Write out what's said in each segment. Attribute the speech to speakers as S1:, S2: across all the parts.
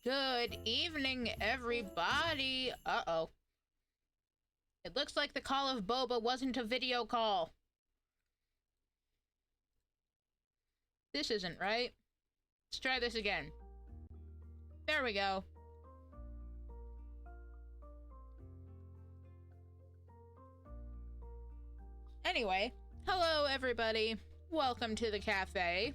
S1: Good evening, everybody. Uh-oh. It looks like the Call of Boba wasn't a video call. This isn't right. Let's try this again. There we go. Anyway, hello everybody. Welcome to the cafe.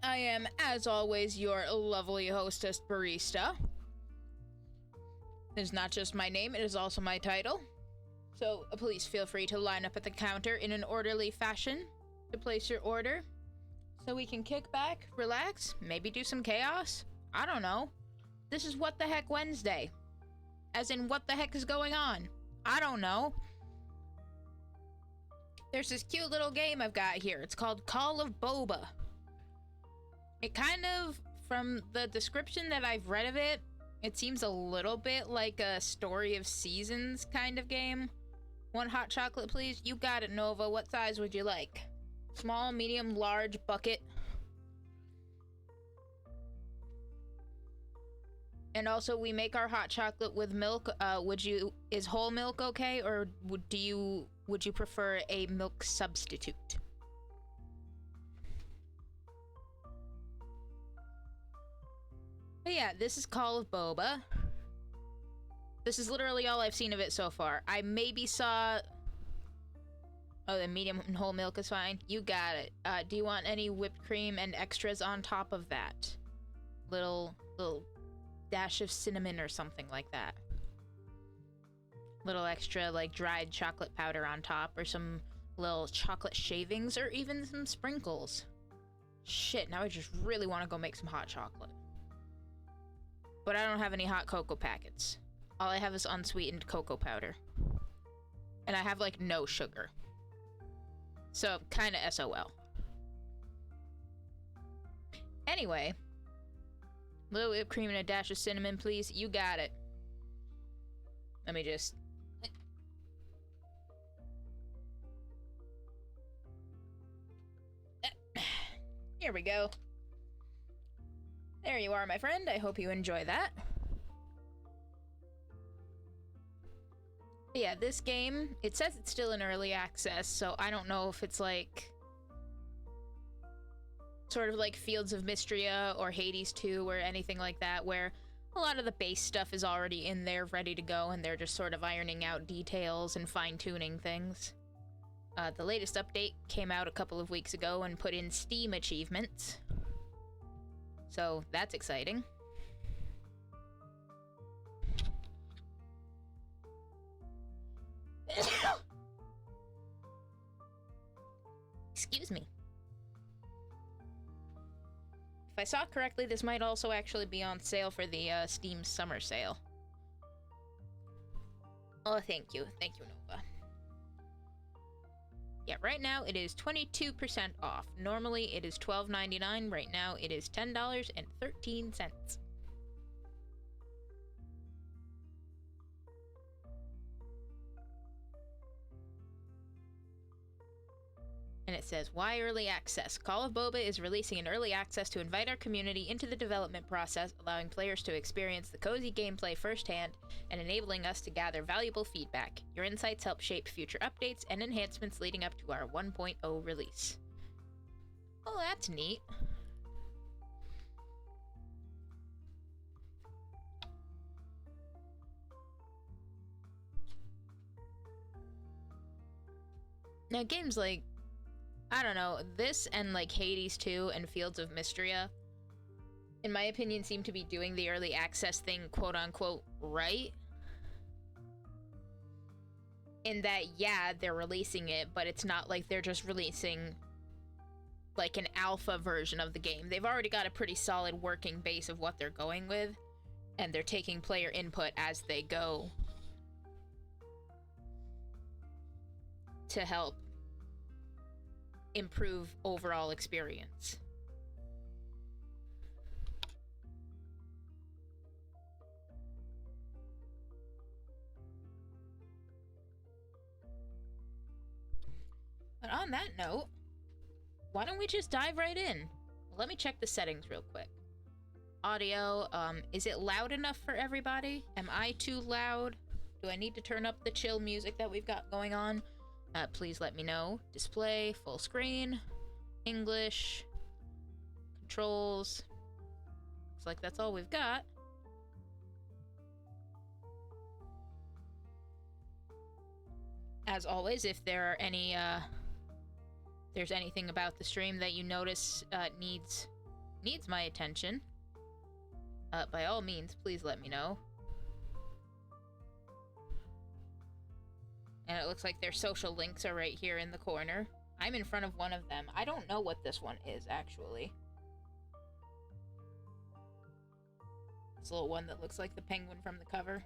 S1: I am, as always, your lovely hostess barista. It is not just my name, it is also my title. So please feel free to line up at the counter in an orderly fashion to place your order. So we can kick back, relax, maybe do some chaos. I don't know. This is WtH Wednesday. As in, what the heck is going on? I don't know. There's this cute little game I've got here. It's called Call of Boba. It kind of, from the description that I've read of it, it seems a little bit like a Story of Seasons kind of game. One hot chocolate, please. You got it, Nova. What size would you like? Small, medium, large, bucket. And also, we make our hot chocolate with milk. Is whole milk okay, or would you prefer a milk substitute? But yeah, this is Call of Boba. This is literally all I've seen of it so far. I maybe saw... Oh, the medium and whole milk is fine. You got it. Do you want any whipped cream and extras on top of that? Little dash of cinnamon or something like that. Little extra, like, dried chocolate powder on top, or some little chocolate shavings, or even some sprinkles. Shit, now I just really want to go make some hot chocolate. But I don't have any hot cocoa packets. All I have is unsweetened cocoa powder. And I have, like, no sugar. So, kinda SOL. Anyway. Little whipped cream and a dash of cinnamon, please. You got it. Let me just... Here we go. There you are, my friend. I hope you enjoy that. But yeah, this game, it says it's still in early access, so I don't know if it's like... sort of like Fields of Mystria or Hades 2 or anything like that, where a lot of the base stuff is already in there, ready to go, and they're just sort of ironing out details and fine-tuning things. The latest update came out a couple of weeks ago and put in Steam achievements. So, that's exciting. Excuse me. If I saw correctly, this might also actually be on sale for the Steam Summer Sale. Oh, thank you. Thank you, Nova. Yeah, right now it is 22% off. Normally it is $12.99. Right now it is $10.13. And it says, why early access? Call of Boba is releasing an early access to invite our community into the development process, allowing players to experience the cozy gameplay firsthand and enabling us to gather valuable feedback. Your insights help shape future updates and enhancements leading up to our 1.0 release. Oh, that's neat. Now, games like, I don't know, this and like Hades 2 and Fields of Mystria, in my opinion, seem to be doing the early access thing, quote-unquote, right. In that, yeah, they're releasing it, but it's not like they're just releasing like an alpha version of the game. They've already got a pretty solid working base of what they're going with, and they're taking player input as they go to help improve overall experience. But on that note, why don't we just dive right in? Let me check the settings real quick. audio. Is it loud enough for everybody? Am I too loud? Do I need to turn up the chill music that we've got going on? Please let me know. Display, full screen, English, controls. Looks like that's all we've got. As always, if there are any, there's anything about the stream that you notice needs my attention, by all means, please let me know. And it looks like their social links are right here in the corner. I'm in front of one of them. I don't know what this one is, actually. This little one that looks like the penguin from the cover.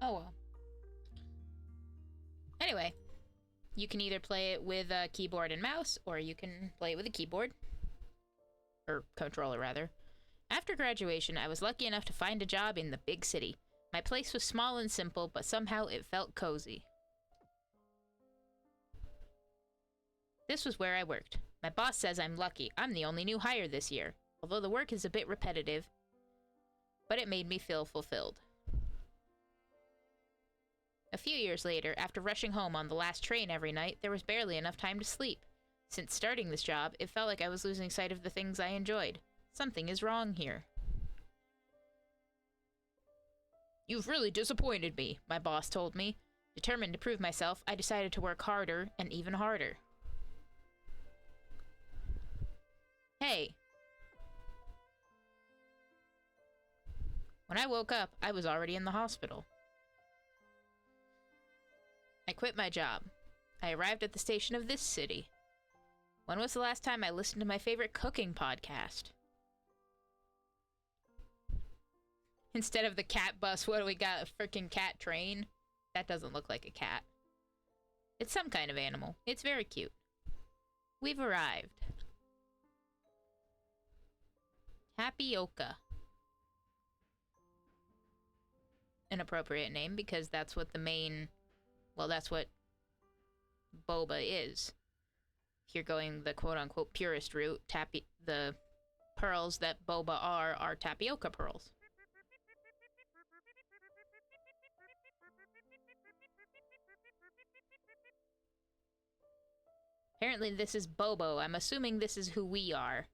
S1: Oh well. Anyway, you can either play it with a keyboard and mouse, or you can play it with a keyboard. Or controller, rather. After graduation, I was lucky enough to find a job in the big city. My place was small and simple, but somehow it felt cozy. This was where I worked. My boss says I'm lucky. I'm the only new hire this year, although the work is a bit repetitive, but it made me feel fulfilled. A few years later, after rushing home on the last train every night, there was barely enough time to sleep. Since starting this job, it felt like I was losing sight of the things I enjoyed. Something is wrong here. You've really disappointed me, my boss told me. Determined to prove myself, I decided to work harder and even harder. Hey. When I woke up, I was already in the hospital. I quit my job. I arrived at the station of this city. When was the last time I listened to my favorite cooking podcast? Instead of the cat bus, what do we got? A freaking cat train? That doesn't look like a cat. It's some kind of animal. It's very cute. We've arrived. Tapioca. An appropriate name because that's what the main... Well, that's what boba is. If you're going the quote-unquote purist route, the pearls that boba are tapioca pearls. Apparently this is Bobo. I'm assuming this is who we are.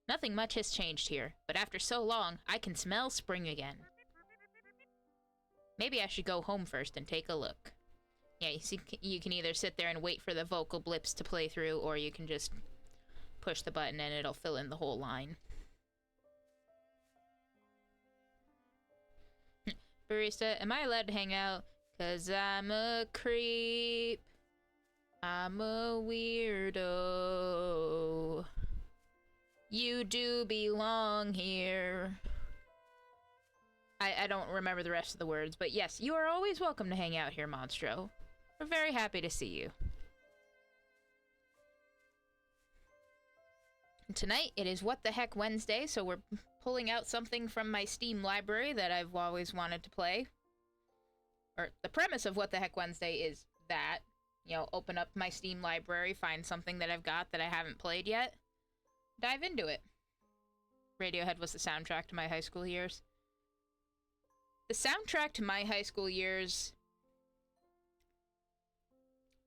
S1: Nothing much has changed here, but after so long, I can smell spring again. Maybe I should go home first and take a look. Yeah, you see, you can either sit there and wait for the vocal blips to play through, or you can just push the button and it'll fill in the whole line. Barista, am I allowed to hang out? 'Cause I'm a creep. I'm a weirdo. You do belong here. I don't remember the rest of the words, but yes, you are always welcome to hang out here, Monstro. We're very happy to see you. And tonight, it is WtH Wednesday, so we're pulling out something from my Steam library that I've always wanted to play. Or, the premise of WtH Wednesday is that, you know, open up my Steam library, find something that I've got that I haven't played yet, dive into it. Radiohead was the soundtrack to my high school years. The soundtrack to my high school years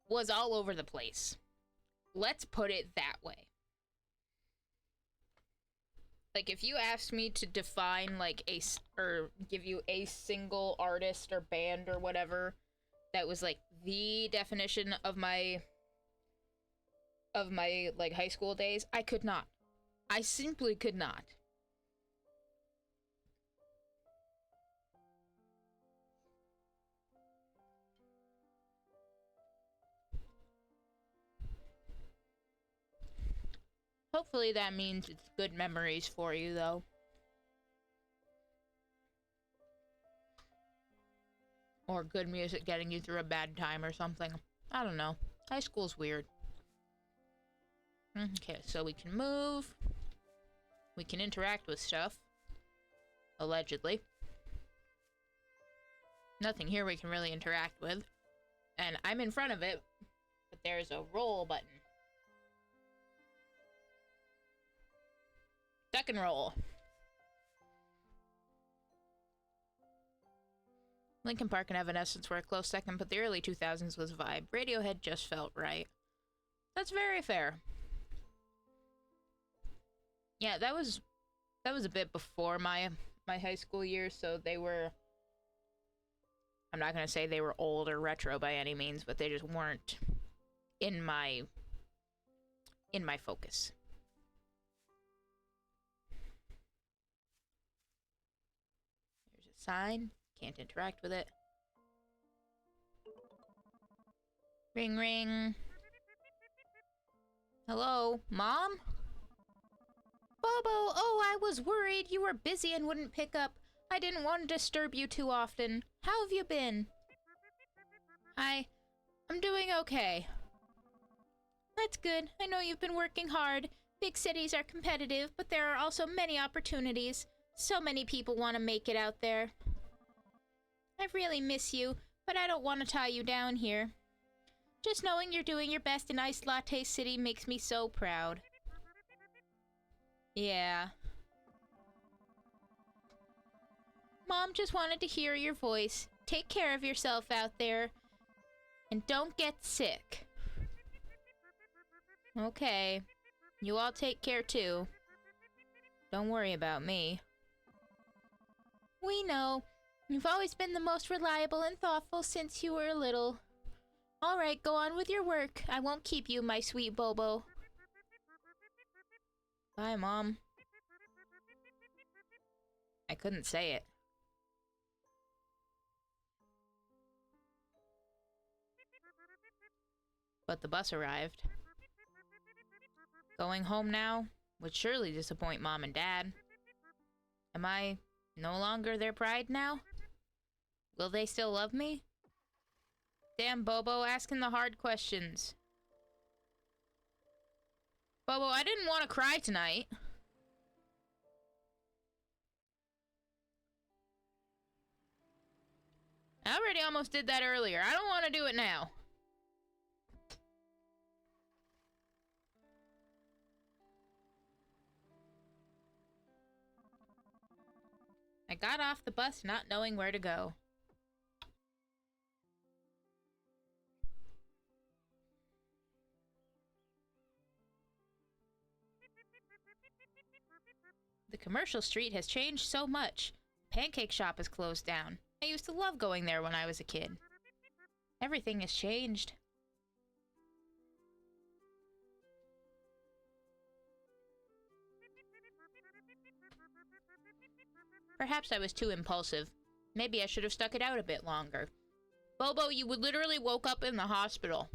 S1: was all over the place. Let's put it that way. Like, if you asked me to define, like, or give you a single artist or band or whatever that was, like, the definition of my, like, high school days, I could not. I simply could not. Hopefully that means it's good memories for you, though. Or good music getting you through a bad time or something. I don't know. High school's weird. Okay, so we can move. We can interact with stuff. Allegedly. Nothing here we can really interact with. And I'm in front of it, but there's a roll button. Duck and roll. Linkin Park and Evanescence were a close second, but the early 2000s was a vibe. Radiohead just felt right. That's very fair. Yeah, that was a bit before my high school years, so they were... I'm not gonna say they were old or retro by any means, but they just weren't in my focus. There's a sign. Can't interact with it. Ring ring. Hello, Mom? Bobo, oh, I was worried you were busy and wouldn't pick up. I didn't want to disturb you too often. How have you been? I'm doing okay. That's good. I know you've been working hard. Big cities are competitive, but there are also many opportunities. So many people want to make it out there. I really miss you, but I don't want to tie you down here. Just knowing you're doing your best in Iced Latte City makes me so proud. Yeah. Mom just wanted to hear your voice. Take care of yourself out there. And don't get sick. Okay. You all take care too. Don't worry about me. We know. You've always been the most reliable and thoughtful since you were little. Alright, go on with your work. I won't keep you, my sweet Bobo. Bye, Mom. I couldn't say it. But the bus arrived. Going home now would surely disappoint Mom and Dad. Am I no longer their pride now? Will they still love me? Damn, Bobo, asking the hard questions. Bobo, I didn't want to cry tonight. I already almost did that earlier. I don't want to do it now. I got off the bus not knowing where to go. The commercial street has changed so much. The pancake shop is closed down. I used to love going there when I was a kid. Everything has changed. Perhaps I was too impulsive. Maybe I should have stuck it out a bit longer. Bobo, you would literally woke up in the hospital.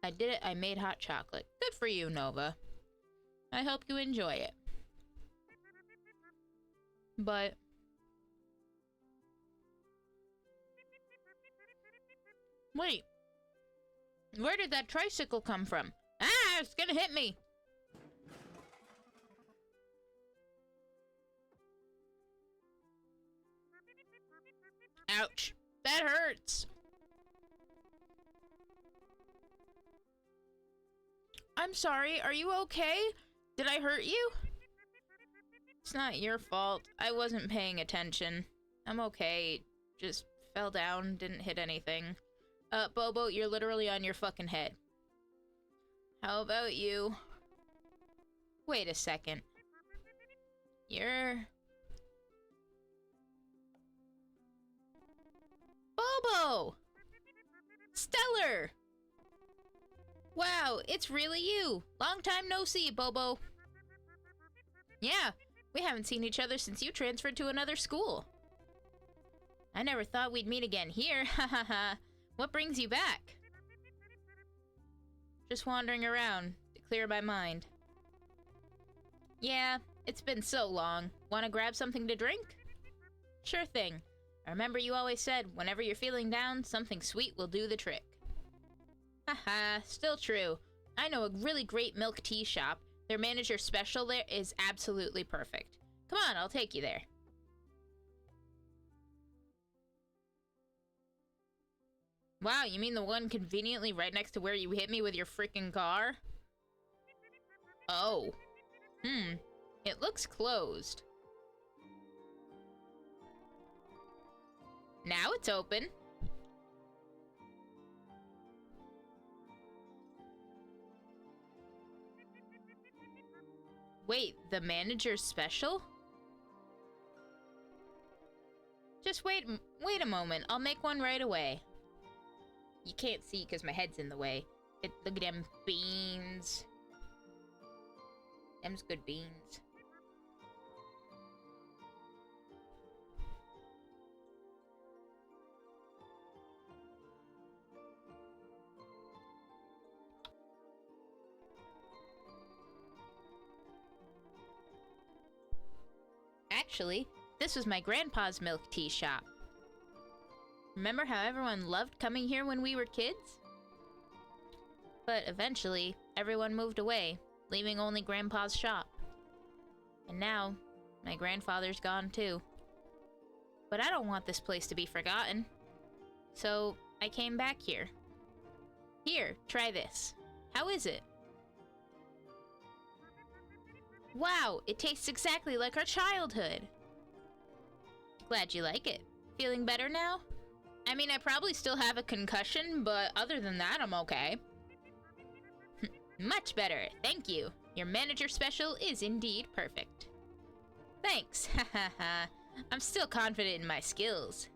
S1: I did it. I made hot chocolate. Good for you, Nova. I hope you enjoy it. But... wait. Where did that tricycle come from? Ah, it's gonna hit me! Ouch. That hurts. I'm sorry, are you okay? Did I hurt you? It's not your fault. I wasn't paying attention. I'm okay. Just fell down, didn't hit anything. Bobo, you're literally on your fucking head. How about you? Wait a second. You're... Bobo! Stellar! Wow, it's really you. Long time no see, Bobo. Yeah, we haven't seen each other since you transferred to another school. I never thought we'd meet again here, ha ha ha. What brings you back? Just wandering around to clear my mind. Yeah, it's been so long. Want to grab something to drink? Sure thing. I remember you always said, whenever you're feeling down, something sweet will do the trick. Haha, still true. I know a really great milk tea shop. Their manager special there is absolutely perfect. Come on, I'll take you there. Wow, you mean the one conveniently right next to where you hit me with your freaking car? Oh. It looks closed. Now it's open. Wait, the manager's special? Just wait a moment. I'll make one right away. You can't see because my head's in the way. Look at them beans. Them's good beans. Actually, this was my grandpa's milk tea shop. Remember how everyone loved coming here when we were kids? But eventually, everyone moved away, leaving only Grandpa's shop. And now, my grandfather's gone too. But I don't want this place to be forgotten. So, I came back here. Here, try this. How is it? Wow, it tastes exactly like our childhood. Glad you like it. Feeling better now? I mean, I probably still have a concussion, but other than that, I'm okay. Much better, thank you. Your manager special is indeed perfect. Thanks, hahaha. I'm still confident in my skills.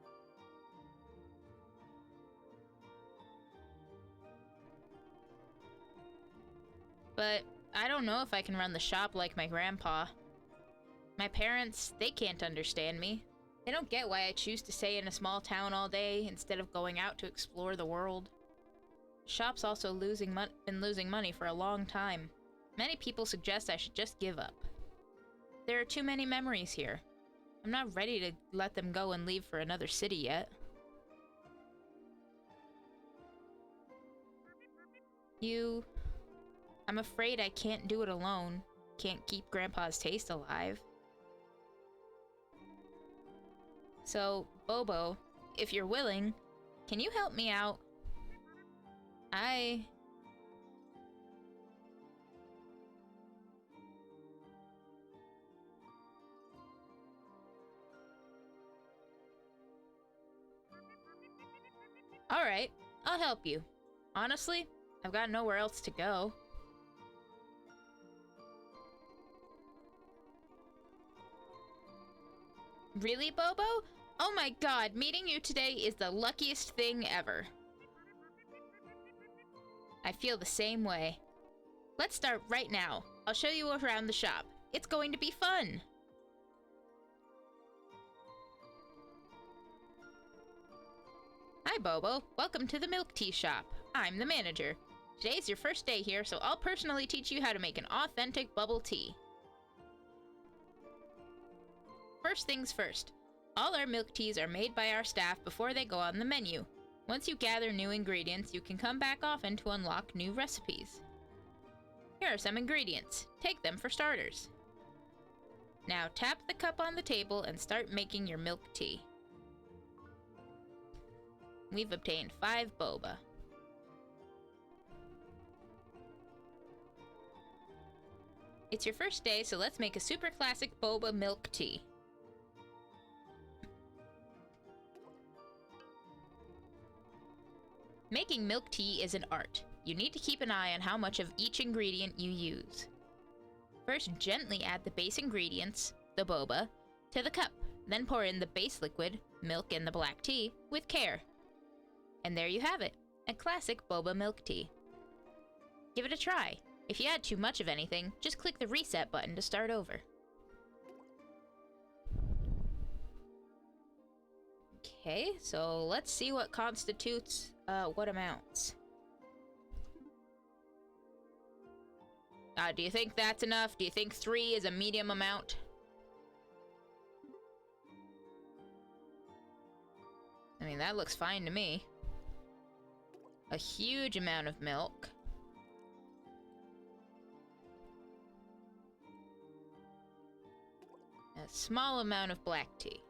S1: But I don't know if I can run the shop like my grandpa. My parents, they can't understand me. They don't get why I choose to stay in a small town all day instead of going out to explore the world. The shop's also been losing money for a long time. Many people suggest I should just give up. There are too many memories here. I'm not ready to let them go and leave for another city yet. I'm afraid I can't do it alone. Can't keep Grandpa's taste alive. So, Bobo, if you're willing, can you help me out? Alright, I'll help you. Honestly, I've got nowhere else to go. Really, Bobo? Oh my god, meeting you today is the luckiest thing ever. I feel the same way. Let's start right now. I'll show you around the shop. It's going to be fun! Hi, Bobo. Welcome to the milk tea shop. I'm the manager. Today's your first day here, so I'll personally teach you how to make an authentic bubble tea. First things first. All our milk teas are made by our staff before they go on the menu. Once you gather new ingredients, you can come back often to unlock new recipes. Here are some ingredients. Take them for starters. Now tap the cup on the table and start making your milk tea. We've obtained 5 boba. It's your first day, so let's make a super classic boba milk tea. Making milk tea is an art. You need to keep an eye on how much of each ingredient you use. First, gently add the base ingredients, the boba, to the cup. Then pour in the base liquid, milk and the black tea, with care. And there you have it, a classic boba milk tea. Give it a try. If you add too much of anything, just click the reset button to start over. Okay, so let's see what constitutes what amounts. Do you think that's enough? Do you think 3 is a medium amount? I mean, that looks fine to me. A huge amount of milk. A small amount of black tea.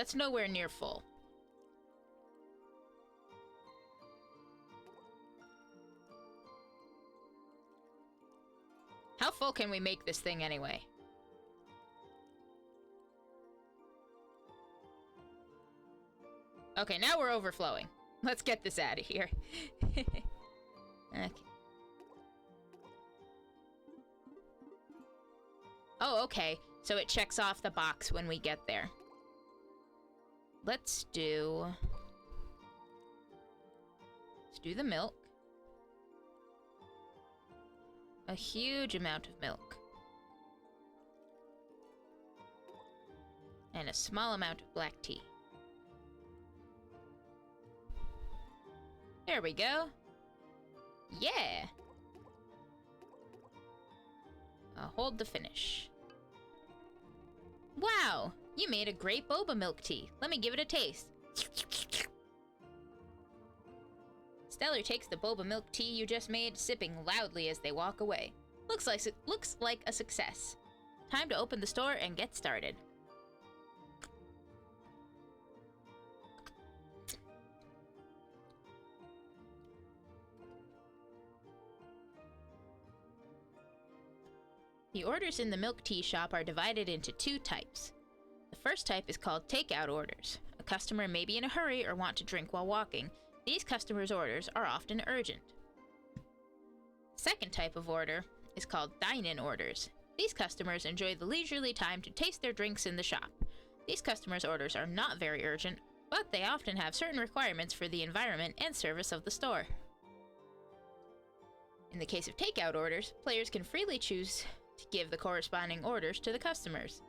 S1: That's nowhere near full. How full can we make this thing anyway? Okay, now we're overflowing. Let's get this out of here. Okay. Oh, okay. So it checks off the box when we get there. Let's do the milk. A huge amount of milk. And a small amount of black tea. There we go. Yeah! Hold to finish. Wow! You made a great boba milk tea. Let me give it a taste. Stellar takes the boba milk tea you just made, sipping loudly as they walk away. Looks like a success. Time to open the store and get started. The orders in the milk tea shop are divided into two types. The first type is called takeout orders. A customer may be in a hurry or want to drink while walking. These customers' orders are often urgent. The second type of order is called dine-in orders. These customers enjoy the leisurely time to taste their drinks in the shop. These customers' orders are not very urgent, but they often have certain requirements for the environment and service of the store. In the case of takeout orders, players can freely choose to give the corresponding orders to the customers.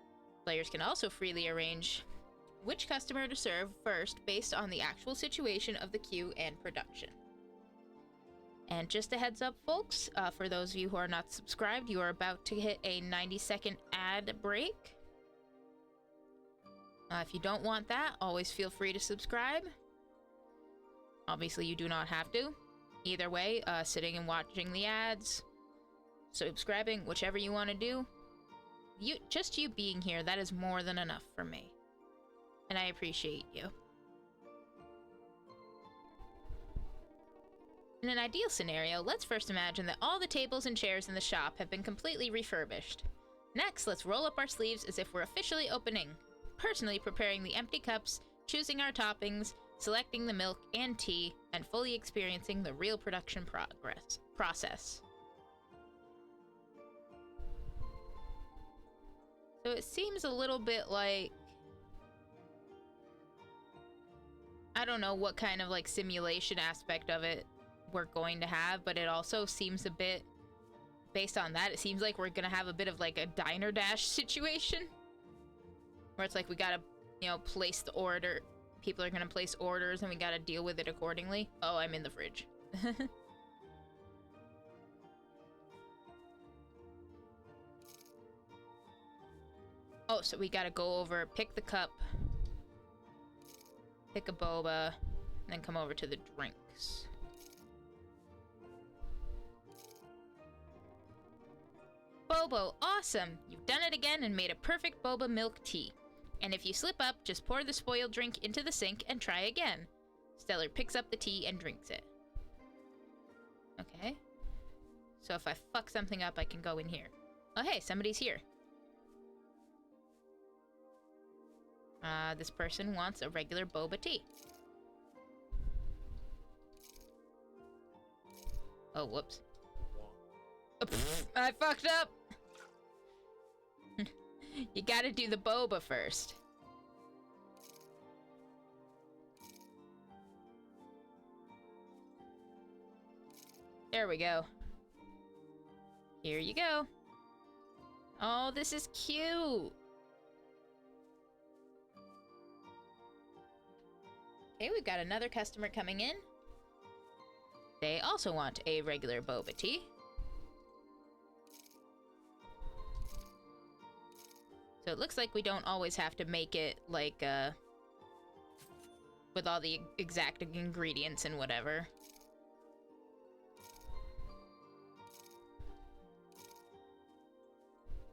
S1: Players can also freely arrange which customer to serve first based on the actual situation of the queue and production. And just a heads up, folks, for those of you who are not subscribed, you are about to hit a 90-second ad break. If you don't want that, always feel free to subscribe. Obviously, you do not have to. Either way, sitting and watching the ads, subscribing, whichever you want to do, just you being here, that is more than enough for me. And I appreciate you. In an ideal scenario, let's first imagine that all the tables and chairs in the shop have been completely refurbished. Next, let's roll up our sleeves as if we're officially opening, personally preparing the empty cups, choosing our toppings, selecting the milk and tea, and fully experiencing the real production process. So it seems a little bit like, I don't know what kind of like simulation aspect of it we're going to have, but it also seems a bit, based on that, it seems like we're gonna have a bit of like a diner dash situation. Where it's like we gotta, place the order. People are gonna place orders and we gotta deal with it accordingly. Oh, I'm in the fridge. Oh, so we gotta go over, pick the cup, pick a boba, and then come over to the drinks. Bobo, awesome! You've done it again and made a perfect boba milk tea. And if you slip up, just pour the spoiled drink into the sink and try again. Stellar picks up the tea and drinks it. Okay. So if I fuck something up, I can go in here. Oh hey, somebody's here. This person wants a regular boba tea. Oh, whoops. Oh, I fucked up! You gotta do the boba first. There we go. Here you go. Oh, this is cute! Okay, we've got another customer coming in. They also want a regular boba tea. So it looks like we don't always have to make it, like, with all the exact ingredients and whatever.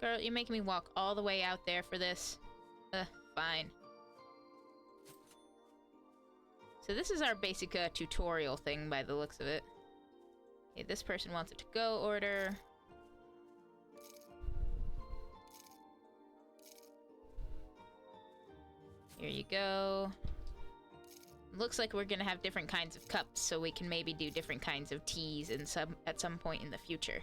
S1: Girl, you're making me walk all the way out there for this. Fine. So this is our basic tutorial thing by the looks of it. Okay, this person wants a to-go order. Here you go. Looks like we're gonna have different kinds of cups, so we can maybe do different kinds of teas at some point in the future.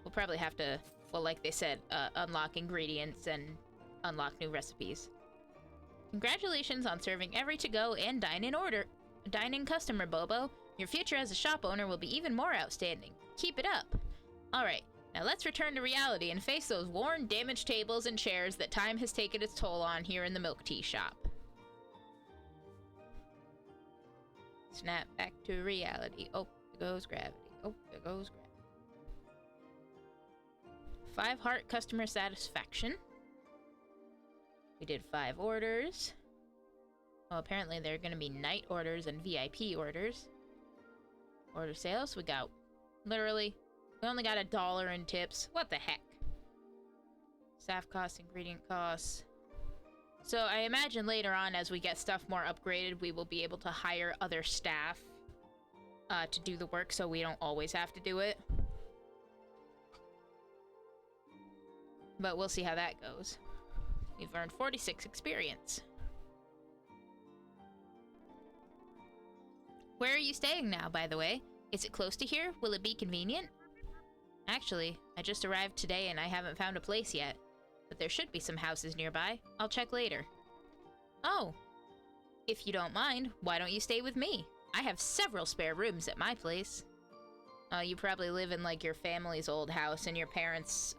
S1: We'll probably have to, well, like they said, unlock ingredients and unlock new recipes. Congratulations on serving every to-go and dine-in customer, Bobo. Your future as a shop owner will be even more outstanding. Keep it up. Alright, now let's return to reality and face those worn, damaged tables and chairs that time has taken its toll on here in the milk tea shop. Snap back to reality. Oh, there goes gravity. Oh, there goes gravity. 5 heart customer satisfaction. We did 5 orders. Well, apparently they're going to be night orders and VIP orders. Order sales, we got literally, we only got $1 in tips. What the heck? Staff costs, ingredient costs. So I imagine later on, as we get stuff more upgraded, we will be able to hire other staff to do the work, so we don't always have to do it. But we'll see how that goes. We've earned 46 experience. Where are you staying now, by the way? Is it close to here? Will it be convenient? Actually, I just arrived today and I haven't found a place yet. But there should be some houses nearby. I'll check later. Oh. If you don't mind, why don't you stay with me? I have several spare rooms at my place. You probably live in, like, your family's old house and your parents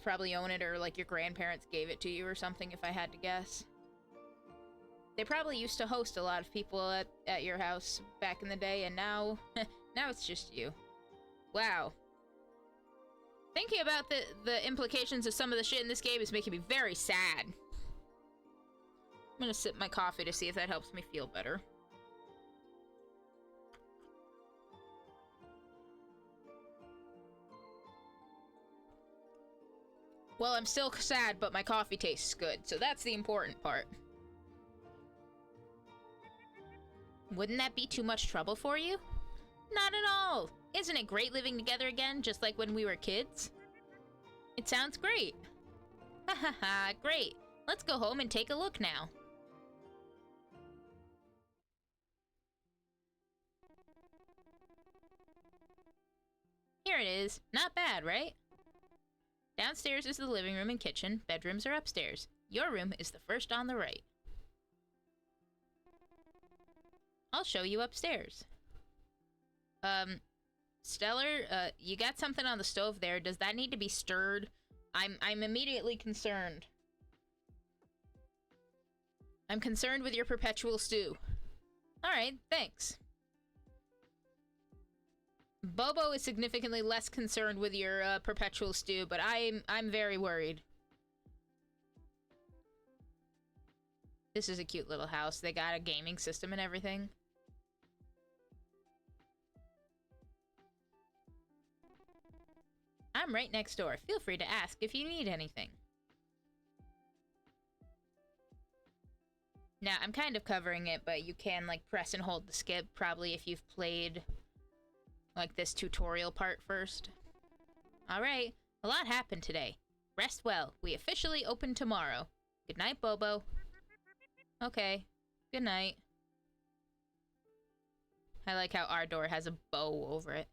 S1: probably own it, or, like, your grandparents gave it to you or something, if I had to guess. They probably used to host a lot of people at your house back in the day, and now, now it's just you. Wow. Thinking about the implications of some of the shit in this game is making me very sad. I'm gonna sip my coffee to see if that helps me feel better. Well, I'm still sad, but my coffee tastes good, so that's the important part. Wouldn't that be too much trouble for you? Not at all! Isn't it great living together again, just like when we were kids? It sounds great! Ha ha ha, great! Let's go home and take a look now. Here it is. Not bad, right? Downstairs is the living room and kitchen. Bedrooms are upstairs. Your room is the first on the right. I'll show you upstairs. Stellar, you got something on the stove there. Does that need to be stirred? I'm immediately concerned. I'm concerned with your perpetual stew. Alright, thanks. Bobo is significantly less concerned with your perpetual stew, but I'm very worried. This is a cute little house. They got a gaming system and everything. I'm right next door. Feel free to ask if you need anything. Now, I'm kind of covering it, but you can, like, press and hold the skip, probably if you've played, like, this tutorial part first. Alright, a lot happened today. Rest well. We officially open tomorrow. Good night, Bobo. Okay. Good night. I like how our door has a bow over it.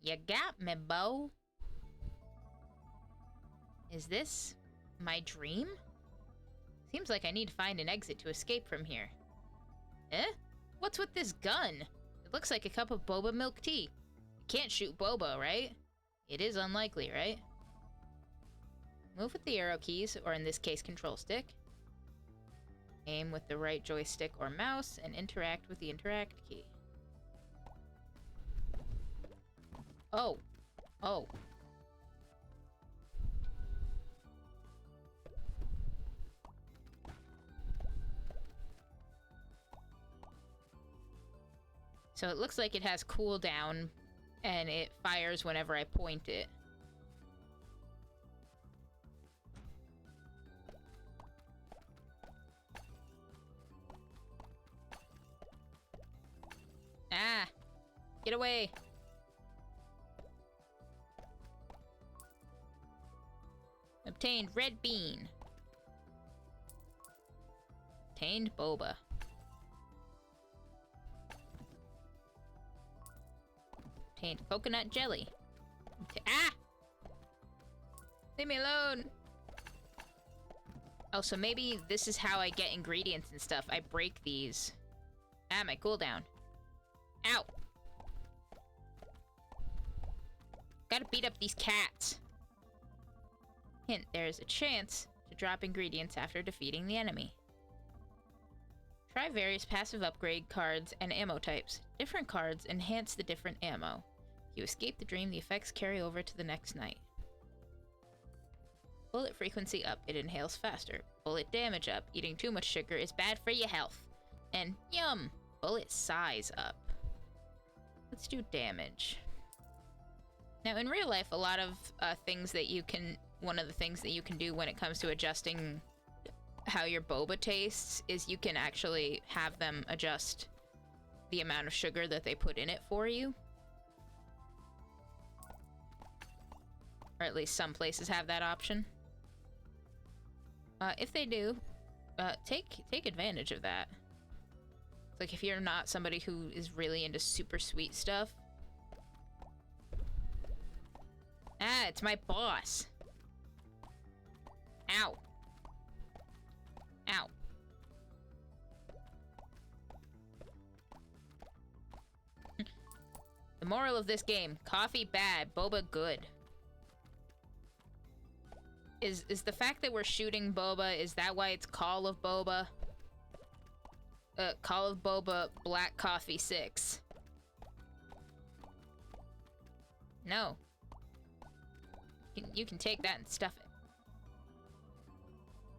S1: You got me, Bo. Is this my dream? Seems like I need to find an exit to escape from here. Eh? What's with this gun? It looks like a cup of boba milk tea. You can't shoot boba, right? It is unlikely, right? Move with the arrow keys, or in this case, control stick. Aim with the right joystick or mouse, and interact with the interact key. Oh. Oh. So it looks like it has cooldown, and it fires whenever I point it. Ah! Get away! Obtained red bean. Obtained boba. Obtained coconut jelly. Ah! Leave me alone! Oh, so maybe this is how I get ingredients and stuff. I break these. Ah, my cooldown. Ow! Gotta beat up these cats. Hint, there is a chance to drop ingredients after defeating the enemy. Try various passive upgrade cards and ammo types. Different cards enhance the different ammo. If you escape the dream, the effects carry over to the next night. Bullet frequency up, it inhales faster. Bullet damage up, eating too much sugar is bad for your health. And yum! Bullet size up. Let's do damage. Now in real life, a lot of things that you can... One of the things that you can do when it comes to adjusting how your boba tastes is you can actually have them adjust the amount of sugar that they put in it for you. Or at least some places have that option. If they do, take advantage of that. It's like if you're not somebody who is really into super sweet stuff. Ah, it's my boss. Ow. Ow. The moral of this game, coffee bad, boba good. Is the fact that we're shooting boba, is that why it's Call of Boba? Call of Boba Black Coffee 6. No. You can take that and stuff it.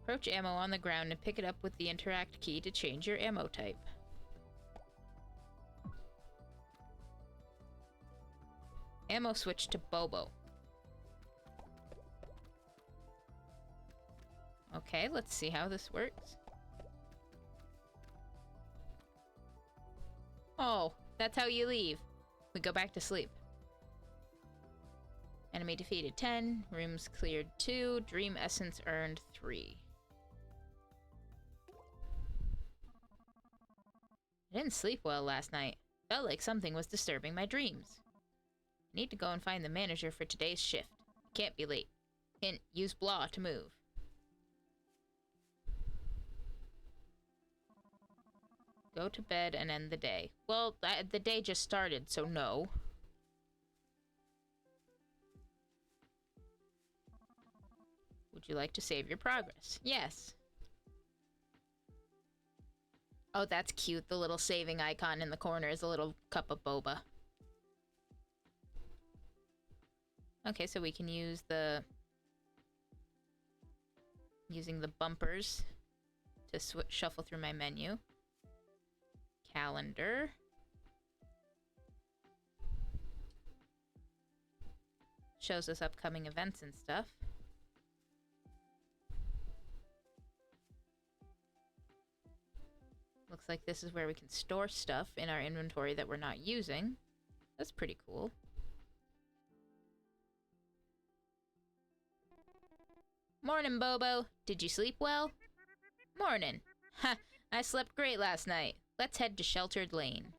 S1: Approach ammo on the ground and pick it up with the interact key to change your ammo type. Ammo switch to Bobo. Okay, let's see how this works. Oh, that's how you leave. We go back to sleep. Enemy defeated 10, rooms cleared 2, dream essence earned 3. I didn't sleep well last night. Felt like something was disturbing my dreams. I need to go and find the manager for today's shift. Can't be late. Hint, use blah to move. Go to bed and end the day. Well, the day just started, so no. Would you like to save your progress? Yes. Oh, that's cute. The little saving icon in the corner is a little cup of boba. Okay, so we can use using the bumpers to shuffle through my menu. Calendar. Shows us upcoming events and stuff. Looks like this is where we can store stuff in our inventory that we're not using. That's pretty cool. Morning, Bobo. Did you sleep well? Morning. Ha, I slept great last night. Let's head to Sheltered Lane.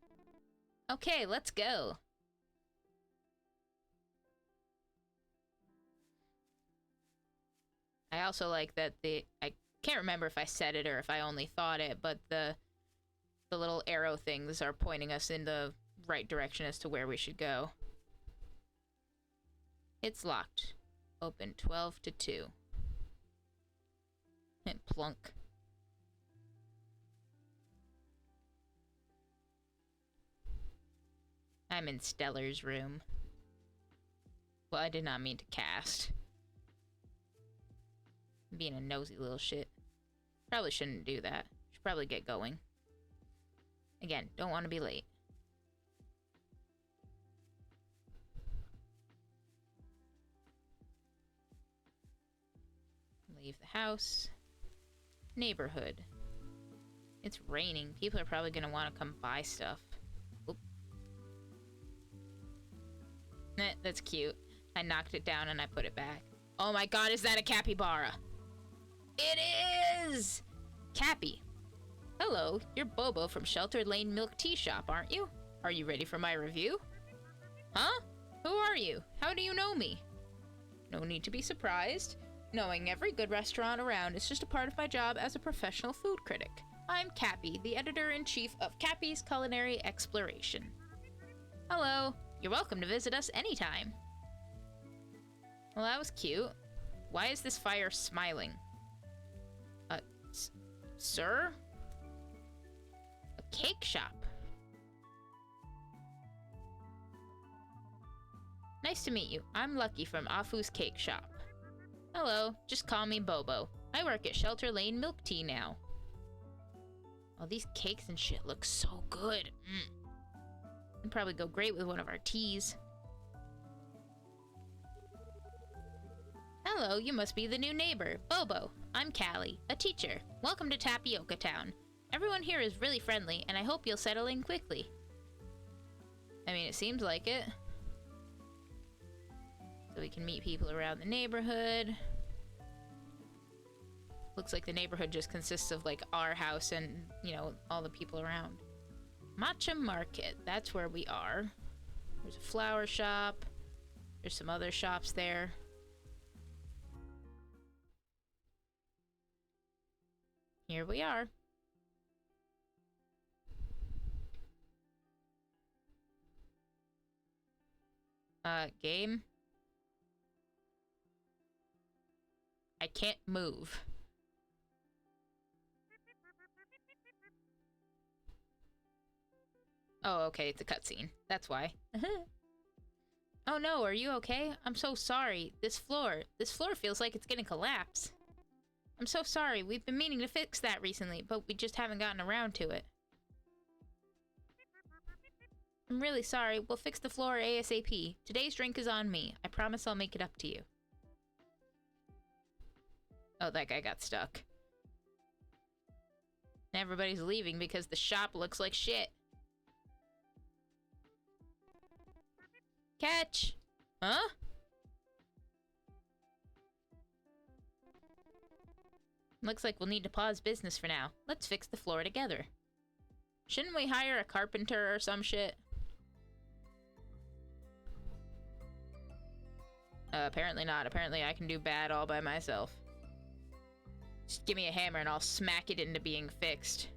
S1: Okay, let's go. I also like that I can't remember if I said it or if I only thought it, but the little arrow things are pointing us in the right direction as to where we should go. It's locked. Open 12 to 2. Plunk. I'm in Stellar's room. Well, I did not mean to cast. I'm being a nosy little shit. Probably shouldn't do that. Should probably get going. Again, don't want to be late. Leave the house. Neighborhood. It's raining. People are probably going to want to come buy stuff. Oop. That's cute. I knocked it down and I put it back. Oh my god, is that a capybara? It is! Cappy. Hello, you're Bobo from Sheltered Lane Milk Tea Shop, aren't you? Are you ready for my review? Huh? Who are you? How do you know me? No need to be surprised. Knowing every good restaurant around is just a part of my job as a professional food critic. I'm Cappy, the editor-in-chief of Cappy's Culinary Exploration. Hello. You're welcome to visit us anytime. Well, that was cute. Why is this fire smiling? Sir? A cake shop. Nice to meet you. I'm Lucky from Afu's Cake Shop. Hello, just call me Bobo. I work at Shelter Lane Milk Tea now. Oh, these cakes and shit look so good. It'd probably go great with one of our teas. Hello, you must be the new neighbor. Bobo, I'm Callie, a teacher. Welcome to Tapioca Town. Everyone here is really friendly, and I hope you'll settle in quickly. I mean, it seems like it. So we can meet people around the neighborhood. Looks like the neighborhood just consists of, like, our house and, you know, all the people around. Matcha Market, that's where we are. There's a flower shop. There's some other shops there. Here we are. Game? I can't move. Oh, okay, it's a cutscene. That's why. Oh no, are you okay? I'm so sorry. This floor feels like it's gonna collapse. I'm so sorry. We've been meaning to fix that recently, but we just haven't gotten around to it. I'm really sorry. We'll fix the floor ASAP. Today's drink is on me. I promise I'll make it up to you. Oh, that guy got stuck. And everybody's leaving because the shop looks like shit. Catch! Huh? Looks like we'll need to pause business for now. Let's fix the floor together. Shouldn't we hire a carpenter or some shit? Apparently not. Apparently I can do bad all by myself. Just give me a hammer and I'll smack it into being fixed.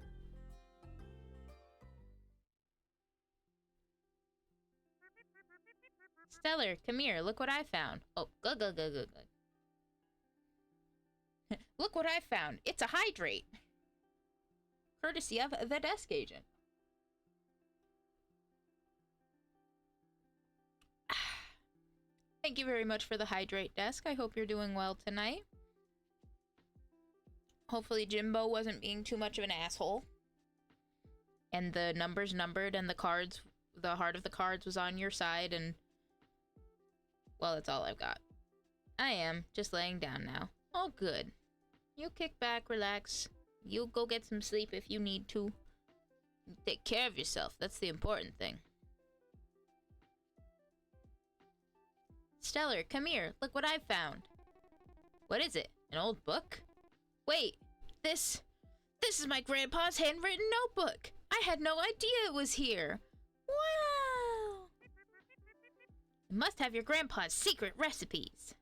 S1: Stellar, come here. Look what I found. Oh, good. Look what I found. It's a hydrate. Courtesy of the desk agent. Thank you very much for the hydrate desk. I hope you're doing well tonight. Hopefully Jimbo wasn't being too much of an asshole. And the numbers numbered and the cards, the heart of the cards was on your side and... Well, that's all I've got. I am just laying down now. All good. You kick back, relax. You'll go get some sleep if you need to. Take care of yourself. That's the important thing. Stellar, come here. Look what I found. What is it? An old book? Wait, this is my grandpa's handwritten notebook. I had no idea it was here. Wow. It must have your grandpa's secret recipes.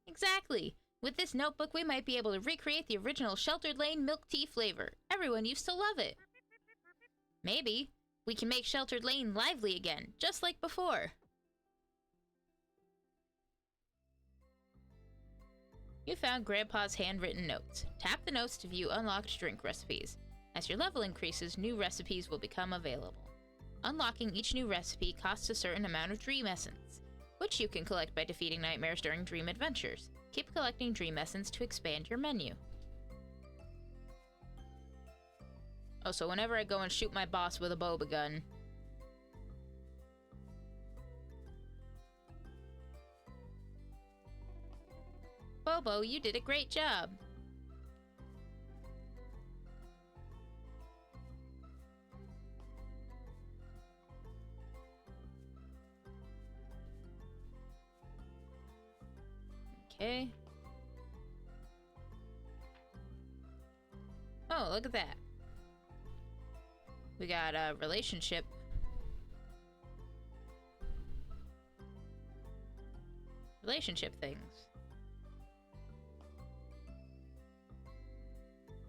S1: Exactly. With this notebook, we might be able to recreate the original Sheltered Lane milk tea flavor. Everyone used to love it. Maybe we can make Sheltered Lane lively again, just like before. You found Grandpa's handwritten notes. Tap the notes to view unlocked drink recipes. As your level increases, new recipes will become available. Unlocking each new recipe costs a certain amount of Dream Essence, which you can collect by defeating nightmares during dream adventures. Keep collecting Dream Essence to expand your menu. Oh, so whenever I go and shoot my boss with a boba gun... Bobo, you did a great job. Okay. Oh, look at that. We got a relationship. Relationship things.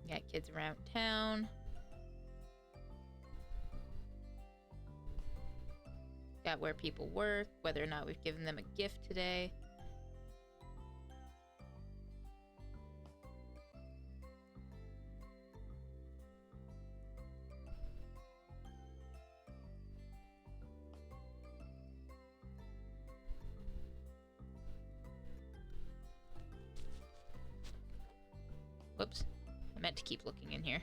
S1: Got kids around town. Got where people work, whether or not we've given them a gift today. Whoops. I meant to keep looking in here.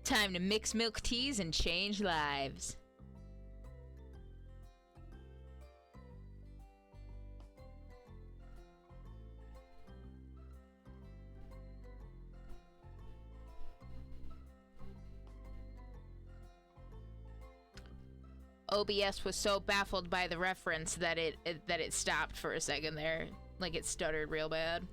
S1: Time to mix milk teas and change lives. OBS was so baffled by the reference that it stopped for a second there. Like, it stuttered real bad.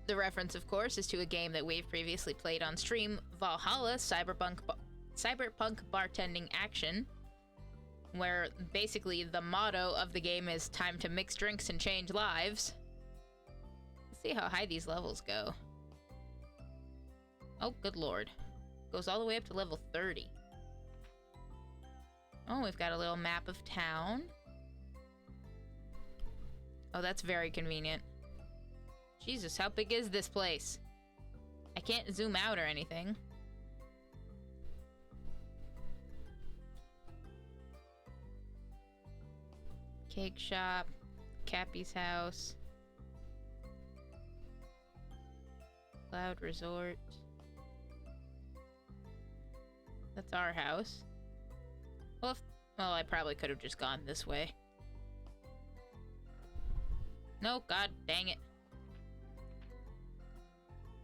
S1: The reference, of course, is to a game that we've previously played on stream, Valhalla Cyberpunk Bartending Action, where basically the motto of the game is time to mix drinks and change lives. Let's see how high these levels go. Oh, good lord. Goes all the way up to level 30. Oh, we've got a little map of town. Oh, that's very convenient. Jesus, how big is this place? I can't zoom out or anything. Cake shop. Cappy's house. Cloud Resort. That's our house. Well, I probably could have just gone this way. No, god dang it.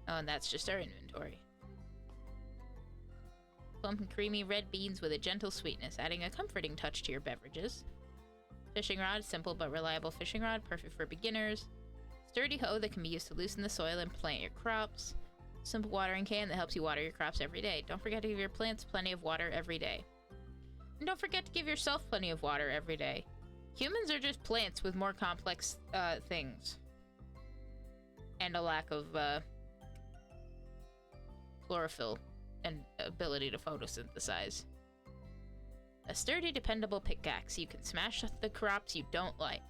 S1: Oh, and that's just our inventory. Plump and creamy red beans with a gentle sweetness, adding a comforting touch to your beverages. Fishing rod, simple but reliable fishing rod, perfect for beginners. Sturdy hoe that can be used to loosen the soil and plant your crops. Simple watering can that helps you water your crops every day. Don't forget to give your plants plenty of water every day. And don't forget to give yourself plenty of water every day. Humans are just plants with more complex things. And a lack of chlorophyll and ability to photosynthesize. A sturdy, dependable pickaxe. You can smash the crops you don't like.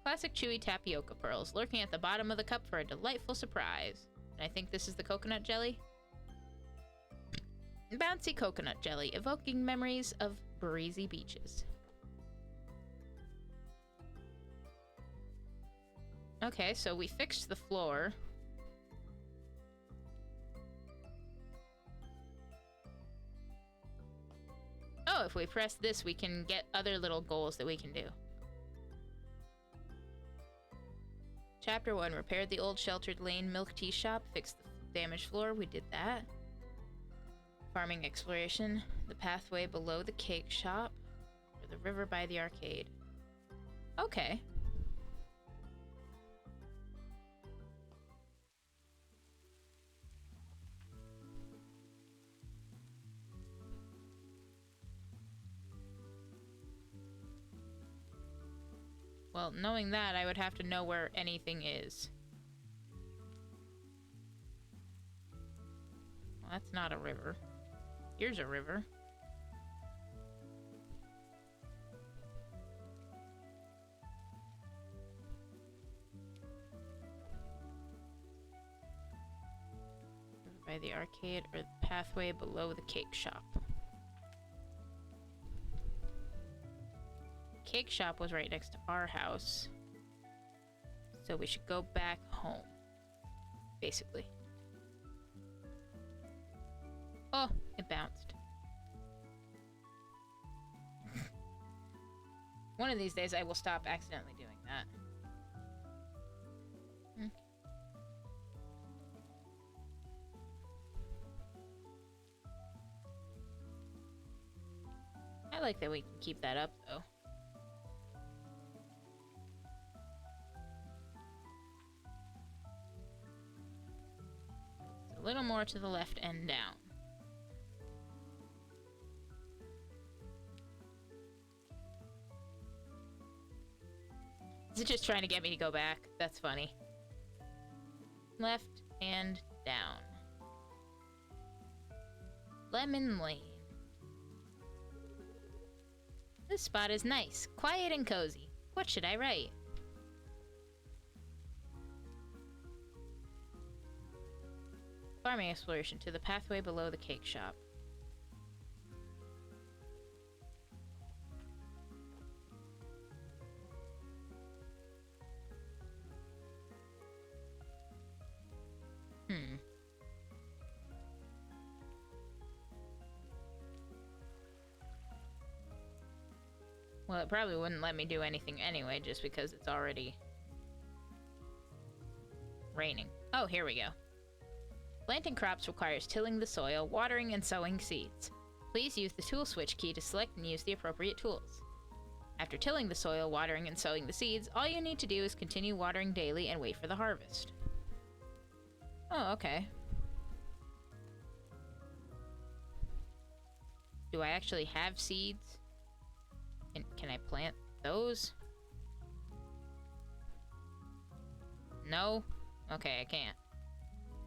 S1: Classic chewy tapioca pearls lurking at the bottom of the cup for a delightful surprise. And I think this is the coconut jelly. Bouncy coconut jelly, evoking memories of breezy beaches. Okay, so we fixed the floor. Oh, if we press this, we can get other little goals that we can do. Chapter 1, repaired the old sheltered lane milk tea shop, fixed the damaged floor, we did that. Farming exploration, the pathway below the cake shop, or the river by the arcade. Okay. Well, knowing that, I would have to know where anything is. Well, that's not a river. Here's a river. River by the arcade, or the pathway below the cake shop. Cake shop was right next to our house, so we should go back home, basically. Oh, it bounced. One of these days I will stop accidentally doing that. like that we can keep that up, though. It's a little more to the left and down. Is it just trying to get me to go back? That's funny. Left and down. Lemon Lane. This spot is nice, quiet and cozy. What should I write? Farming exploration to the pathway below the cake shop. Well, it probably wouldn't let me do anything anyway, just because it's already raining. Oh, here we go. Planting crops requires tilling the soil, watering, and sowing seeds. Please use the tool switch key to select and use the appropriate tools. After tilling the soil, watering, and sowing the seeds, all you need to do is continue watering daily and wait for the harvest. Oh, okay. Do I actually have seeds? Can I plant those? No? Okay, I can't.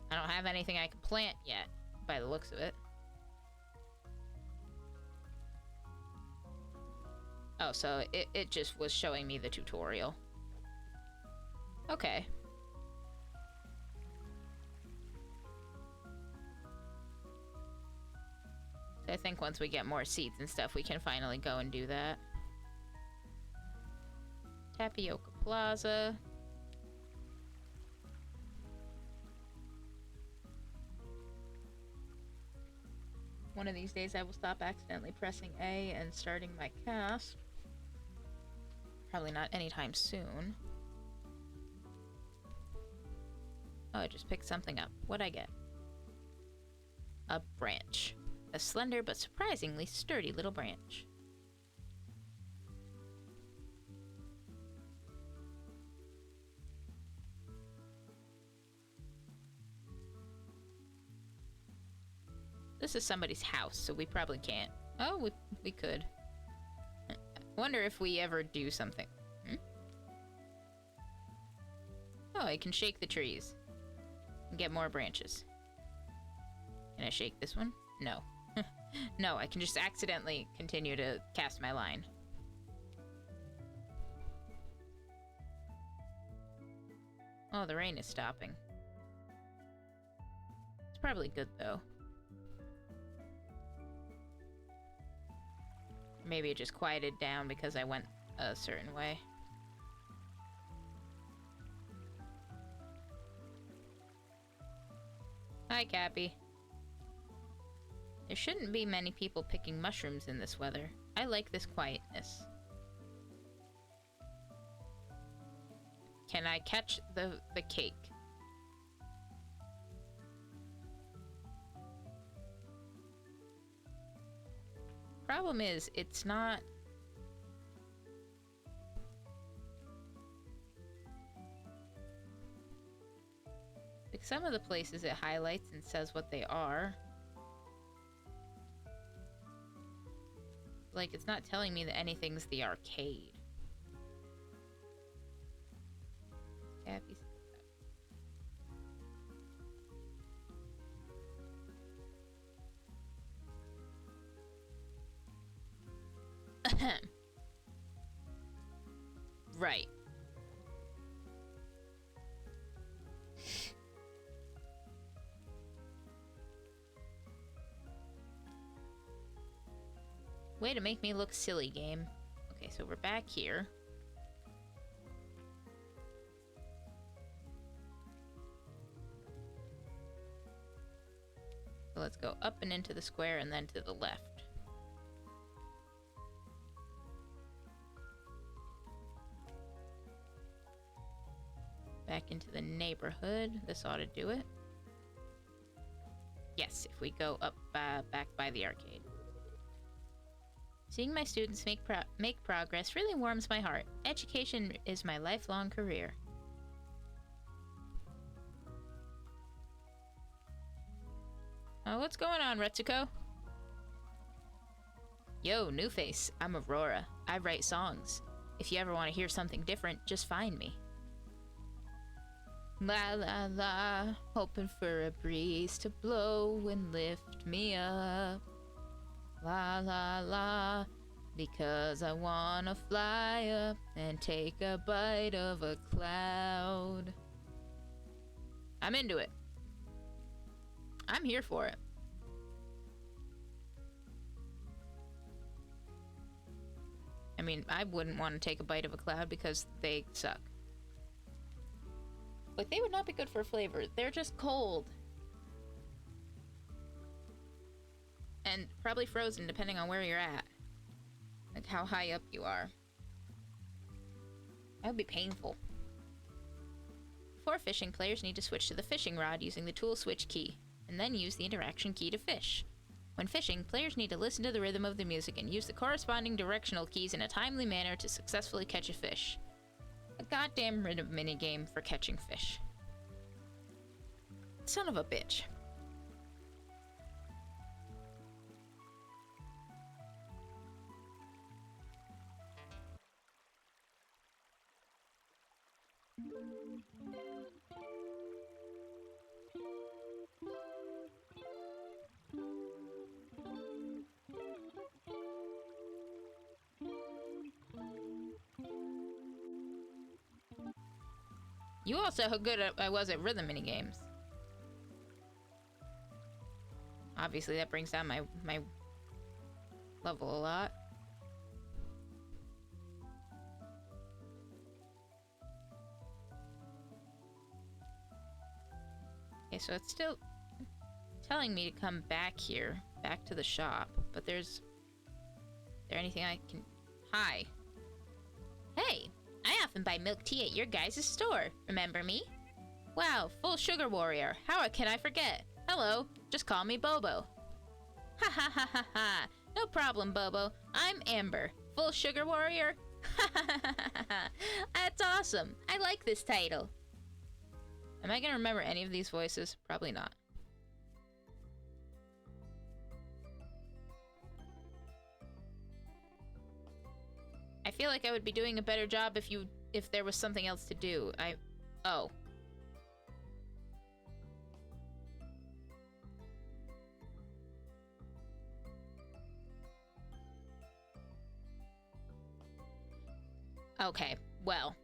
S1: I don't have anything I can plant yet, by the looks of it. Oh, so it just was showing me the tutorial. Okay. So I think once we get more seeds and stuff, we can finally go and do that. Tapioca Plaza. One of these days I will stop accidentally pressing A and starting my cast. Probably not anytime soon. Oh, I just picked something up. What'd I get? A branch. A slender but surprisingly sturdy little branch. This is somebody's house, so we probably can't. Oh, we could. Wonder if we ever do something. Oh, I can shake the trees. And get more branches. Can I shake this one? No. No, I can just accidentally continue to cast my line. Oh, the rain is stopping. It's probably good, though. Maybe it just quieted down because I went a certain way. Hi, Cappy. There shouldn't be many people picking mushrooms in this weather. I like this quietness. Can I catch the cake? Problem is, it's not... Like, some of the places it highlights and says what they are. Like, it's not telling me that anything's the arcade. Cappy. Right. Way to make me look silly, game. Okay, so we're back here. So let's go up and into the square and then to the left. Back into the neighborhood. This ought to do it. Yes, if we go up back by the arcade. Seeing my students make progress really warms my heart. Education is my lifelong career. What's going on, Retsuko? Yo, new face. I'm Aurora. I write songs. If you ever want to hear something different, just find me. La la la, hoping for a breeze to blow and lift me up. La la la, because I wanna fly up and take a bite of a cloud. I'm into it. I'm here for it. I mean, I wouldn't want to take a bite of a cloud because they suck. Like, they would not be good for flavor. They're just cold. And probably frozen, depending on where you're at. Like, how high up you are. That would be painful. Before fishing, players need to switch to the fishing rod using the tool switch key, and then use the interaction key to fish. When fishing, players need to listen to the rhythm of the music and use the corresponding directional keys in a timely manner to successfully catch a fish. A goddamn rhythm minigame for catching fish. Son of a bitch. You also how good I was at rhythm minigames. Obviously, that brings down my level a lot. Okay, so it's still telling me to come back here, back to the shop, but is there anything I can... Hi. Hey, I often buy milk tea at your guys' store. Remember me? Wow, full sugar warrior. How can I forget? Hello, just call me Bobo. Ha ha ha ha ha. No problem, Bobo. I'm Amber, full sugar warrior. Ha ha ha ha ha. That's awesome. I like this title. Am I gonna remember any of these voices? Probably not. I feel like I would be doing a better job if there was something else to do. Oh. Okay, well.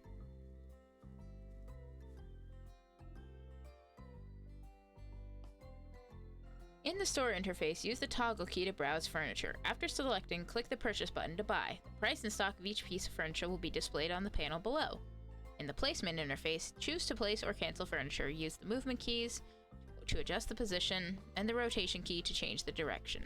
S1: In the store interface, use the toggle key to browse furniture. After selecting, click the purchase button to buy. The price and stock of each piece of furniture will be displayed on the panel below. In the placement interface, choose to place or cancel furniture. Use the movement keys to adjust the position, and the rotation key to change the direction.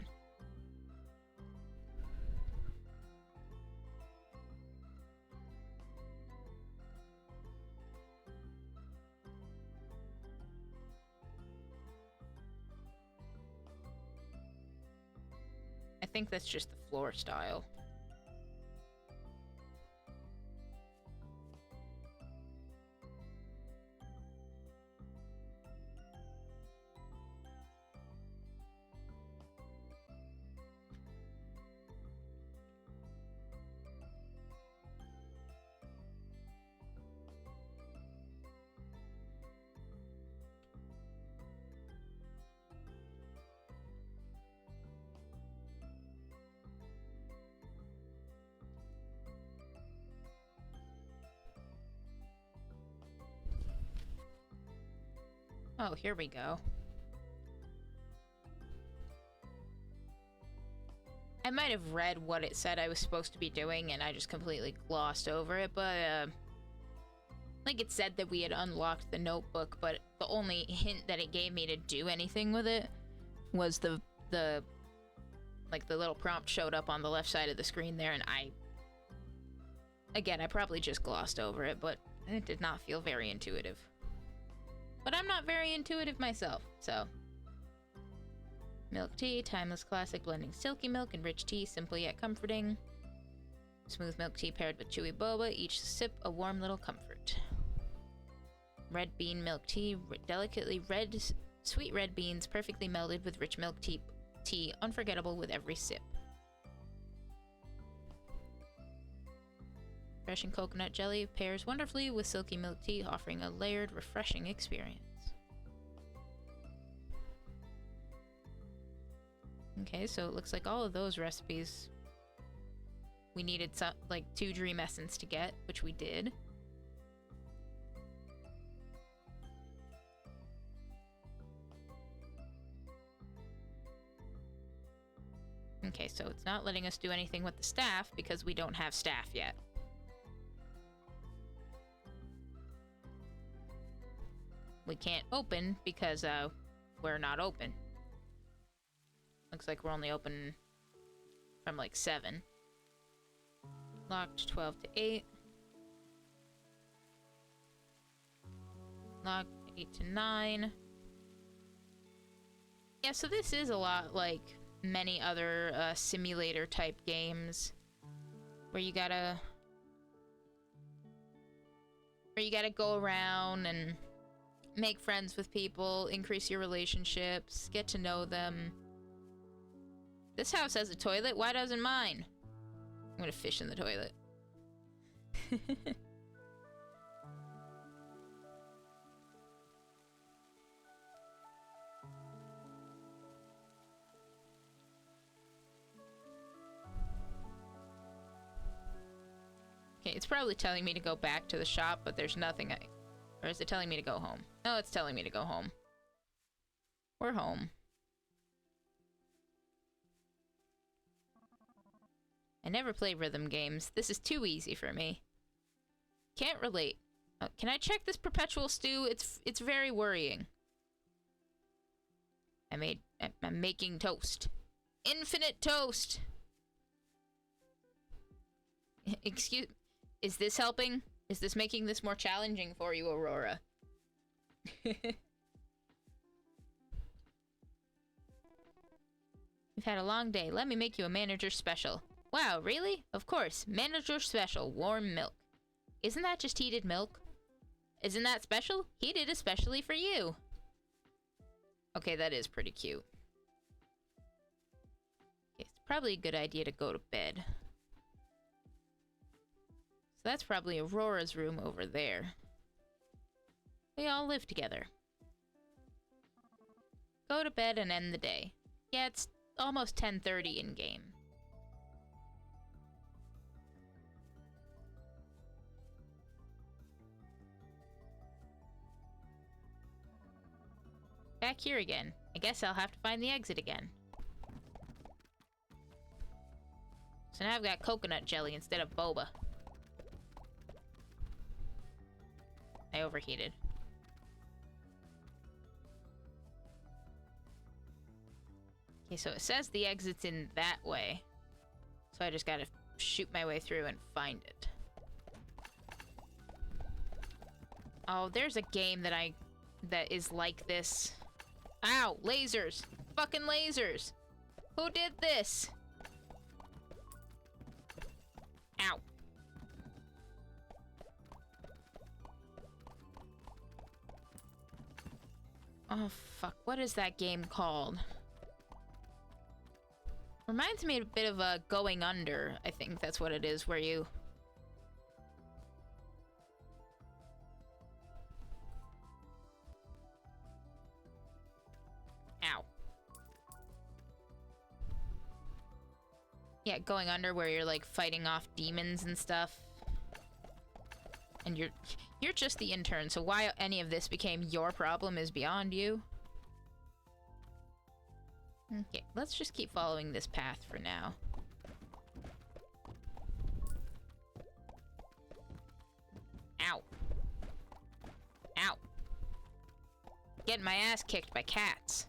S1: I think that's just the floor style. Oh, here we go. I might have read what it said I was supposed to be doing and I just completely glossed over it, but like it said that we had unlocked the notebook, but the only hint that it gave me to do anything with it was the little prompt showed up on the left side of the screen there, and I probably just glossed over it, but it did not feel very intuitive. But I'm not very intuitive myself, so. Milk tea, timeless classic, blending silky milk and rich tea, simple yet comforting. Smooth milk tea paired with chewy boba, each sip a warm little comfort. Red bean milk tea, delicately red, sweet red beans, perfectly melded with rich milk tea, unforgettable with every sip. Refreshing coconut jelly pairs wonderfully with silky milk tea, offering a layered, refreshing experience. Okay, so it looks like all of those recipes we needed some, like 2 dream essence to get, which we did. Okay, so it's not letting us do anything with the staff because we don't have staff yet. We can't open because we're not open. Looks like we're only open from like 7. Locked 12 to 8. Locked 8 to 9. Yeah, so this is a lot like many other simulator type games where you gotta go around and make friends with people, increase your relationships, get to know them. This house has a toilet, why doesn't mine? I'm gonna fish in the toilet. Okay, it's probably telling me to go back to the shop, but there's nothing or is it telling me to go home? No, it's telling me to go home. We're home. I never play rhythm games. This is too easy for me. Can't relate. Can I check this perpetual stew? It's very worrying. I'm making toast. Infinite toast! Excuse... Is this helping? Is this making this more challenging for you, Aurora? We've had a long day. Let me make you a manager special. Wow, really? Of course. Manager special. Warm milk. Isn't that just heated milk? Isn't that special? Heated especially for you. Okay, that is pretty cute. Okay, it's probably a good idea to go to bed. So that's probably Aurora's room over there. We all live together. Go to bed and end the day. Yeah, it's almost 10:30 in game. Back here again. I guess I'll have to find the exit again. So now I've got coconut jelly instead of boba. I overheated. Okay, so it says the exit's in that way. So I just gotta shoot my way through and find it. Oh, there's a game that is like this. Ow! Lasers! Fucking lasers! Who did this? Ow. Oh, fuck. What is that game called? Reminds me a bit of a Going Under. I think that's what it is, where you... Ow. Yeah, Going Under, where you're, like, fighting off demons and stuff. And you're just the intern, so why any of this became your problem is beyond you. Okay, let's just keep following this path for now. Ow. Ow. Getting my ass kicked by cats.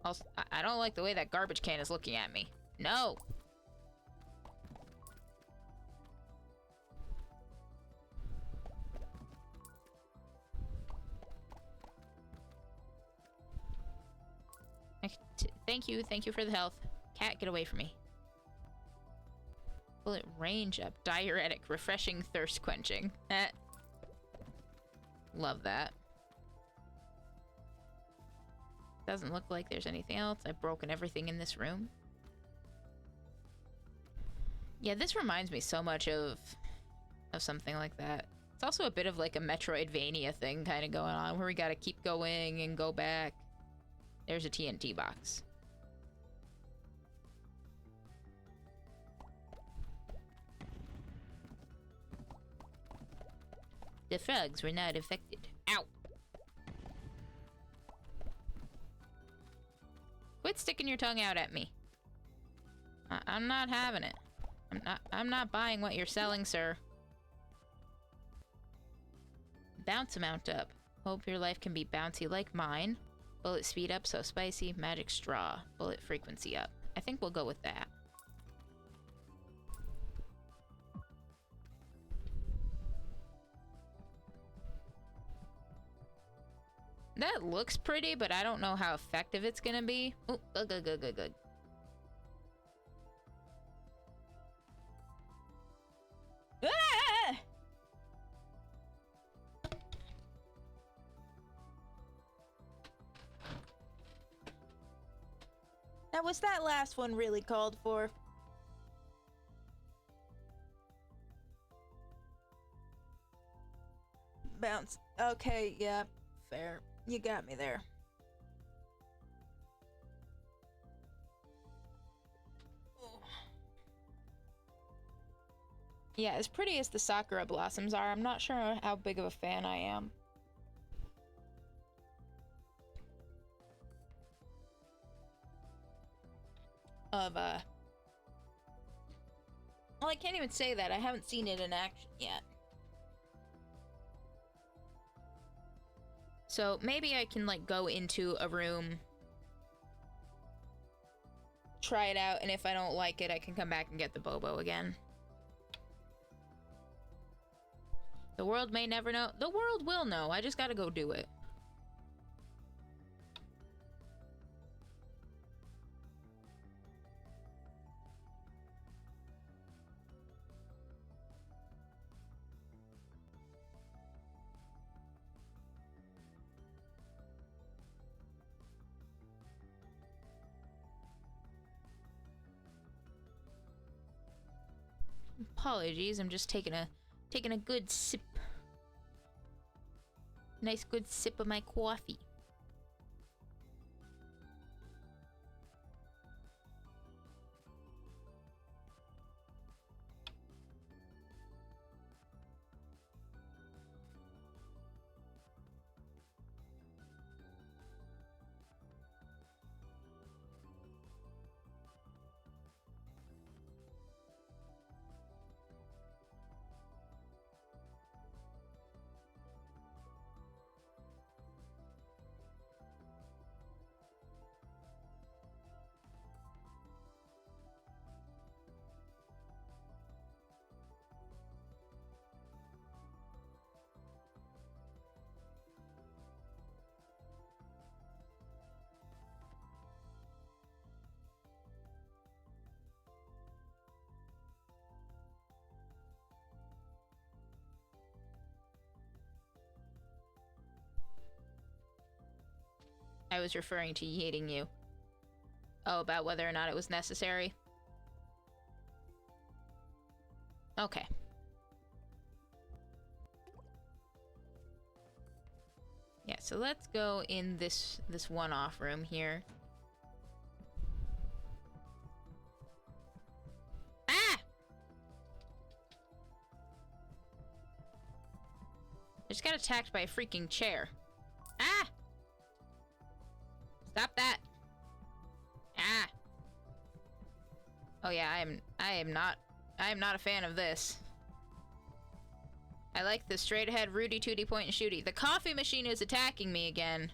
S1: Also, I don't like the way that garbage can is looking at me. No! Thank you for the health. Cat, get away from me. Bullet range up. Diuretic. Refreshing. Thirst quenching. Love that. Doesn't look like there's anything else. I've broken everything in this room. Yeah, this reminds me so much of something like that. It's also a bit of like a Metroidvania thing kind of going on where we gotta keep going and go back. There's a TNT box. The frogs were not affected. Ow! Quit sticking your tongue out at me. I'm not having it. I'm not buying what you're selling, sir. Bounce amount up. Hope your life can be bouncy like mine. Bullet speed up, so spicy. Magic straw. Bullet frequency up. I think we'll go with that. That looks pretty, but I don't know how effective it's gonna be. Oh, good. Ah!
S2: Now, was that last one really called for? Bounce. Okay, yeah, fair. You got me there.
S1: Yeah, as pretty as the Sakura blossoms are, I'm not sure how big of a fan I am. Of, well, I can't even say that. I haven't seen it in action yet. So maybe I can, like, go into a room, try it out, and if I don't like it, I can come back and get the Bobo again. The world may never know. The world will know. I just gotta go do it. Apologies, I'm just taking a good sip. Nice good sip of my coffee. I was referring to yeeting you. Oh, about whether or not it was necessary? Okay. Yeah, so let's go in this one-off room here. Ah! I just got attacked by a freaking chair. Ah! Stop that! Ah! Oh yeah, I am not a fan of this. I like the straight ahead Rudy Tooty point and shooty. The coffee machine is attacking me again.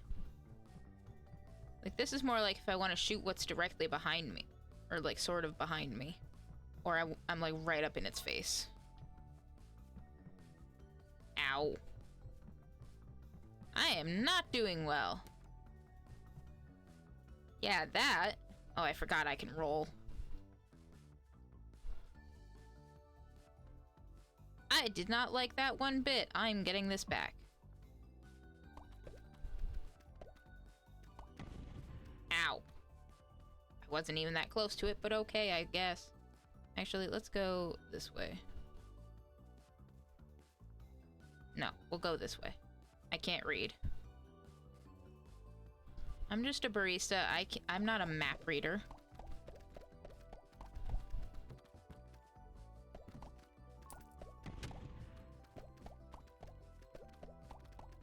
S1: Like, this is more like if I want to shoot what's directly behind me. Or like sort of behind me. Or I'm like right up in its face. Ow. I am not doing well. Yeah, that. Oh, I forgot I can roll. I did not like that one bit. I'm getting this back. Ow. I wasn't even that close to it, but okay, I guess. Actually, let's go this way. No, we'll go this way. I can't read. I'm just a barista. I'm not a map reader.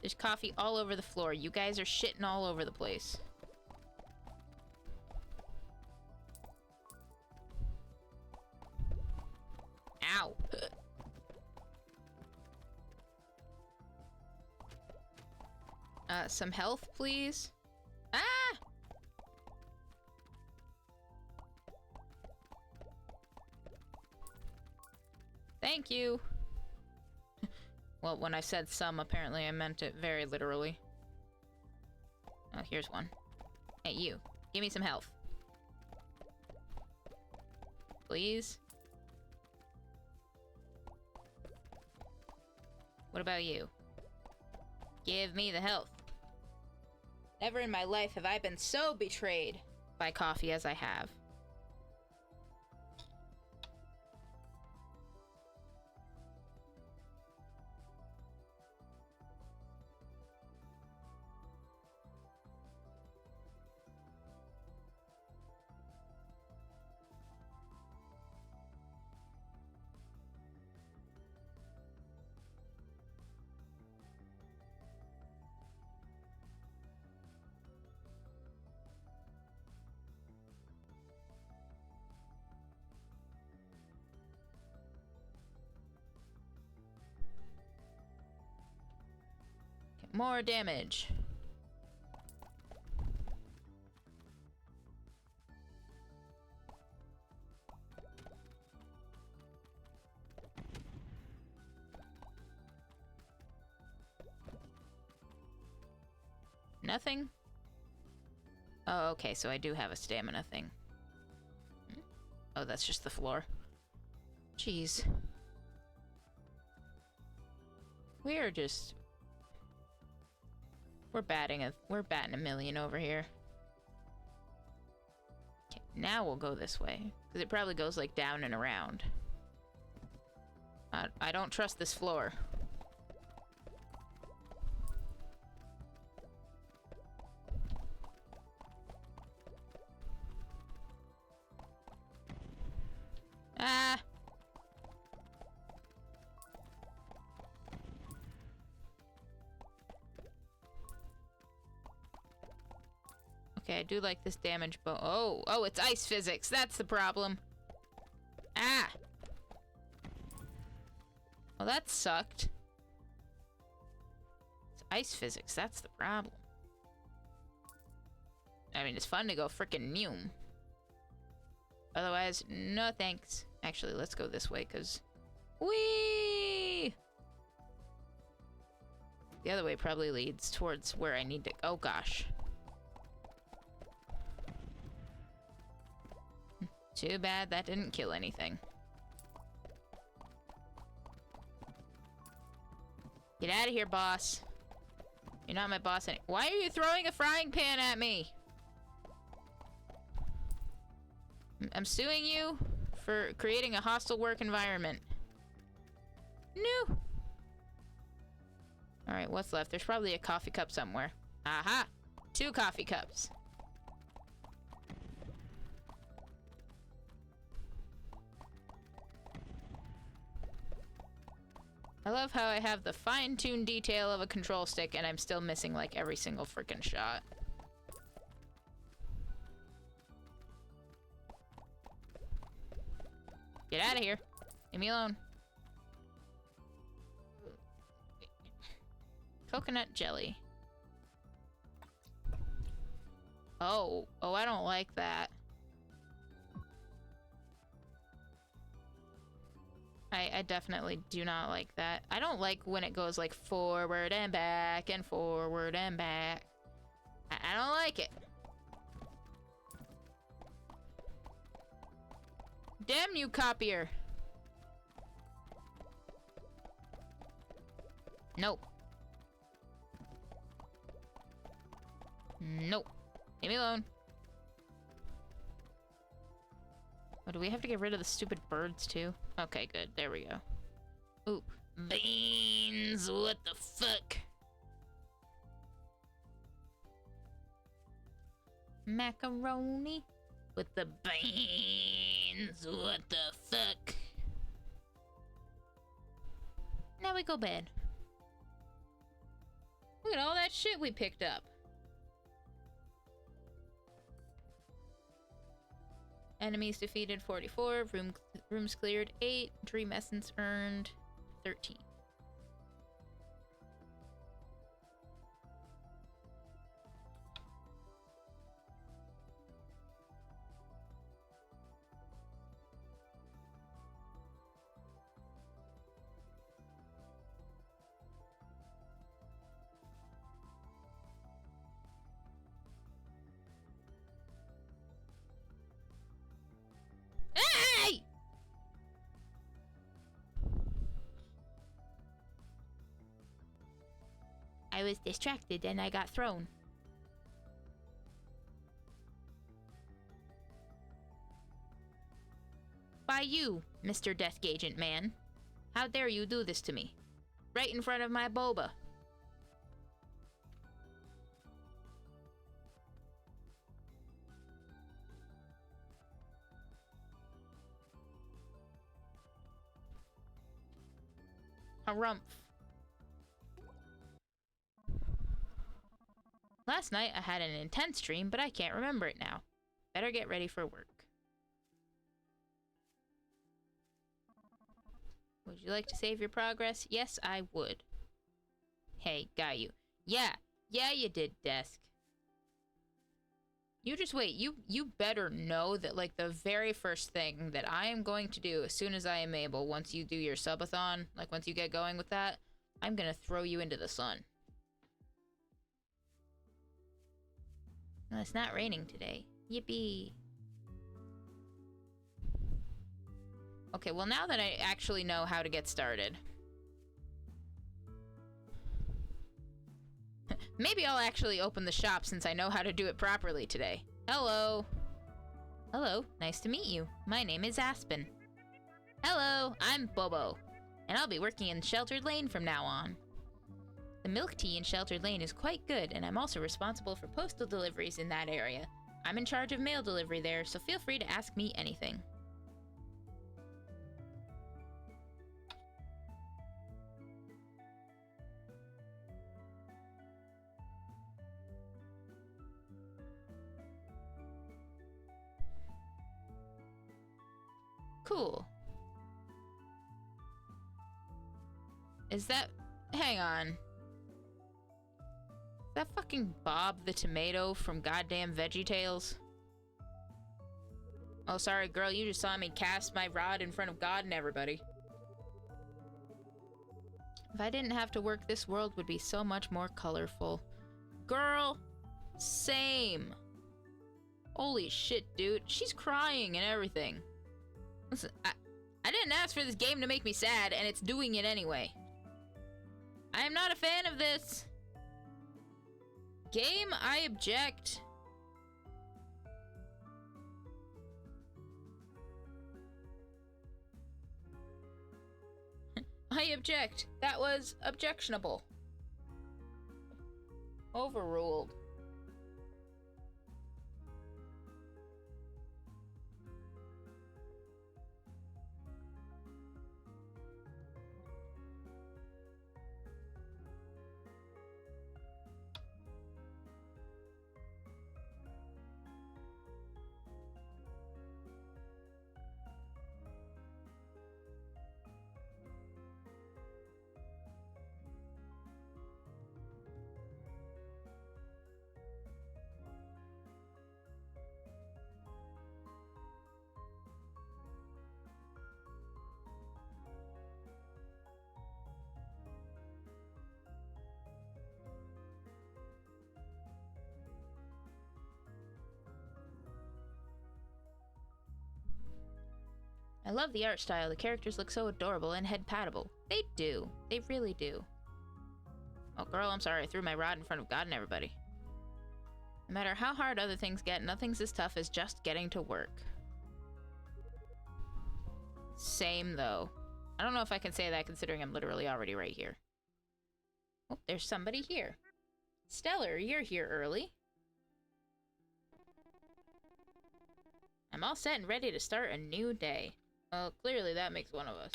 S1: There's coffee all over the floor. You guys are shitting all over the place. Ow. Some health, please. Ah! Thank you. Well, when I said some, apparently I meant it very literally. Oh, here's one. Hey, you. Give me some health. Please? What about you? Give me the health. Never in my life have I been so betrayed by coffee as I have. More damage. Nothing? Oh, okay, so I do have a stamina thing. Oh, that's just the floor. Jeez. We're batting a million over here. Okay, now we'll go this way. Because it probably goes, like, down and around. I don't trust this floor. Ah! Okay, I do like this damage, but oh, it's ice physics. That's the problem. Ah! Well, that sucked. It's ice physics. That's the problem. I mean, it's fun to go frickin' Neum. Otherwise, no thanks. Actually, let's go this way, because... Whee! The other way probably leads towards where I need to... Oh, gosh. Too bad that didn't kill anything. Get out of here, boss. You're not my boss any- Why are you throwing a frying pan at me? I'm suing you for creating a hostile work environment. No. Alright, what's left? There's probably a coffee cup somewhere. Aha! 2 coffee cups. I love how I have the fine-tuned detail of a control stick and I'm still missing like every single freaking shot. Get out of here. Leave me alone. Coconut jelly. Oh, I don't like that. I definitely do not like that. I don't like when it goes like forward and back and forward and back. I don't like it. Damn you, copier! Nope. Nope. Leave me alone. Oh, do we have to get rid of the stupid birds, too? Okay, good. There we go. Ooh. Beans! What the fuck? Macaroni with the beans. What the fuck? Now we go bed. Look at all that shit we picked up. Enemies defeated 44, rooms cleared 8, dream essence earned 13. Hey! I was distracted and I got thrown. By you, Mr. Death Agent Man. How dare you do this to me? Right in front of my boba. Harumph. Last night I had an intense dream, but I can't remember it now. Better get ready for work. Would you like to save your progress? Yes, I would. Hey, got you. Yeah, you did, Desk. You just wait. You better know that, like, the very first thing that I am going to do as soon as I am able, once you do your subathon, like, once you get going with that, I'm gonna throw you into the sun. Well, it's not raining today. Yippee. Okay, well, now that I actually know how to get started, maybe I'll actually open the shop since I know how to do it properly today. Hello. Hello, nice to meet you. My name is Aspen. Hello, I'm Bobo, and I'll be working in Sheltered Lane from now on. The milk tea in Sheltered Lane is quite good, and I'm also responsible for postal deliveries in that area. I'm in charge of mail delivery there, so feel free to ask me anything. Cool. Is that... Hang on. Is that fucking Bob the Tomato from goddamn VeggieTales? Oh, sorry, girl, you just saw me cast my rod in front of God and everybody. If I didn't have to work, this world would be so much more colorful. Girl, same. Holy shit, dude. She's crying and everything. Listen, I didn't ask for this game to make me sad, and it's doing it anyway. I am not a fan of this. Game, I object. I object. That was objectionable. Overruled. I love the art style. The characters look so adorable and head-patable. They do. They really do. Oh, girl, I'm sorry. I threw my rod in front of God and everybody. No matter how hard other things get, nothing's as tough as just getting to work. Same, though. I don't know if I can say that considering I'm literally already right here. Oh, there's somebody here. Stellar, you're here early. I'm all set and ready to start a new day. Well, clearly that makes one of us.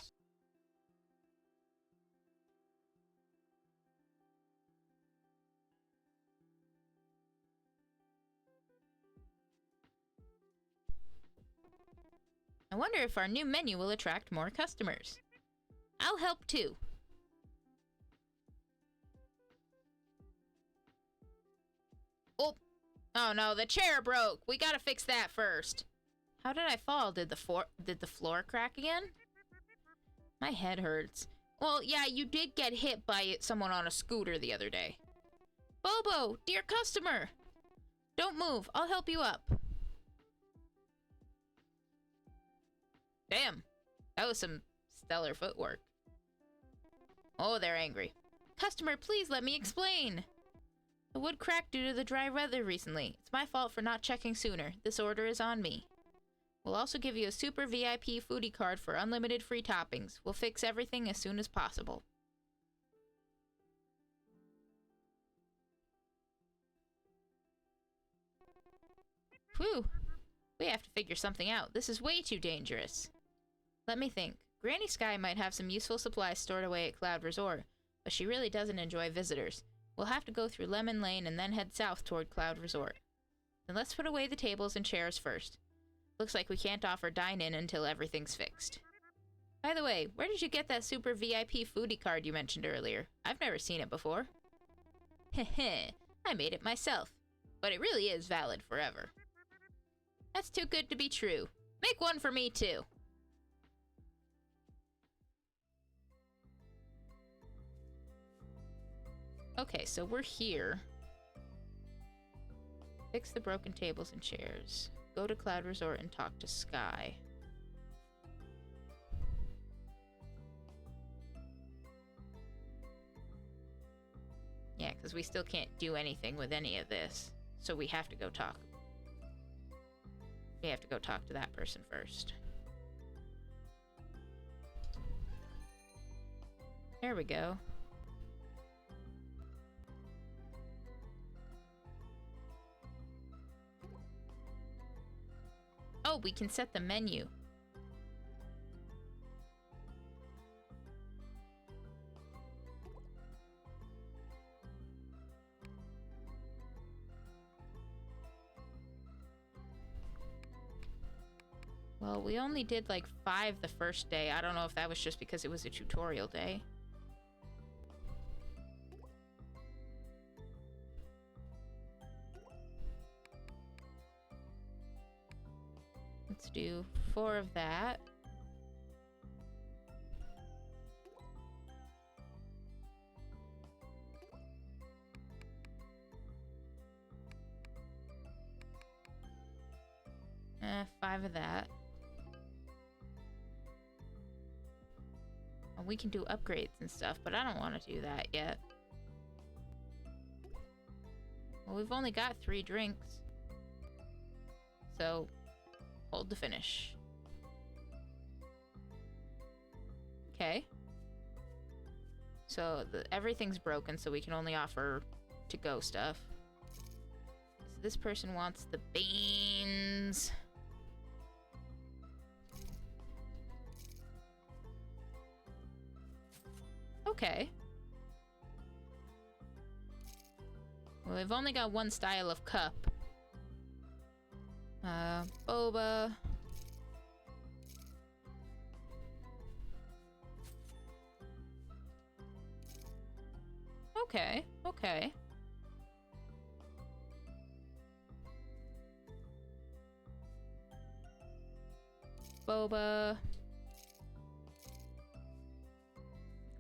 S1: I wonder if our new menu will attract more customers. I'll help too. Oh! Oh no, the chair broke! We gotta fix that first. How did I fall? Did the floor crack again? My head hurts. Well, yeah, you did get hit by someone on a scooter the other day. Bobo, dear customer! Don't move, I'll help you up. Damn, that was some stellar footwork. Oh, they're angry. Customer, please let me explain. The wood cracked due to the dry weather recently. It's my fault for not checking sooner. This order is on me. We'll also give you a super VIP foodie card for unlimited free toppings. We'll fix everything as soon as possible. Whew. We have to figure something out. This is way too dangerous. Let me think. Granny Sky might have some useful supplies stored away at Cloud Resort, but she really doesn't enjoy visitors. We'll have to go through Lemon Lane and then head south toward Cloud Resort. Then let's put away the tables and chairs first. Looks like we can't offer dine-in until everything's fixed. By the way, where did you get that super VIP foodie card you mentioned earlier? I've never seen it before. Heh, I made it myself. But it really is valid forever. That's too good to be true. Make one for me, too. Okay, so we're here. Fix the broken tables and chairs. Go to Cloud Resort and talk to Sky. Yeah, because we still can't do anything with any of this. So we have to go talk. We have to go talk to that person first. There we go. Oh, we can set the menu. Well, we only did like 5 the first day. I don't know if that was just because it was a tutorial day. Let's do 4 of that. Five of that. And we can do upgrades and stuff, but I don't want to do that yet. Well, we've only got 3 drinks. So, hold to finish. Okay. So, everything's broken, so we can only offer to-go stuff. So this person wants the beans. Okay. Well, we've only got 1 style of cup. Boba. Okay, okay. Boba.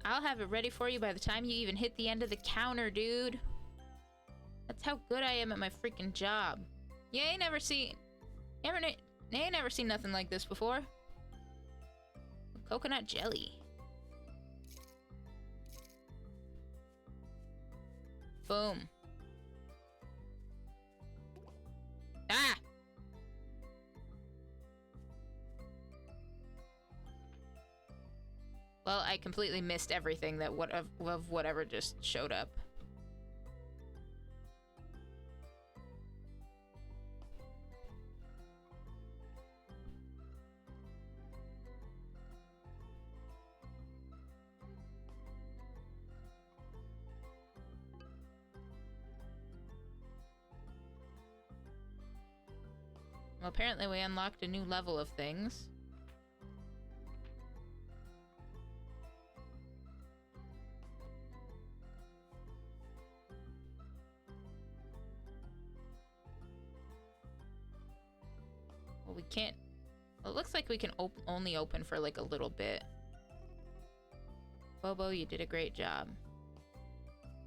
S1: I'll have it ready for you by the time you even hit the end of the counter, dude. That's how good I am at my freaking job. You ain't never seen nothing like this before. coconut jelly. Boom. Ah! Well, I completely missed everything that of whatever just showed up. Well, apparently we unlocked a new level of things. Well, we can't... Well, it looks like we can only open for like a little bit. Bobo, you did a great job.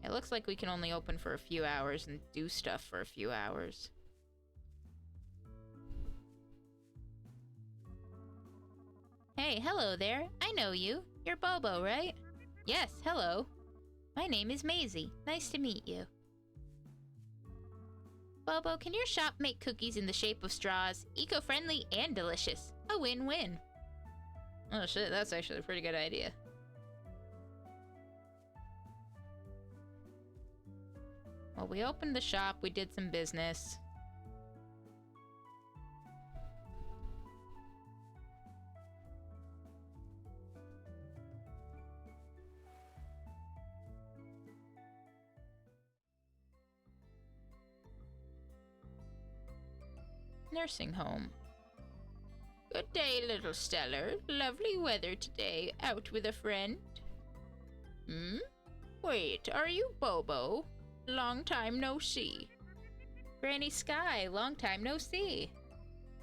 S1: It looks like we can only open for a few hours and do stuff for a few hours. Hey, hello there. I know you. You're Bobo, right? Yes, hello. My name is Maisie. Nice to meet you. Bobo, can your shop make cookies in the shape of straws? Eco-friendly and delicious. A win-win. Oh shit, that's actually a pretty good idea. Well, we opened the shop, we did some business. Nursing home. Good day, little Stellar. Lovely weather today. Out with a friend? Hmm? Wait, are you Bobo? Long time no see. Granny Sky, long time no see.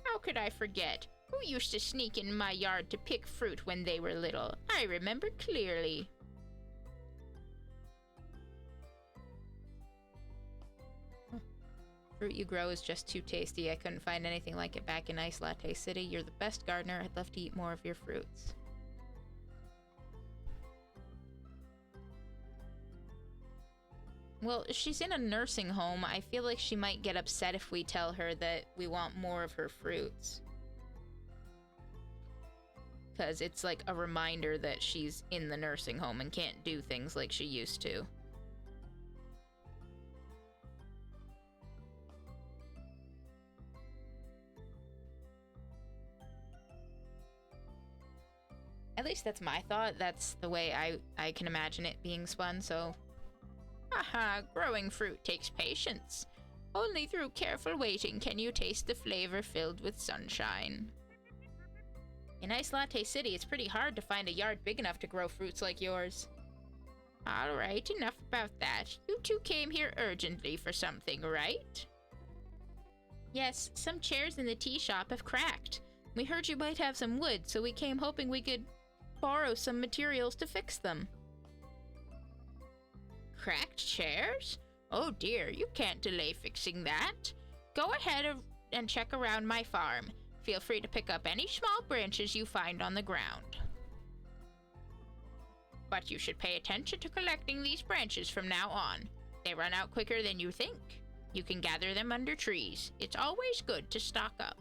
S1: How could I forget? Who used to sneak in my yard to pick fruit when they were little? I remember clearly. Fruit you grow is just too tasty. I couldn't find anything like it back in Ice Latte City. You're the best gardener. I'd love to eat more of your fruits. Well, she's in a nursing home. I feel like she might get upset if we tell her that we want more of her fruits. Because it's like a reminder that she's in the nursing home and can't do things like she used to. At least that's my thought. That's the way I can imagine it being spun, so... Haha, growing fruit takes patience. Only through careful waiting can you taste the flavor filled with sunshine. In Ice Latte City, it's pretty hard to find a yard big enough to grow fruits like yours. Alright, enough about that. You two came here urgently for something, right? Yes, some chairs in the tea shop have cracked. We heard you might have some wood, so we came hoping we could borrow some materials to fix them. Cracked chairs? Oh dear, you can't delay fixing that. Go ahead and check around my farm. Feel free to pick up any small branches you find on the ground. But you should pay attention to collecting these branches from now on. They run out quicker than you think. You can gather them under trees. It's always good to stock up.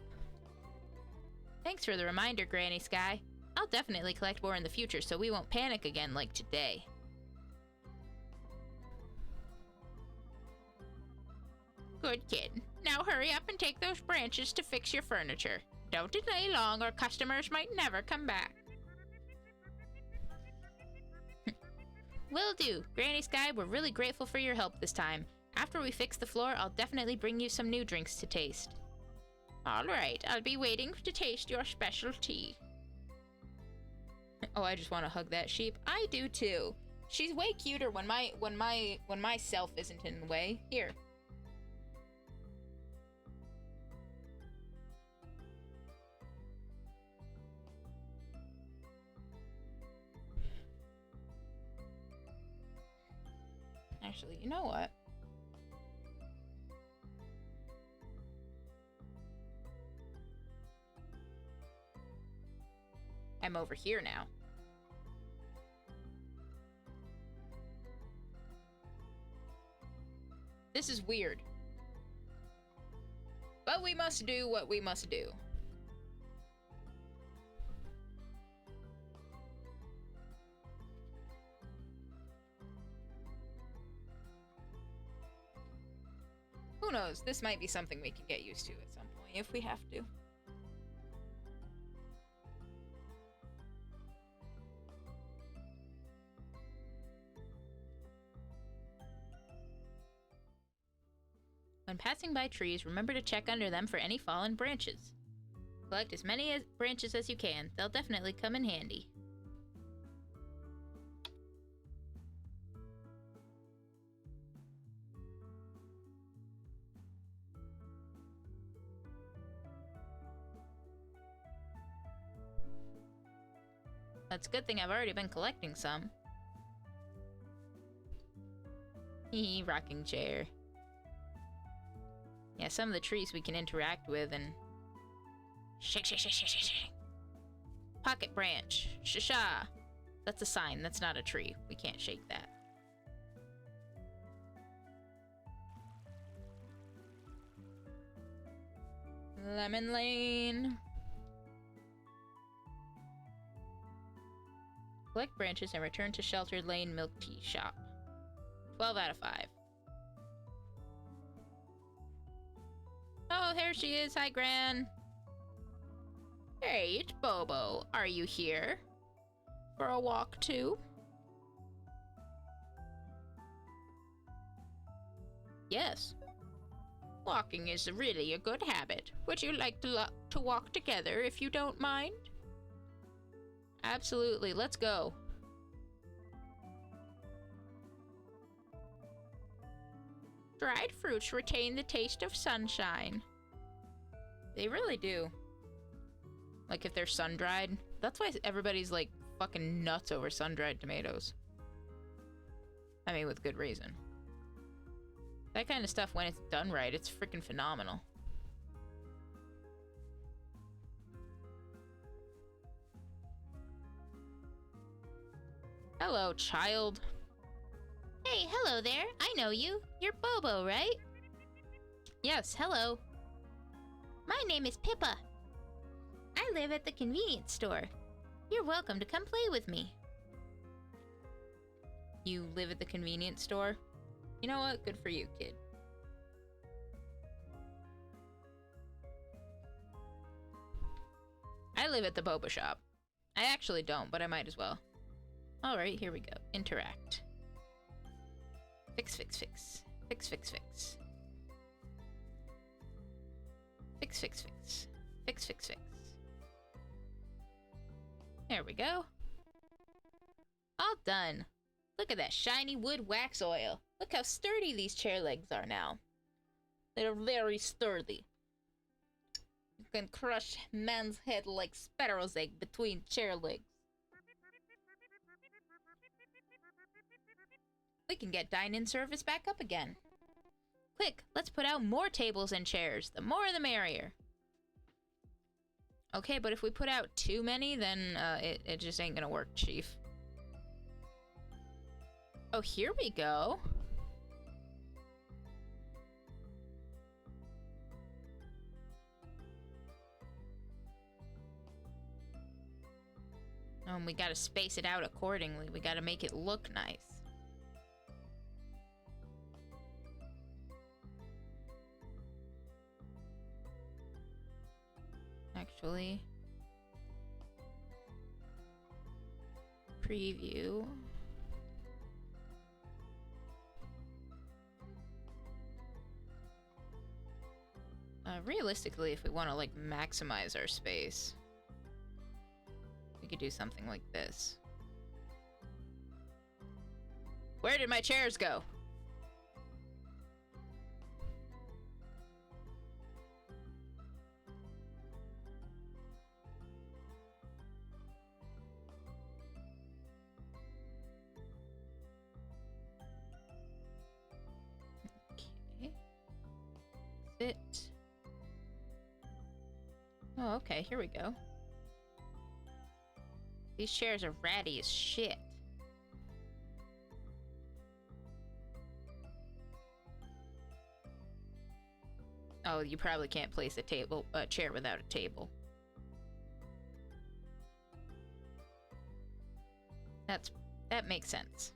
S1: Thanks for the reminder, Granny Sky. I'll definitely collect more in the future so we won't panic again like today. Good kid. Now hurry up and take those branches to fix your furniture. Don't delay long or customers might never come back. Will do. Granny Sky, we're really grateful for your help this time. After we fix the floor, I'll definitely bring you some new drinks to taste. Alright, I'll be waiting to taste your special tea. Oh, I just want to hug that sheep. I do too. She's way cuter when my self isn't in the way. Here. Actually, you know what? I'm over here now. This is weird. But we must do what we must do. Who knows? This might be something we can get used to at some point if we have to. When passing by trees, remember to check under them for any fallen branches. Collect as many branches as you can. They'll definitely come in handy. That's a good thing I've already been collecting some. Hee, rocking chair. Yeah, some of the trees we can interact with and... Shake, shake, shake, shake, shake, shake. Pocket branch. Sha-sha. That's a sign. That's not a tree. We can't shake that. Lemon Lane. Collect branches and return to Sheltered Lane Milk Tea Shop. 12 out of 5. Oh, here she is. Hi, Gran. Hey, it's Bobo. Are you here? For a walk, too? Yes. Walking is really a good habit. Would you like to walk together if you don't mind? Absolutely. Let's go. Dried fruits retain the taste of sunshine. They really do. Like if they're sun-dried. That's why everybody's like fucking nuts over sun-dried tomatoes. I mean, with good reason. That kind of stuff, when it's done right, it's freaking phenomenal. Hello, child. Hey, hello there. I know you. You're Bobo, right? Yes, hello. My name is Pippa. I live at the convenience store. You're welcome to come play with me. You live at the convenience store? You know what? Good for you, kid. I live at the boba shop. I actually don't, but I might as well. Alright, here we go. Interact. Fix, fix, fix. Fix, fix, fix. Fix, fix, fix. Fix, fix, fix. There we go. All done. Look at that shiny wood wax oil. Look how sturdy these chair legs are now. They're very sturdy. You can crush man's head like sparrow's egg between chair legs. We can get dine-in service back up again. Quick, let's put out more tables and chairs. The more the merrier. Okay, but if we put out too many, then it just ain't gonna work, Chief. Oh, here we go. Oh, and we gotta space it out accordingly. We gotta make it look nice. Actually, preview. Realistically, if we want to like maximize our space, we could do something like this. Where did my chairs go? Okay. Sit. Oh, okay, here we go. These chairs are ratty as shit. Oh, you probably can't place a chair without a table. That makes sense.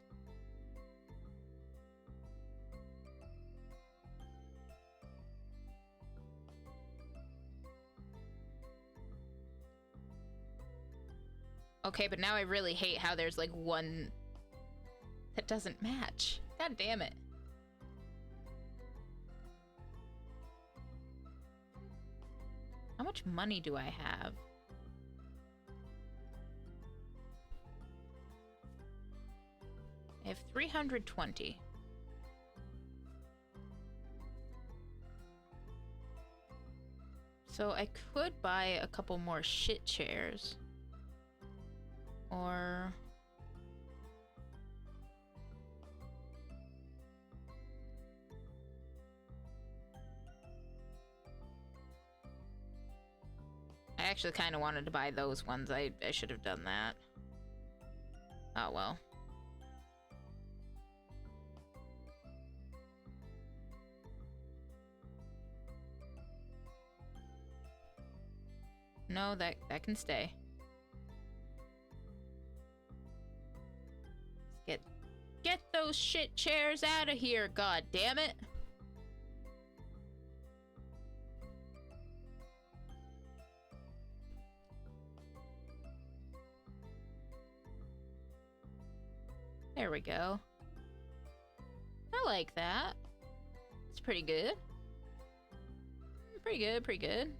S1: Okay, but now I really hate how there's like one that doesn't match. God damn it. How much money do I have? I have 320. So I could buy a couple more shit chairs. Or... I actually kind of wanted to buy those ones. I should have done that. Oh well. No, that can stay. Get those shit chairs out of here, god damn it. There we go. I like that. It's pretty good. Pretty good, pretty good.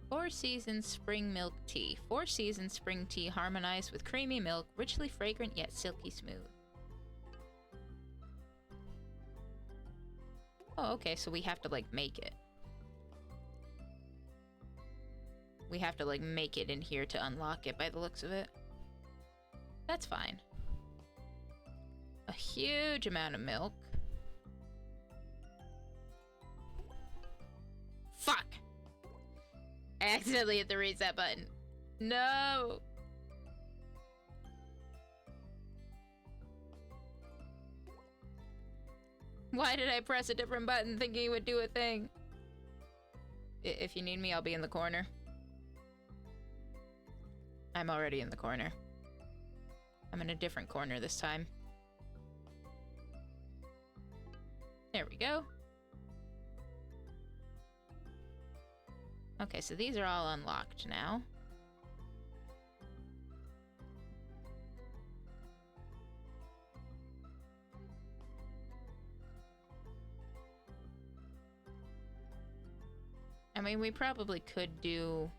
S1: Four Seasons Spring Milk Tea. 4 Seasons Spring Tea harmonized with creamy milk, richly fragrant yet silky smooth. Oh, okay, so we have to, like, make it. We have to, like, make it in here to unlock it by the looks of it. That's fine. A huge amount of milk. Fuck! I accidentally hit the reset button. No! Why did I press a different button thinking it would do a thing? If you need me, I'll be in the corner. I'm already in the corner. I'm in a different corner this time. There we go. Okay, so these are all unlocked now. I mean, we probably could do...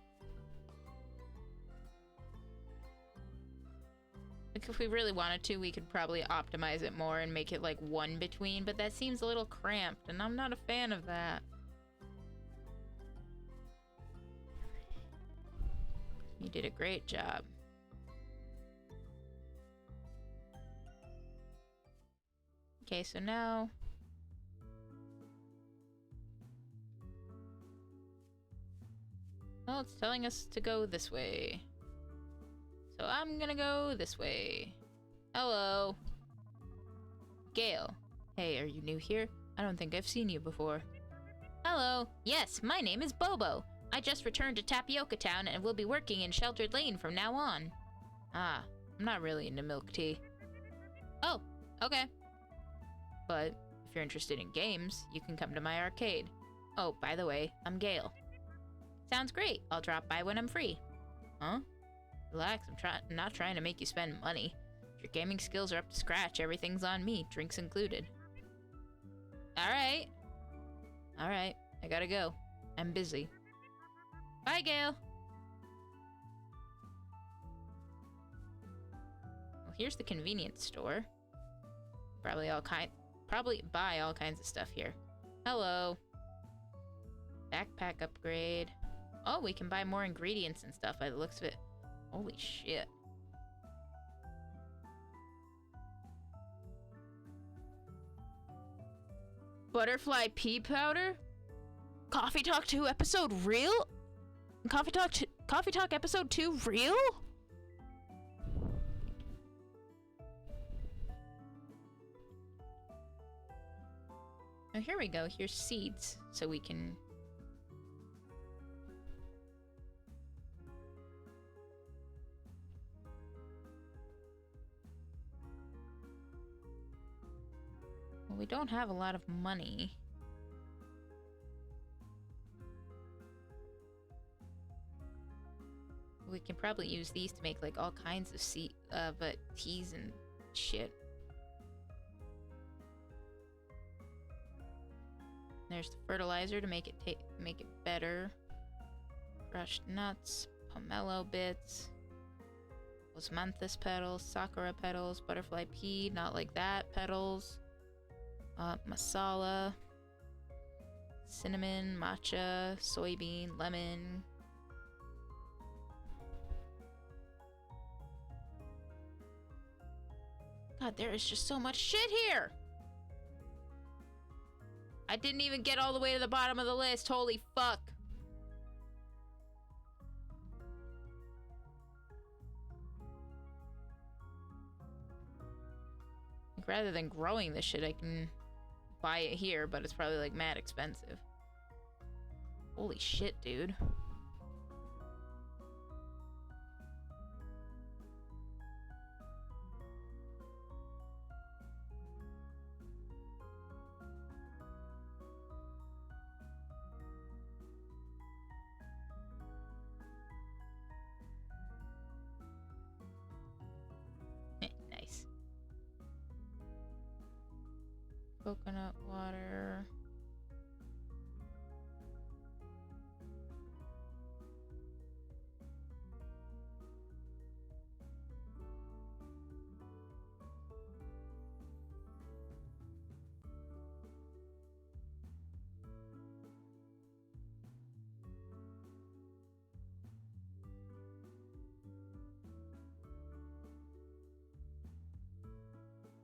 S1: Like, if we really wanted to, we could probably optimize it more and make it, like, one between, but that seems a little cramped, and I'm not a fan of that. You did a great job. Okay, so now... Well, it's telling us to go this way. So I'm gonna go this way. Hello. Gale. Hey, are you new here? I don't think I've seen you before. Hello. Yes, my name is Bobo. I just returned to Tapioca Town and will be working in Sheltered Lane from now on. Ah, I'm not really into milk tea. Oh, okay. But if you're interested in games, you can come to my arcade. Oh, by the way, I'm Gale. Sounds great. I'll drop by when I'm free. Huh? Relax, I'm not trying to make you spend money. If your gaming skills are up to scratch, everything's on me, drinks included. Alright. Alright, I gotta go. I'm busy. Bye, Gale. Well, here's the convenience store. Probably buy all kinds of stuff here. Hello. Backpack upgrade. Oh, we can buy more ingredients and stuff by the looks of it. Holy shit. Butterfly pea powder? Coffee Talk 2 episode real? Coffee Talk episode 2 real? Oh, here we go. Here's seeds, so we can... Well, we don't have a lot of money. We can probably use these to make like all kinds of teas and shit. There's the fertilizer to make it better. Crushed nuts, pomelo bits, osmanthus petals, sakura petals, butterfly pea, not like that petals, masala, cinnamon, matcha, soybean, lemon. God, there is just so much shit here! I didn't even get all the way to the bottom of the list, holy fuck. Like, rather than growing this shit, I can buy it here, but it's probably like mad expensive. Holy shit, dude. Nice. Coconut water.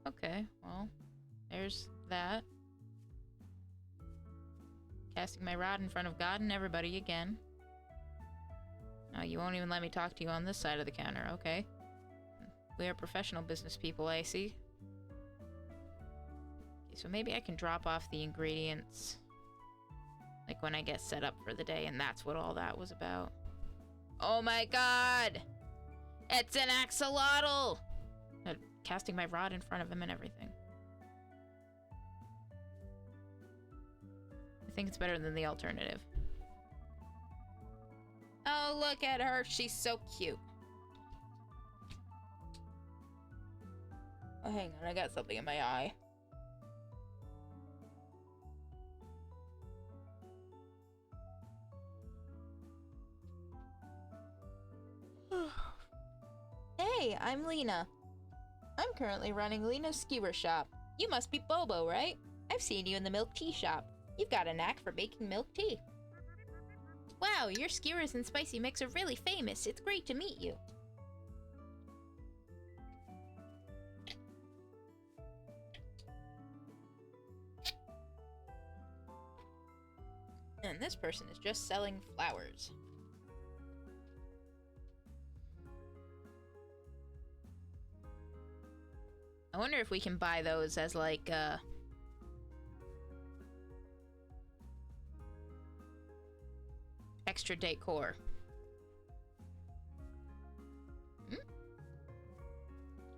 S1: Okay, well, there's that. Casting my rod in front of God and everybody again. Oh, you won't even let me talk to you on this side of the counter, okay. We are professional business people, I see. Okay, so maybe I can drop off the ingredients, like when I get set up for the day, and that's what all that was about. Oh my god! It's an axolotl! Casting my rod in front of him and everything. I think it's better than the alternative. Oh, look at her. She's so cute. Oh, hang on. I got something in my eye.
S2: Hey, I'm Lena. I'm currently running Lena's skewer shop. You must be Bobo, right? I've seen you in the milk tea shop. You've got a knack for making milk tea. Wow, your skewers and spicy mix are really famous. It's great to meet you. And this person is just selling flowers.
S1: I wonder if we can buy those as like extra decor.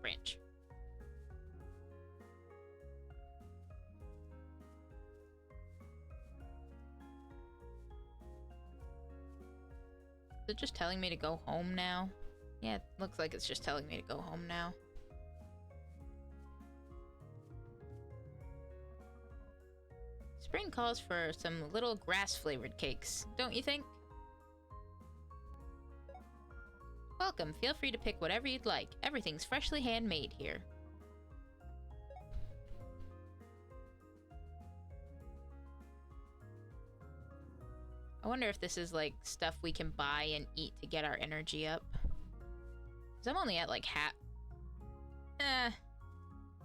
S1: Branch. Is it just telling me to go home now? Yeah, it looks like it's just telling me to go home now. Spring calls for some little grass-flavored cakes, don't you think? Welcome, feel free to pick whatever you'd like. Everything's freshly handmade here. I wonder if this is like stuff we can buy and eat to get our energy up. 'Cause I'm only at like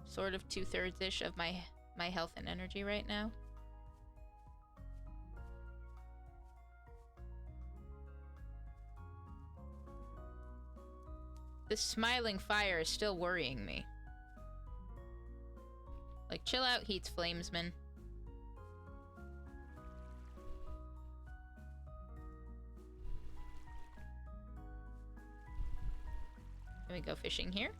S1: sort of 2/3-ish of my health and energy right now. This smiling fire is still worrying me. Like, chill out, Heat's Flamesman. Can we go fishing here?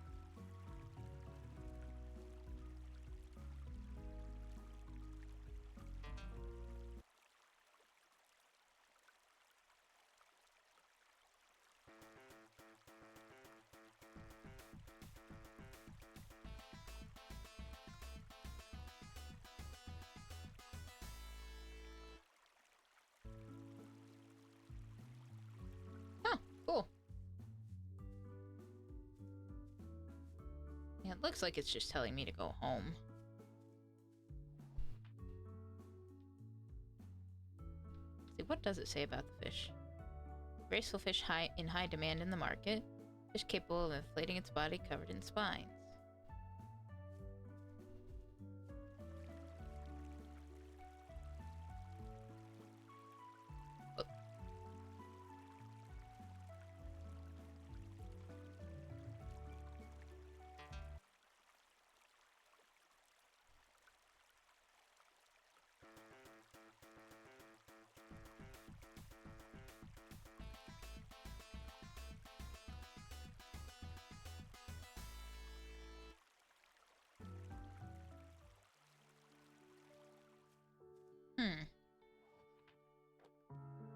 S1: Cool. Yeah, it looks like it's just telling me to go home. Let's see, what does it say about the fish? Graceful fish in high demand in the market. Fish capable of inflating its body covered in spines.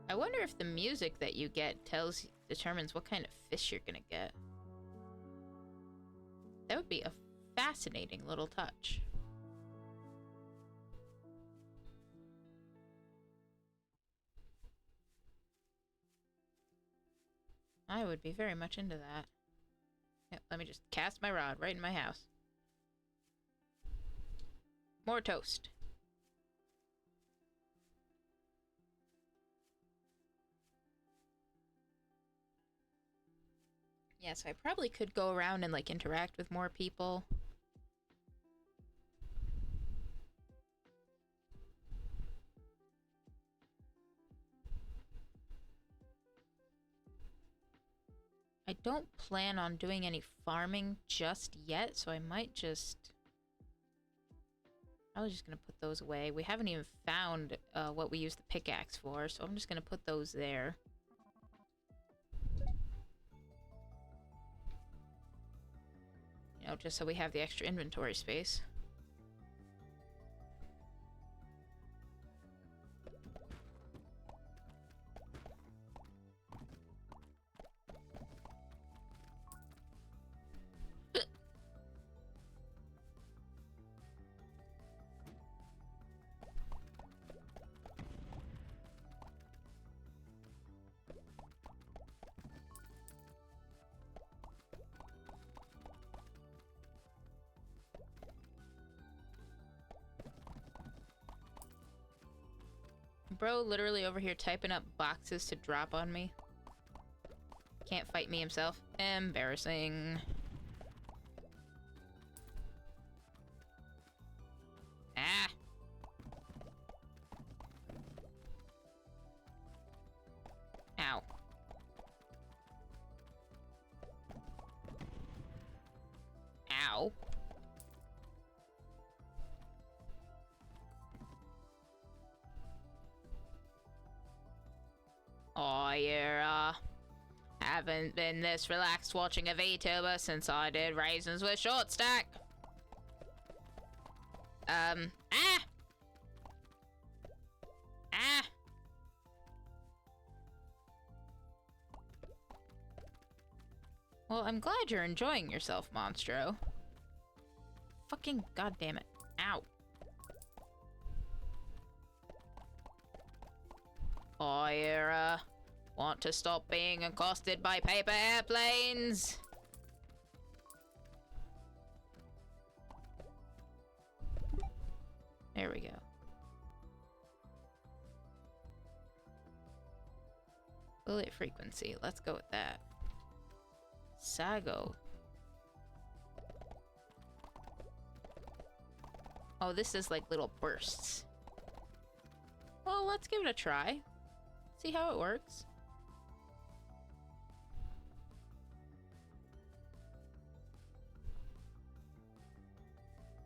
S1: I wonder if the music that you get determines what kind of fish you're gonna get. That would be a fascinating little touch. I would be very much into that. Yep, let me just cast my rod right in my house. More toast. Yeah, so I probably could go around and, like, interact with more people. I don't plan on doing any farming just yet, so I might just... I was just gonna put those away. We haven't even found what we use the pickaxe for, so I'm just gonna put those there. You know, just so we have the extra inventory space. Bro literally over here typing up boxes to drop on me. Can't fight me himself. Embarrassing. Ah! Ow. Ow. Oh, yeah, haven't been this relaxed watching a VTuber since I did Raisins with Short Stack. Ah! Ah! Well, I'm glad you're enjoying yourself, Monstro. Fucking goddamn it. Ow. Oh, you want to stop being accosted by paper airplanes? There we go. Bullet frequency. Let's go with that. Sago. Oh, this is like little bursts. Well, let's give it a try. See how it works.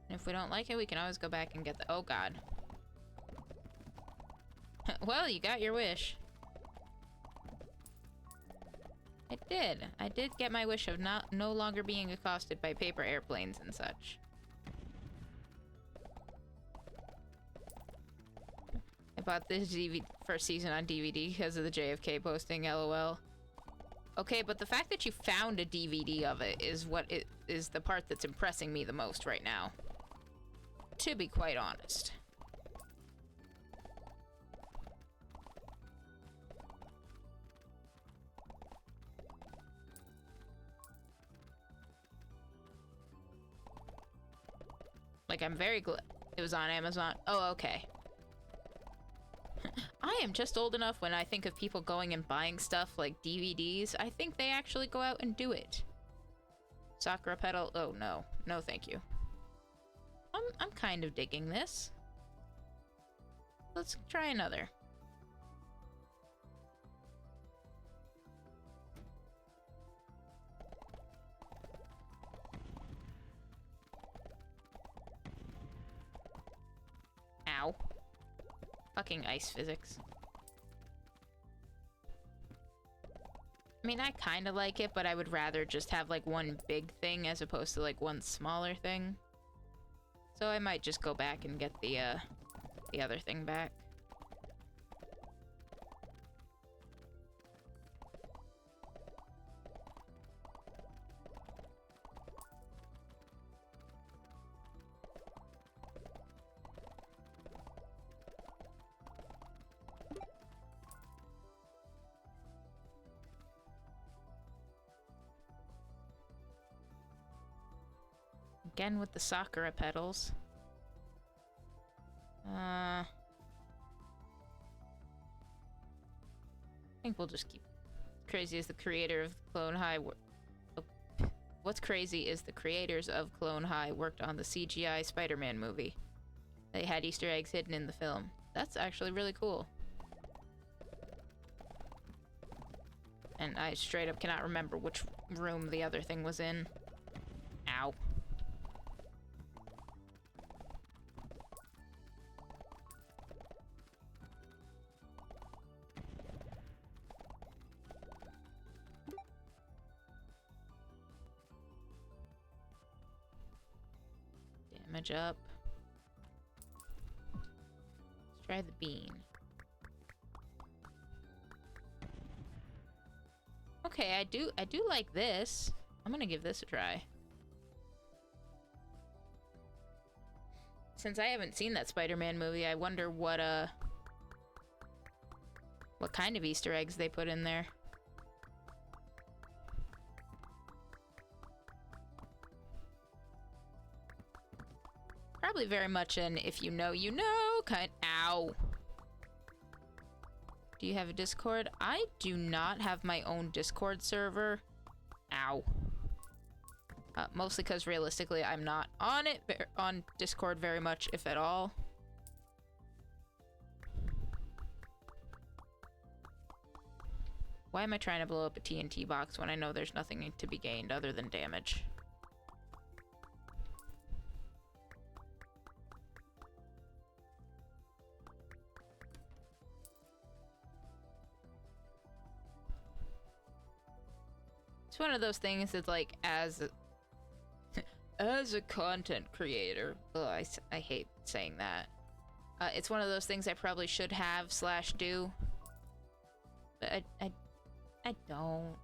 S1: And if we don't like it, we can always go back and get the... Oh, God. Well, you got your wish. I did. I did get my wish of no longer being accosted by paper airplanes and such. I bought this first season on DVD because of the JFK posting, LOL. Okay, but the fact that you found a DVD of it is the part that's impressing me the most right now. To be quite honest. Like, I'm very glad it was on Amazon. Oh, okay. I am just old enough when I think of people going and buying stuff like DVDs. I think they actually go out and do it. Sakura pedal. Oh, no. No, thank you. I'm kind of digging this. Let's try another. Ow. Fucking ice physics. I mean, I kind of like it, but I would rather just have, like, one big thing as opposed to, like, one smaller thing. So I might just go back and get the other thing back. Again with the Sakura petals. I think we'll just keep. Crazy is the creator of Clone High. What's crazy is the creators of Clone High worked on the CGI Spider-Man movie. They had Easter eggs hidden in the film. That's actually really cool. And I straight up cannot remember which room the other thing was in. Ow. Damage up. Let's try the bean. Okay, I do like this. I'm gonna give this a try. Since I haven't seen that Spider-Man movie, I wonder what kind of Easter eggs they put in there. Probably very much an if you know, you know kind. Ow. Do you have a Discord? I do not have my own Discord server. Ow. Mostly because realistically I'm not on it, on Discord very much, if at all. Why am I trying to blow up a TNT box when I know there's nothing to be gained other than damage? It's one of those things that's like, as a content creator, ugh, I hate saying that. It's one of those things I probably should have / do, but I don't.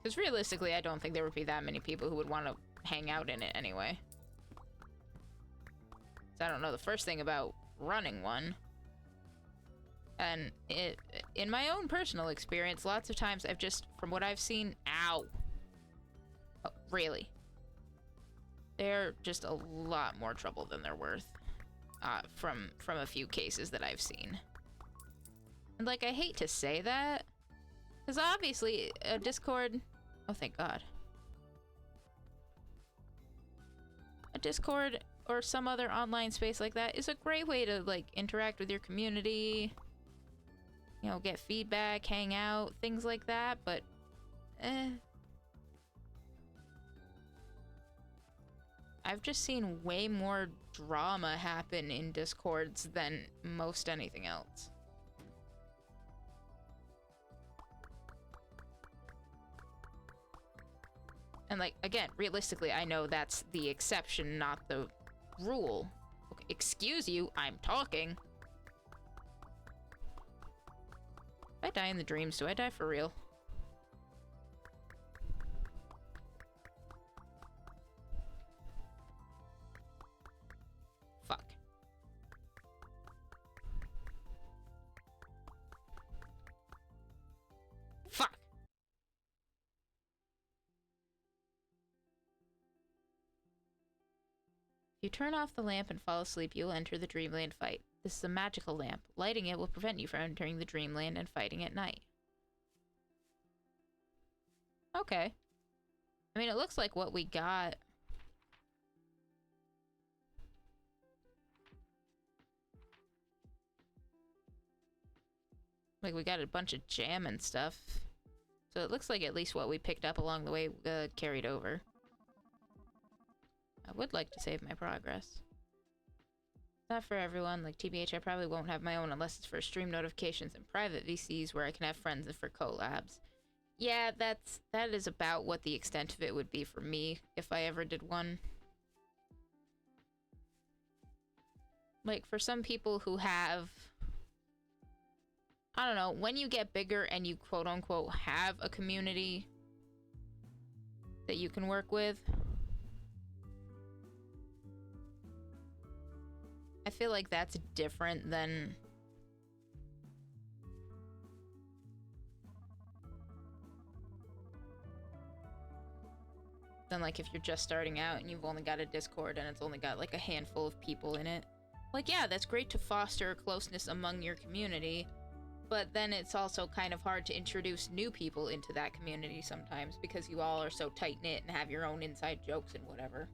S1: Because realistically, I don't think there would be that many people who would want to hang out in it anyway. So I don't know the first thing about running one. And in my own personal experience, lots of times I've just, from what I've seen, ow. Oh, really? They're just a lot more trouble than they're worth. From a few cases that I've seen. And like, I hate to say that, because obviously a Discord, oh thank God. A Discord or some other online space like that is a great way to like interact with your community. You know, get feedback, hang out, things like that, but I've just seen way more drama happen in Discords than most anything else. And like, again, realistically, I know that's the exception, not the rule. Okay, excuse you, I'm talking. If I die in the dreams, do I die for real? Fuck. Fuck! If you turn off the lamp and fall asleep, you'll enter the dreamland fight. This is a magical lamp. Lighting it will prevent you from entering the dreamland and fighting at night. Okay. I mean, it looks like what we got. Like, we got a bunch of jam and stuff. So it looks like at least what we picked up along the way carried over. I would like to save my progress. Not for everyone. Like, TBH, I probably won't have my own unless it's for stream notifications and private VCs where I can have friends and for collabs. Yeah, that is about what the extent of it would be for me if I ever did one. Like, for some people who have... I don't know, when you get bigger and you quote-unquote have a community that you can work with, I feel like that's different than... like if you're just starting out and you've only got a Discord and it's only got like a handful of people in it. Like, yeah, that's great to foster closeness among your community, but then it's also kind of hard to introduce new people into that community sometimes because you all are so tight-knit and have your own inside jokes and whatever.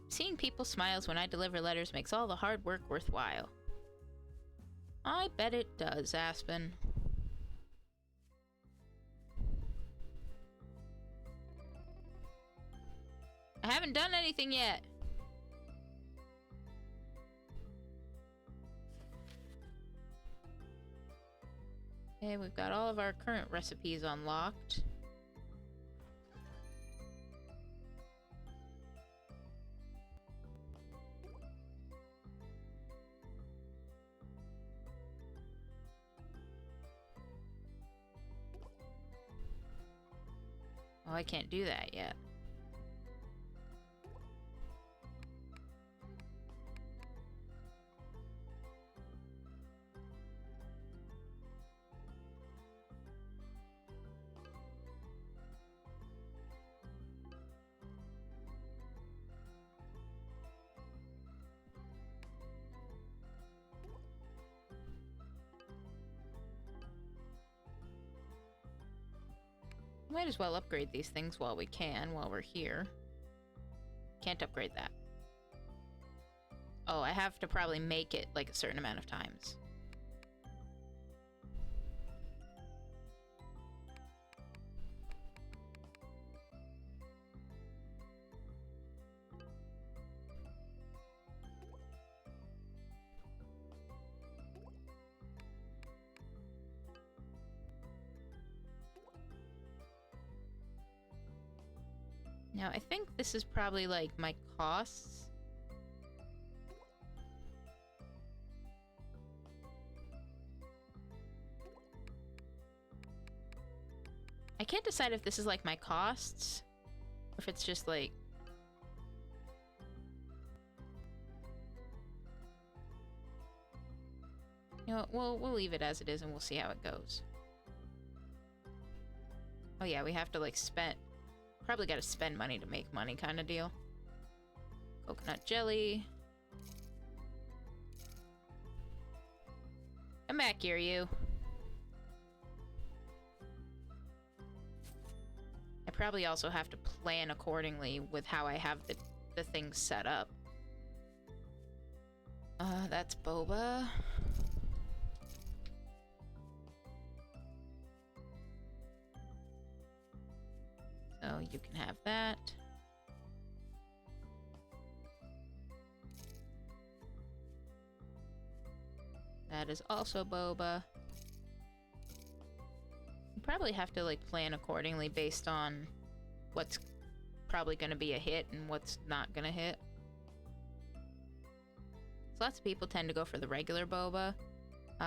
S1: Seeing people's smiles when I deliver letters makes all the hard work worthwhile. I bet it does, Aspen. I haven't done anything yet. Okay, we've got all of our current recipes unlocked. Oh, I can't do that yet. Might as well upgrade these things while we can, while we're here. Can't upgrade that. Oh, I have to probably make it like a certain amount of times. Now, I think this is probably, like, my costs. I can't decide if this is, like, my costs, or if it's just, like... You know what, we'll leave it as it is and we'll see how it goes. Oh yeah, we have to, like, spend... Probably gotta spend money to make money kind of deal. Coconut jelly. Come back here, you. I probably also have to plan accordingly with how I have the things set up. That's boba. So you can have that. That is also boba. You probably have to, like, plan accordingly based on what's probably going to be a hit and what's not going to hit. So lots of people tend to go for the regular boba.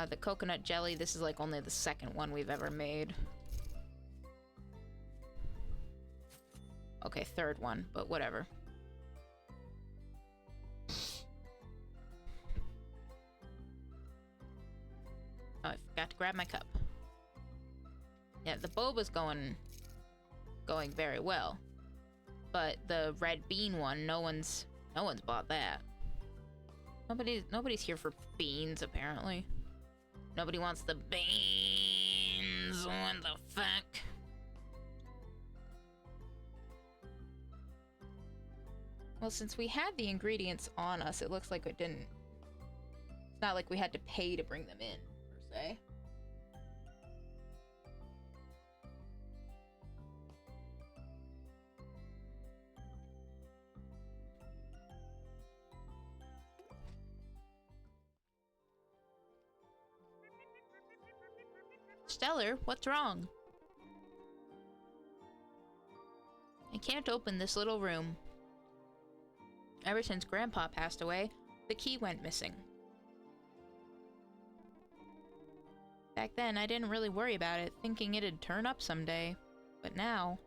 S1: The coconut jelly, this is, like, only the second one we've ever made. Okay, third one, but whatever. Oh, I forgot to grab my cup. Yeah, the boba's going very well. But the red bean one, no one's bought that. Nobody's here for beans, apparently. Nobody wants the beans. What the fuck? Well, since we had the ingredients on us, it looks like it didn't... It's not like we had to pay to bring them in, per se. Stellar, what's wrong? I can't open this little room. Ever since Grandpa passed away, the key went missing. Back then, I didn't really worry about it, thinking it'd turn up someday. But now...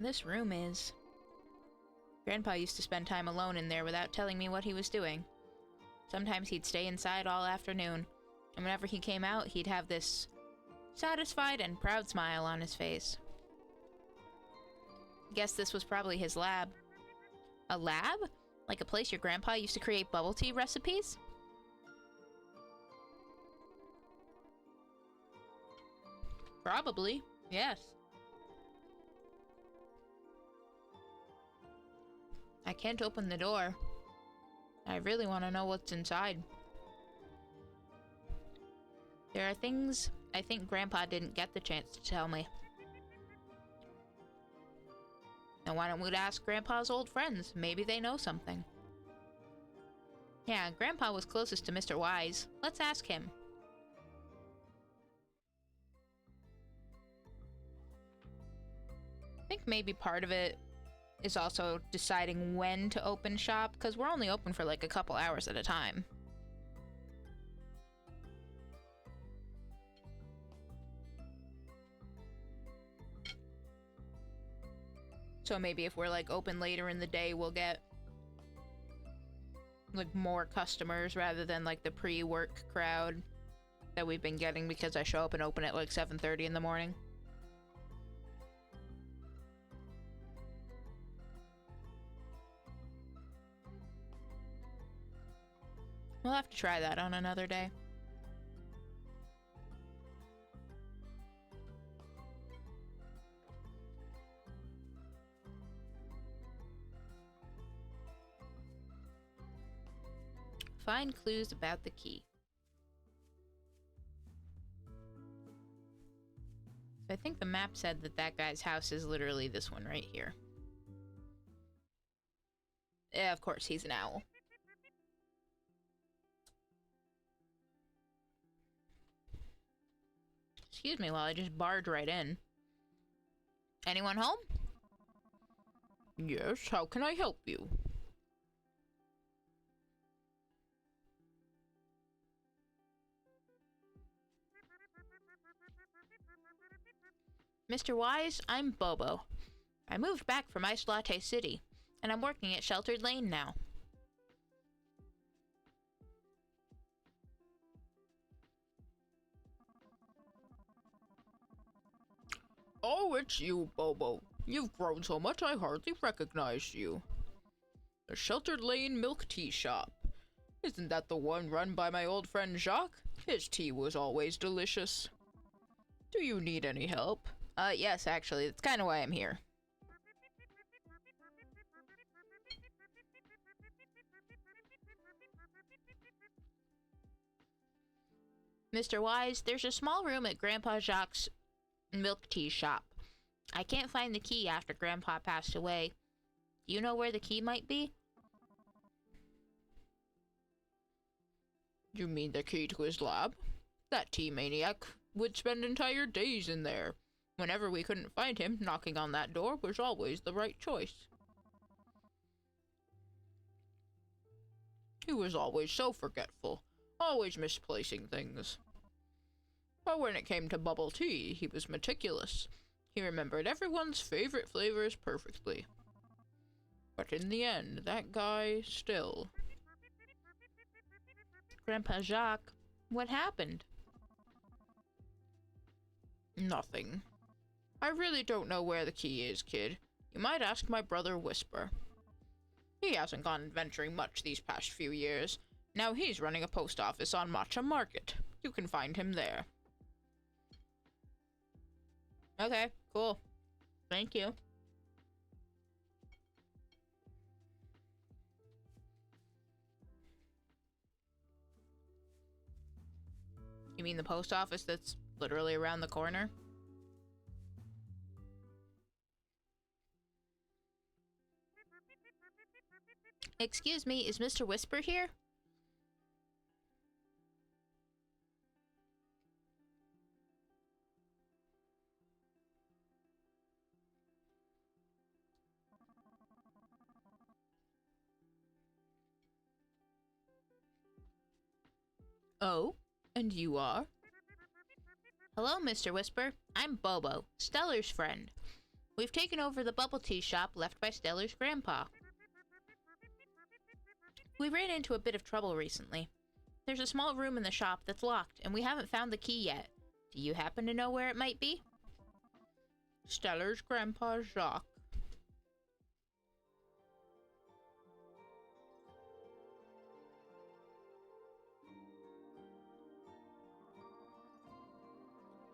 S1: This room is... Grandpa used to spend time alone in there without telling me what he was doing. Sometimes he'd stay inside all afternoon, and whenever he came out, he'd have this satisfied and proud smile on his face. Guess this was probably his lab. A lab? Like a place your grandpa used to create bubble tea recipes? Probably, yes. I can't open the door. I really want to know what's inside. There are things I think Grandpa didn't get the chance to tell me. Now why don't we ask Grandpa's old friends? Maybe they know something. Yeah, Grandpa was closest to Mr. Wise. Let's ask him. I think maybe part of it is also deciding when to open shop, because we're only open for like a couple hours at a time. So maybe if we're like open later in the day, we'll get like more customers rather than like the pre-work crowd that we've been getting because I show up and open at like 7:30 in the morning. We'll have to try that on another day. Find clues about the key. So I think the map said that that guy's house is literally this one right here. Yeah, of course, he's an owl. Excuse me while I just barge right in. Anyone home? Yes, how can I help you? Mr. Wise, I'm Bobo. I moved back from WtH City, and I'm working at Sheltered Lane now. Oh, it's you, Bobo. You've grown so much I hardly recognized you. The Sheltered Lane milk tea shop. Isn't that the one run by my old friend Jacques? His tea was always delicious. Do you need any help? Yes, actually. That's kind of why I'm here. Mr. Wise, there's a small room at Grandpa Jacques' milk tea shop. I can't find the key after Grandpa passed away. Do you know where the key might be? You mean the key to his lab? That tea maniac would spend entire days in there. Whenever we couldn't find him, knocking on that door was always the right choice. He was always so forgetful, always misplacing things. But when it came to bubble tea, he was meticulous. He remembered everyone's favorite flavors perfectly. But in the end, that guy still... Grandpa Jacques, what happened? Nothing. I really don't know where the key is, kid. You might ask my brother Whisper. He hasn't gone adventuring much these past few years. Now he's running a post office on Matcha Market. You can find him there. Okay, cool. Thank you. You mean the post office that's literally around the corner? Excuse me, is Mr. Whisper here? Oh, and you are? Hello, Mr. Whisper. I'm Bobo, Stellar's friend. We've taken over the bubble tea shop left by Stellar's grandpa. We ran into a bit of trouble recently. There's a small room in the shop that's locked, and we haven't found the key yet. Do you happen to know where it might be? Stellar's grandpa, Jacques.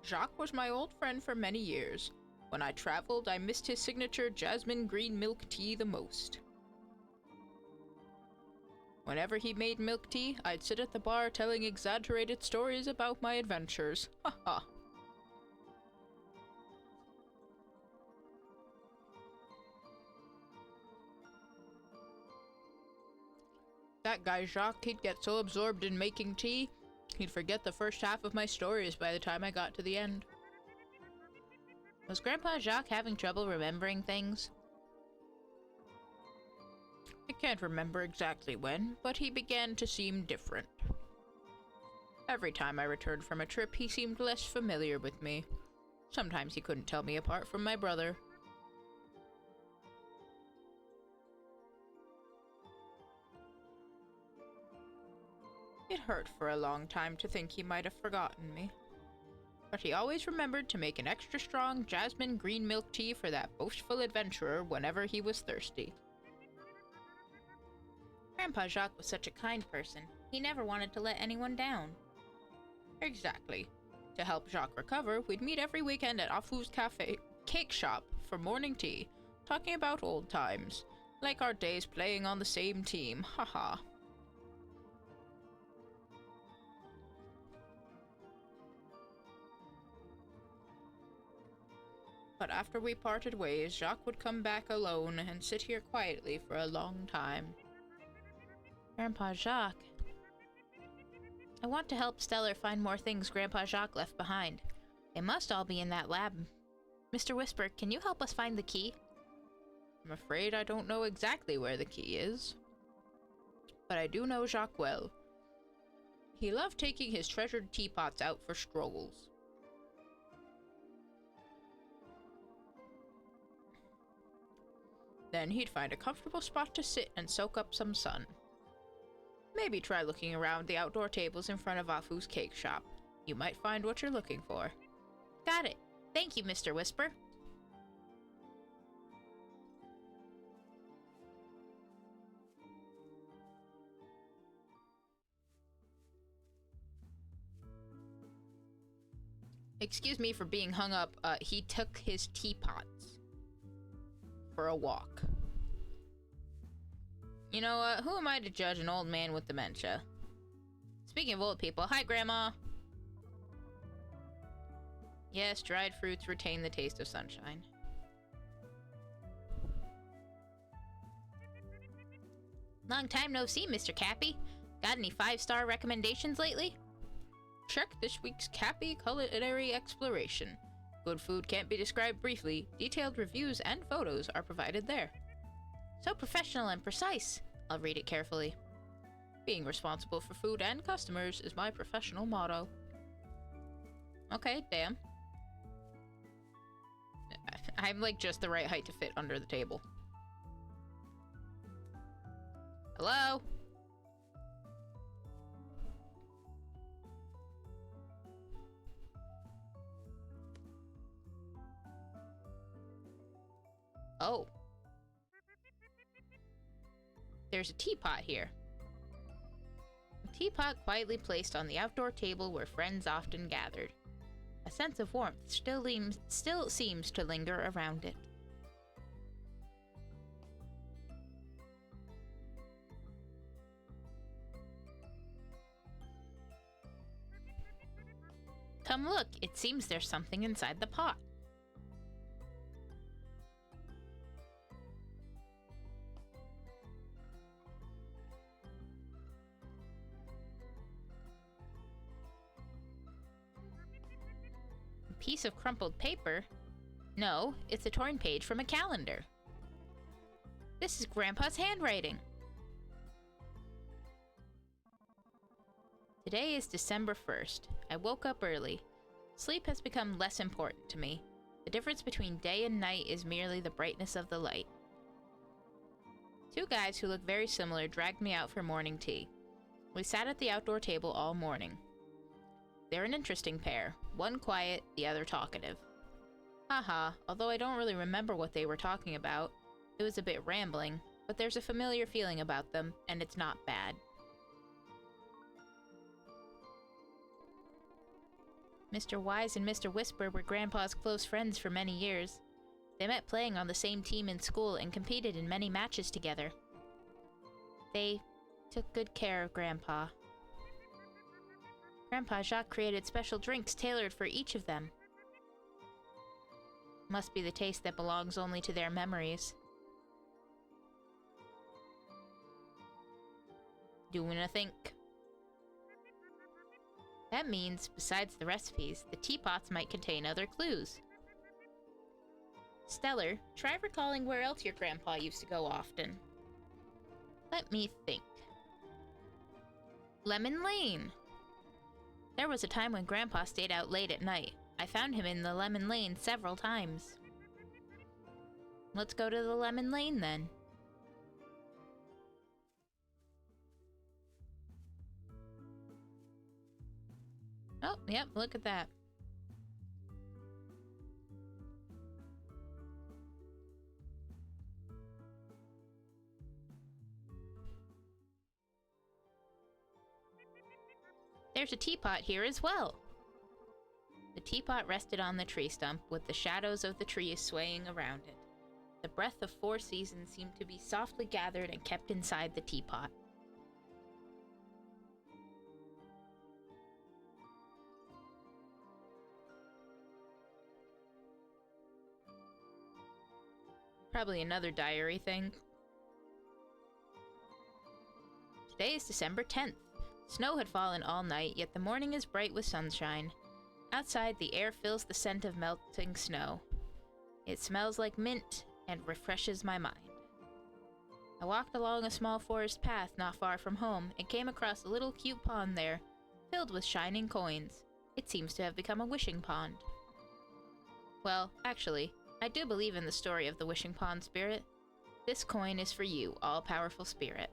S1: Jacques was my old friend for many years. When I traveled, I missed his signature jasmine green milk tea the most. Whenever he made milk tea, I'd sit at the bar telling exaggerated stories about my adventures. Ha ha. That guy Jacques, he'd get so absorbed in making tea, he'd forget the first half of my stories by the time I got to the end. Was Grandpa Jacques having trouble remembering things? I can't remember exactly when, but he began to seem different. Every time I returned from a trip, he seemed less familiar with me. Sometimes he couldn't tell me apart from my brother. It hurt for a long time to think he might have forgotten me. But he always remembered to make an extra strong jasmine green milk tea for that boastful adventurer whenever he was thirsty. Grandpa Jacques was such a kind person. He never wanted to let anyone down. Exactly. To help Jacques recover, we'd meet every weekend at WtH's Café cake shop for morning tea, talking about old times, like our days playing on the same team, haha. But after we parted ways, Jacques would come back alone and sit here quietly for a long time. Grandpa Jacques. I want to help Stellar find more things Grandpa Jacques left behind. They must all be in that lab. Mr. Whisper, can you help us find the key? I'm afraid I don't know exactly where the key is. But I do know Jacques well. He loved taking his treasured teapots out for strolls. Then he'd find a comfortable spot to sit and soak up some sun. Maybe try looking around the outdoor tables in front of Afu's cake shop. You might find what you're looking for. Got it. Thank you, Mr. Whisper. Excuse me for being hung up. He took his teapots for a walk. You know what? Who am I to judge an old man with dementia? Speaking of old people, hi, Grandma. Yes, dried fruits retain the taste of sunshine. Long time no see, Mr. Cappy. Got any 5-star recommendations lately? Check this week's Cappy Culinary Exploration. Good food can't be described briefly. Detailed reviews and photos are provided there. So professional and precise. I'll read it carefully. Being responsible for food and customers is my professional motto. Okay, damn. I'm like just the right height to fit under the table. Hello? Oh. There's a teapot here. A teapot quietly placed on the outdoor table where friends often gathered. A sense of warmth still seems to linger around it. Come look, it seems there's something inside the pot. Piece of crumpled paper? No, it's a torn page from a calendar. This is Grandpa's handwriting. Today is December 1st. I woke up early. Sleep has become less important to me. The difference between day and night is merely the brightness of the light. 2 guys who look very similar dragged me out for morning tea. We sat at the outdoor table all morning. They're an interesting pair. One quiet, the other talkative. Haha, although I don't really remember what they were talking about. It was a bit rambling, but there's a familiar feeling about them, and it's not bad. Mr. Wise and Mr. Whisper were Grandpa's close friends for many years. They met playing on the same team in school and competed in many matches together. They took good care of Grandpa. Grandpa Jacques created special drinks tailored for each of them. Must be the taste that belongs only to their memories. Doing a think. That means, besides the recipes, the teapots might contain other clues. Stellar, try recalling where else your grandpa used to go often. Let me think. Lemon Lane! There was a time when Grandpa stayed out late at night. I found him in the Lemon Lane several times. Let's go to the Lemon Lane then. Oh, yep, look at that. There's a teapot here as well. The teapot rested on the tree stump with the shadows of the trees swaying around it. The breath of 4 seasons seemed to be softly gathered and kept inside the teapot. Probably another diary thing. Today is December 10th. Snow had fallen all night, yet the morning is bright with sunshine. Outside, the air fills the scent of melting snow. It smells like mint and refreshes my mind. I walked along a small forest path not far from home and came across a little cute pond there, filled with shining coins. It seems to have become a wishing pond. Well, actually, I do believe in the story of the wishing pond spirit. This coin is for you, all-powerful spirit.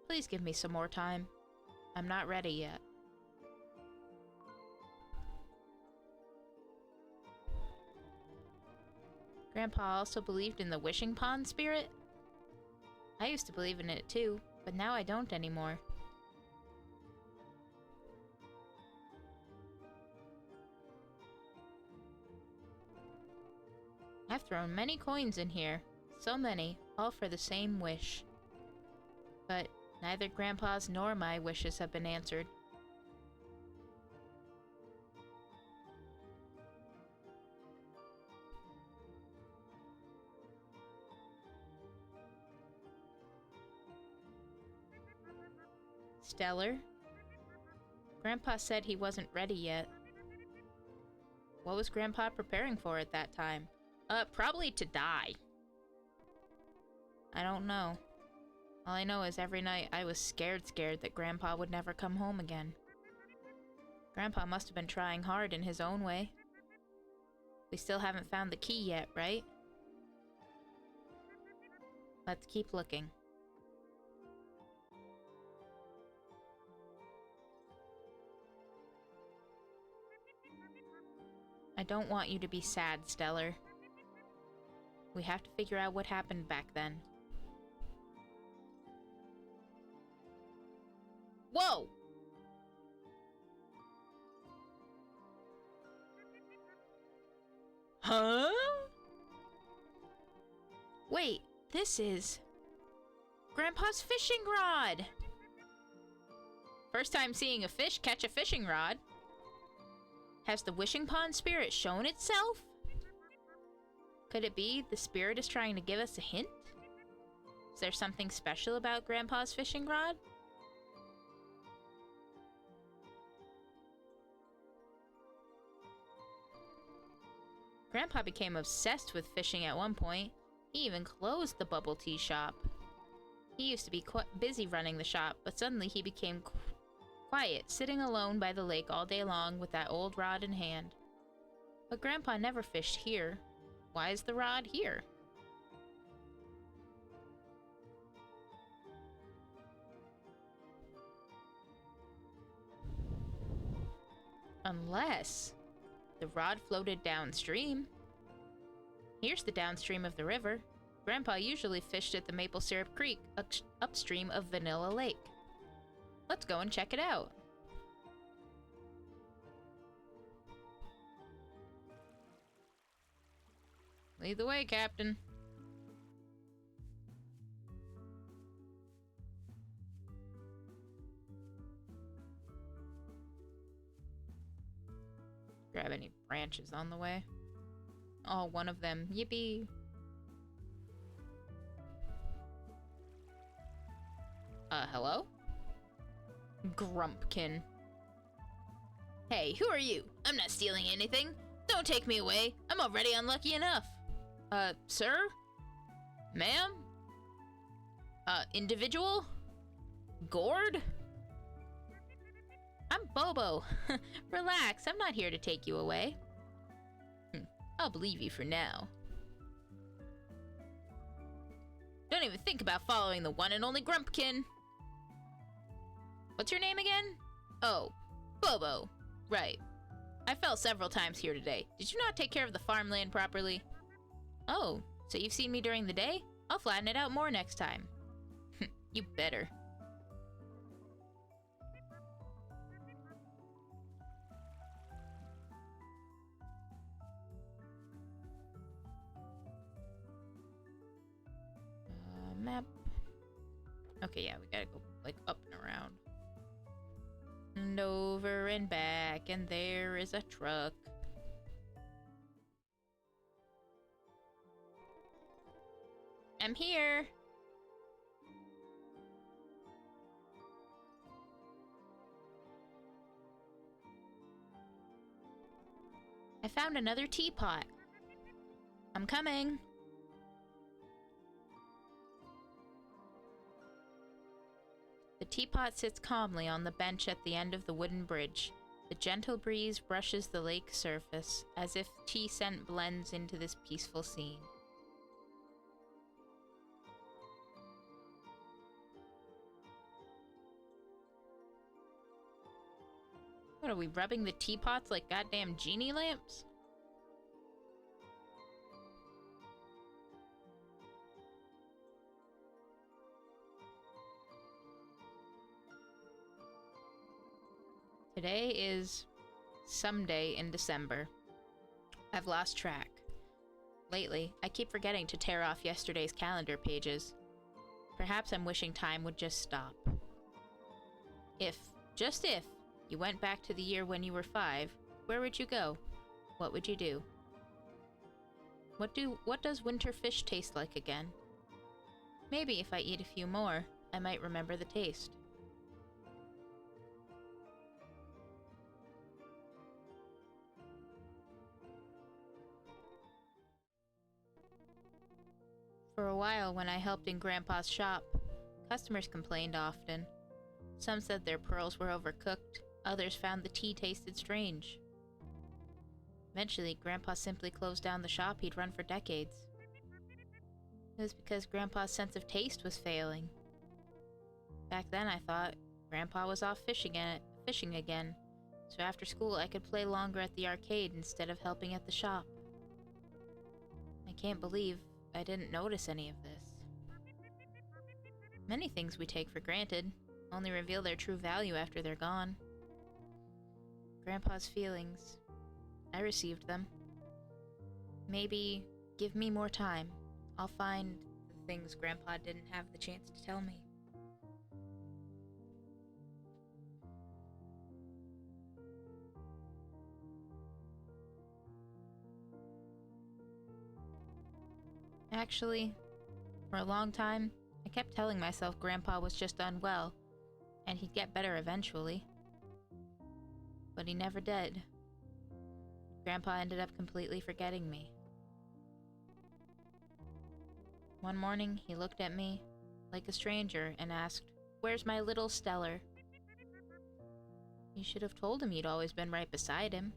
S1: Please give me some more time. I'm not ready yet. Grandpa also believed in the wishing pond spirit? I used to believe in it too, but now I don't anymore. I've thrown many coins in here. So many, all for the same wish. But neither Grandpa's nor my wishes have been answered. Stellar? Grandpa said he wasn't ready yet. What was Grandpa preparing for at that time? Probably to die. I don't know. All I know is every night I was scared that Grandpa would never come home again. Grandpa must have been trying hard in his own way. We still haven't found the key yet, right? Let's keep looking. I don't want you to be sad, Stellar. We have to figure out what happened back then. Whoa! Huh? Wait, this is... Grandpa's fishing rod! First time seeing a fish catch a fishing rod. Has the wishing pond spirit shown itself? Could it be the spirit is trying to give us a hint? Is there something special about Grandpa's fishing rod? Grandpa became obsessed with fishing at one point. He even closed the bubble tea shop. He used to be quite busy running the shop, but suddenly he became quiet, sitting alone by the lake all day long with that old rod in hand. But Grandpa never fished here. Why is the rod here? Unless the rod floated downstream. Here's the downstream of the river. Grandpa usually fished at the Maple Syrup Creek, upstream of Vanilla Lake. Let's go and check it out. Lead the way, Captain. Grab any branches on the way. Oh, one of them. Yippee! Hello? Grumpkin. Hey, who are you? I'm not stealing anything. Don't take me away. I'm already unlucky enough. Sir? Ma'am? Individual? Gourd? I'm Bobo. Relax, I'm not here to take you away. I'll believe you for now. Don't even think about following the one and only Grumpkin. What's your name again? Oh, Bobo. Right. I fell several times here today. Did you not take care of the farmland properly? Oh, so you've seen me during the day? I'll flatten it out more next time. You better. Map. Okay, yeah, we gotta go, like, up and around. And over and back, and there is a truck. I'm here! I found another teapot. I'm coming. The teapot sits calmly on the bench at the end of the wooden bridge. The gentle breeze brushes the lake surface, as if tea scent blends into this peaceful scene. What are we, rubbing the teapots like goddamn genie lamps? Today is someday in December. I've lost track. Lately, I keep forgetting to tear off yesterday's calendar pages. Perhaps I'm wishing time would just stop. If, just if, you went back to the year when you were 5, where would you go? What would you do? What does winter fish taste like again? Maybe if I eat a few more, I might remember the taste. For a while, when I helped in Grandpa's shop, customers complained often. Some said their pearls were overcooked, others found the tea tasted strange. Eventually, Grandpa simply closed down the shop he'd run for decades. It was because Grandpa's sense of taste was failing. Back then, I thought Grandpa was off fishing again, so after school I could play longer at the arcade instead of helping at the shop. I can't believe I didn't notice any of this. Many things we take for granted only reveal their true value after they're gone. Grandpa's feelings. I received them. Maybe give me more time. I'll find the things Grandpa didn't have the chance to tell me. Actually, for a long time, I kept telling myself Grandpa was just unwell, and he'd get better eventually. But he never did. Grandpa ended up completely forgetting me. One morning, he looked at me like a stranger and asked, "Where's my little Stellar?" You should have told him you'd always been right beside him.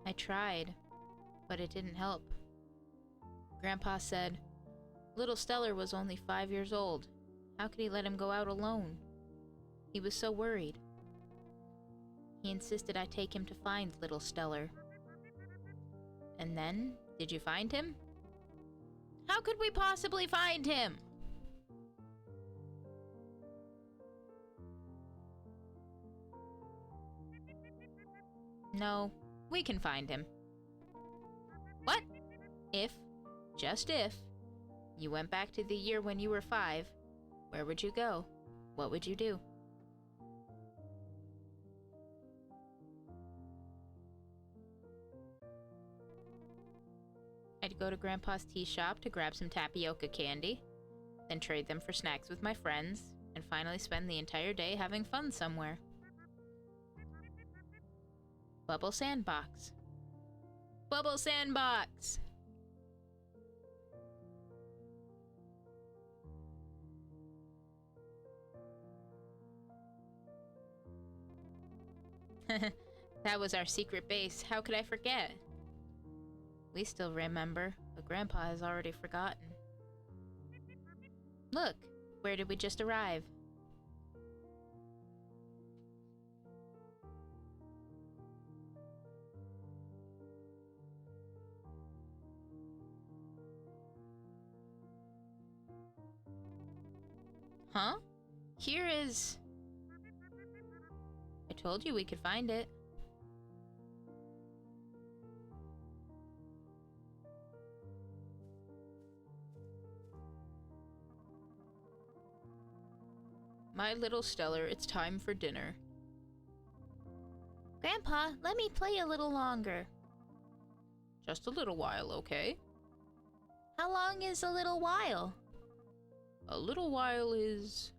S1: I tried, but it didn't help. Grandpa said, "Little Stellar was only 5 years old. How could he let him go out alone?" He was so worried. He insisted I take him to find little Stellar. And then, did you find him? How could we possibly find him? No. We can find him. What? If, just if, you went back to the year when you were 5, where would you go? What would you do? I'd go to Grandpa's tea shop to grab some tapioca candy, then trade them for snacks with my friends, and finally spend the entire day having fun somewhere. Bubble Sandbox. Bubble Sandbox! That was our secret base. How could I forget? We still remember, but Grandpa has already forgotten. Look, where did we just arrive? Huh? Here is... I told you we could find it. My little Stellar, it's time for dinner. Grandpa, let me play a little longer. Just a little while, okay?
S2: How long is a little while?
S1: A little while is...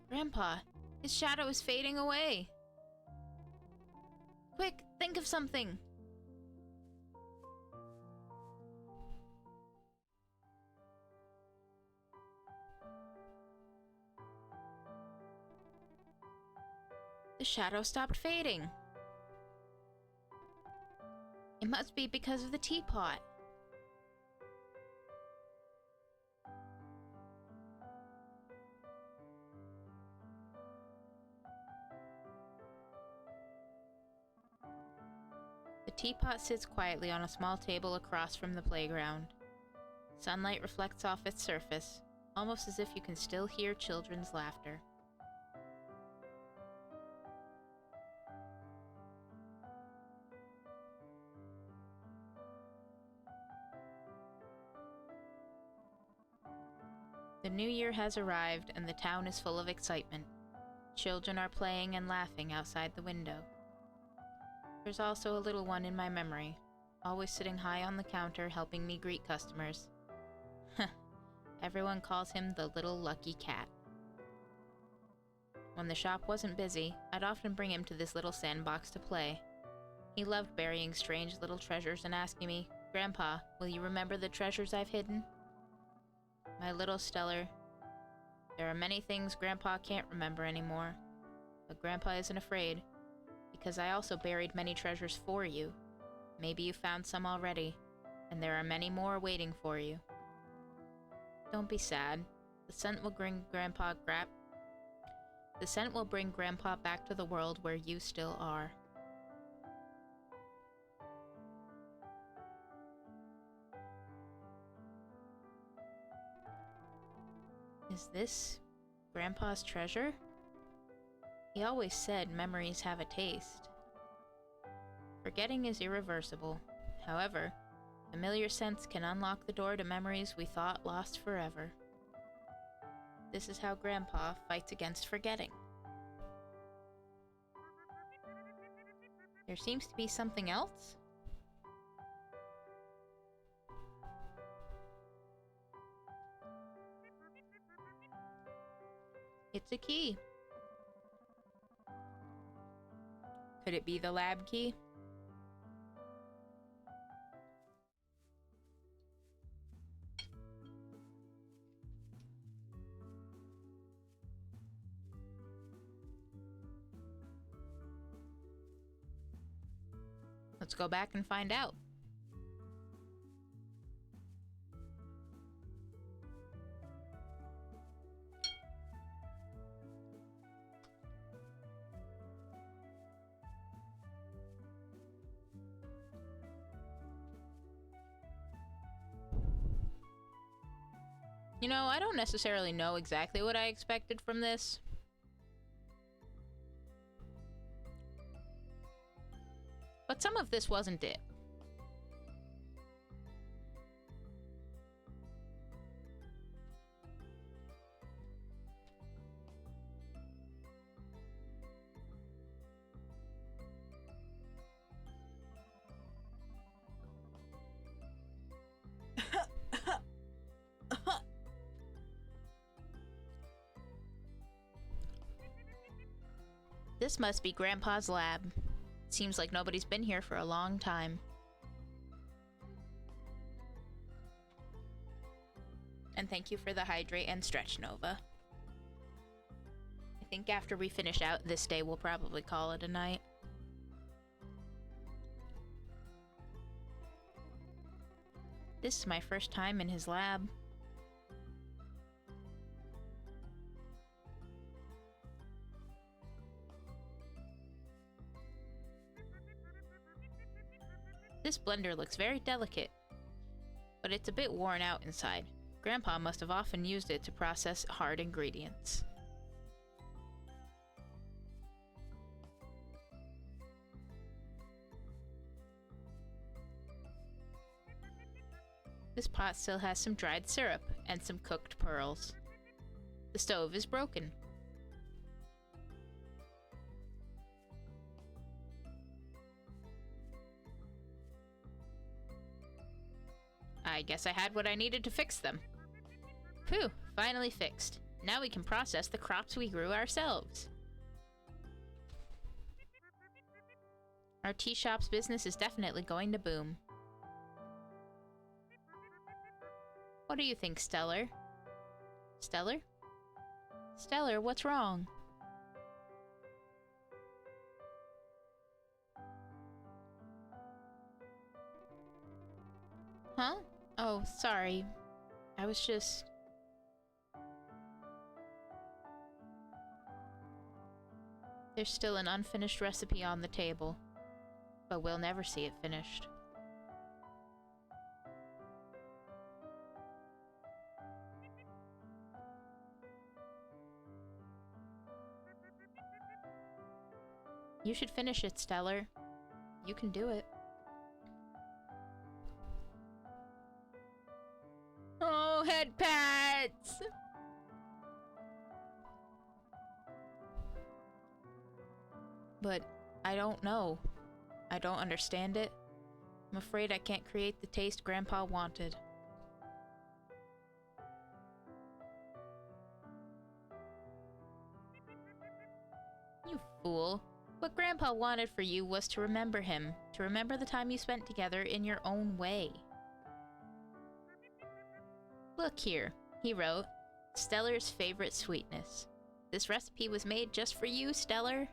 S2: Grandpa, his shadow is fading away. Quick, think of something. The shadow stopped fading. It must be because of the teapot. The teapot sits quietly on a small table across from the playground. Sunlight reflects off its surface, almost as if you can still hear children's laughter. The new year has arrived and the town is full of excitement. Children are playing and laughing outside the window. There's also a little one in my memory, always sitting high on the counter helping me greet customers. Everyone calls him the little lucky cat. When the shop wasn't busy, I'd often bring him to this little sandbox to play. He loved burying strange little treasures and asking me, "Grandpa, will you remember the treasures I've hidden?" My little Stellar, there are many things Grandpa can't remember anymore, but Grandpa isn't afraid, because I also buried many treasures for you. Maybe you found some already, and there are many more waiting for you. Don't be sad. The scent will bring Grandpa back to the world where you still are. Is this Grandpa's treasure? He always said memories have a taste. Forgetting is irreversible. However, familiar scents can unlock the door to memories we thought lost forever. This is how Grandpa fights against forgetting. There seems to be something else? It's a key. Could it be the lab key? Let's go back and find out. You know, I don't necessarily know exactly what I expected from this. But some of this wasn't it. This must be Grandpa's lab. Seems like nobody's been here for a long time. And thank you for the hydrate and stretch, Nova. I think after we finish out this day, we'll probably call it a night. This is my first time in his lab. This blender looks very delicate, but it's a bit worn out inside. Grandpa must have often used it to process hard ingredients. This pot still has some dried syrup and some cooked pearls. The stove is broken.
S1: I guess I had what I needed to fix them. Phew, finally fixed. Now we can process the crops we grew ourselves. Our tea shop's business is definitely going to boom. What do you think, Stellar? Stellar? Stellar, what's wrong? Huh? Oh, sorry. I was just... There's still an unfinished recipe on the table, but we'll never see it finished. You should finish it, Stellar. You can do it. Oh, head pats! But I don't know. I don't understand it. I'm afraid I can't create the taste Grandpa wanted. You fool. What Grandpa wanted for you was to remember him, to remember the time you spent together in your own way. Look here, he wrote, Stellar's favorite sweetness. This recipe was made just for you, Stellar.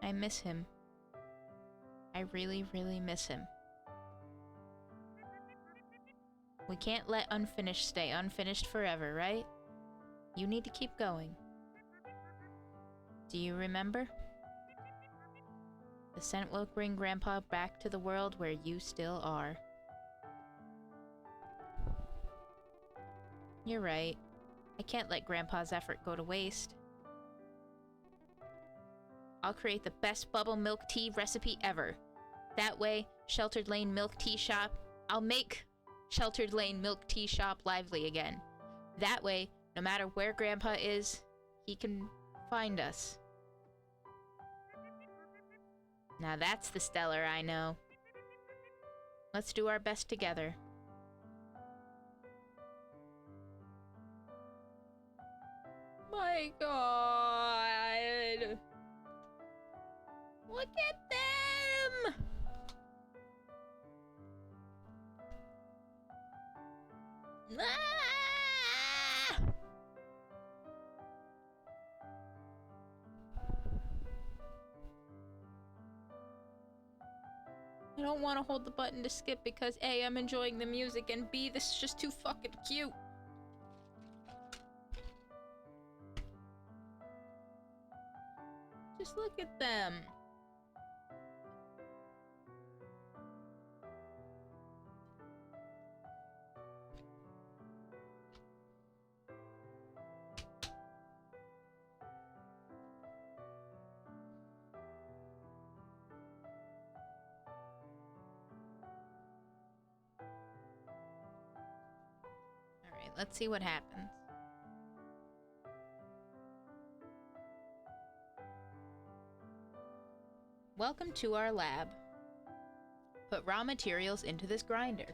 S1: I miss him. I really, really miss him. We can't let unfinished stay unfinished forever, right? You need to keep going. Do you remember? The scent will bring Grandpa back to the world where you still are. You're right. I can't let Grandpa's effort go to waste. I'll create the best bubble milk tea recipe ever. That way, Sheltered Lane Milk Tea Shop... I'll make Sheltered Lane Milk Tea Shop lively again. That way, no matter where Grandpa is, he can find us. Now that's the Stellar I know. Let's do our best together. My God! Look at them! Ah! I don't want to hold the button to skip because A, I'm enjoying the music, and B, this is just too fucking cute. Just look at them. Alright, let's see what happens. Welcome to our lab. Put raw materials into this grinder.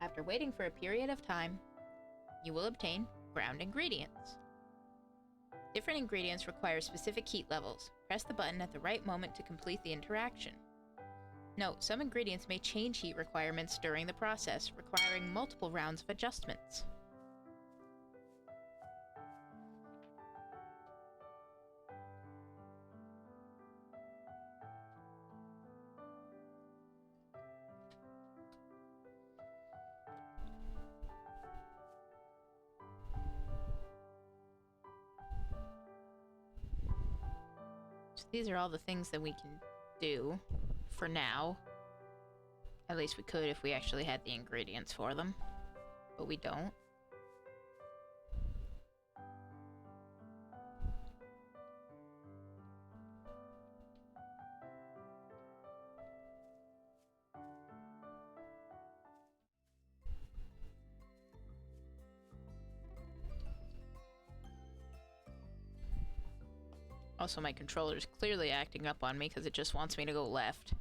S1: After waiting for a period of time, you will obtain ground ingredients. Different ingredients require specific heat levels. Press the button at the right moment to complete the interaction. Note, some ingredients may change heat requirements during the process, requiring multiple rounds of adjustments. So these are all the things that we can do for now. At least we could if we actually had the ingredients for them, but we don't. Also, my controller is clearly acting up on me because it just wants me to go left.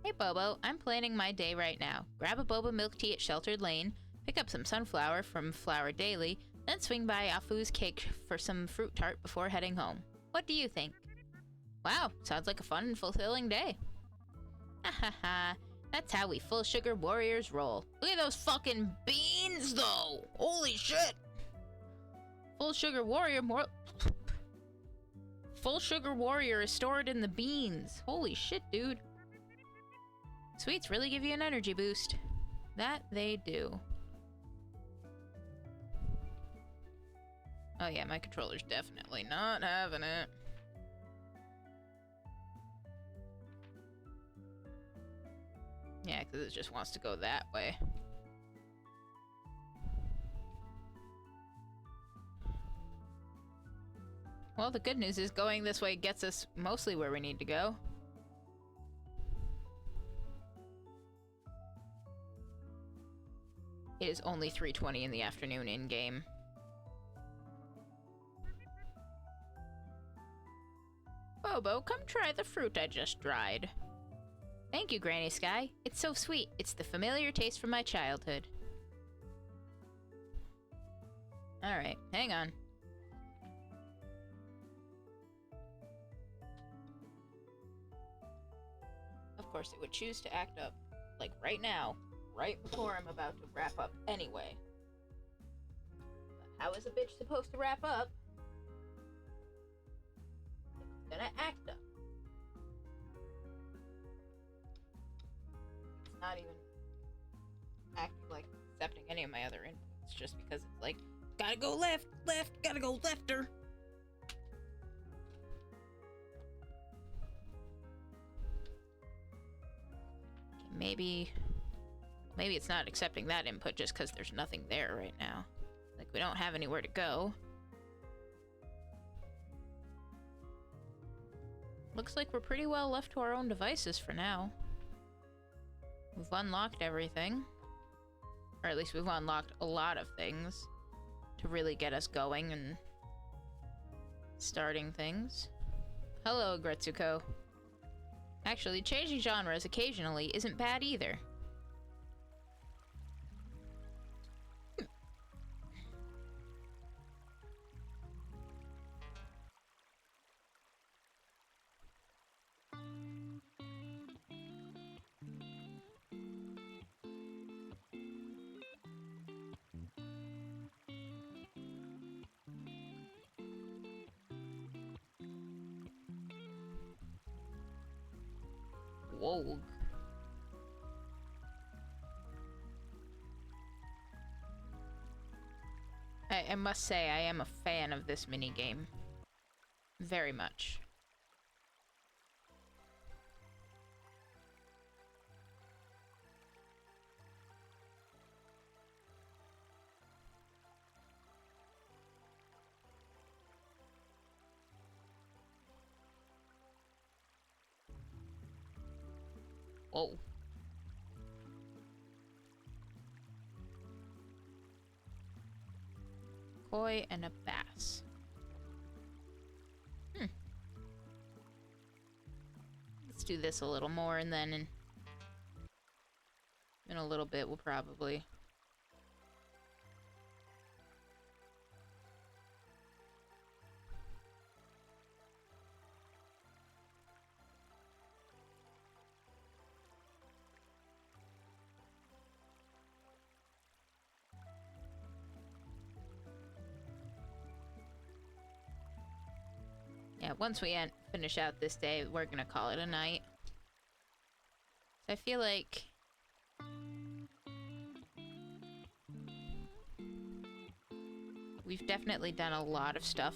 S1: Hey Bobo, I'm planning my day right now. Grab a boba milk tea at Sheltered Lane, pick up some sunflower from Flower Daily, then swing by Afu's Cake for some fruit tart before heading home. What do you think? Wow, sounds like a fun and fulfilling day. Ha ha ha, that's how we full sugar warriors roll. Look at those fucking beans though! Holy shit! Full sugar warrior Full sugar warrior is stored in the beans. Holy shit, dude. Sweets really give you an energy boost. That they do. Oh yeah, my controller's definitely not having it. Yeah, because it just wants to go that way. Well, the good news is going this way gets us mostly where we need to go. It is only 3:20 in the afternoon in-game. Bobo, come try the fruit I just dried. Thank you, Granny Sky. It's so sweet. It's the familiar taste from my childhood. Alright, hang on. Of course, it would choose to act up, like right now, right before I'm about to wrap up anyway. But how is a bitch supposed to wrap up? It's gonna act up. It's not even acting like accepting any of my other inputs, just because it's like, gotta go left, gotta go lefter. Maybe it's not accepting that input just because there's nothing there right now. Like, we don't have anywhere to go. Looks like we're pretty well left to our own devices for now. We've unlocked everything. Or at least we've unlocked a lot of things to really get us going and starting things. Hello, Gretsuko. Actually, changing genres occasionally isn't bad either. Whoa. I must say, I am a fan of this minigame. Very much. Whoa. Koi and a bass. Let's do this a little more, and then in a little bit we'll probably... Yeah, once we finish out this day, we're gonna call it a night. So I feel like... we've definitely done a lot of stuff.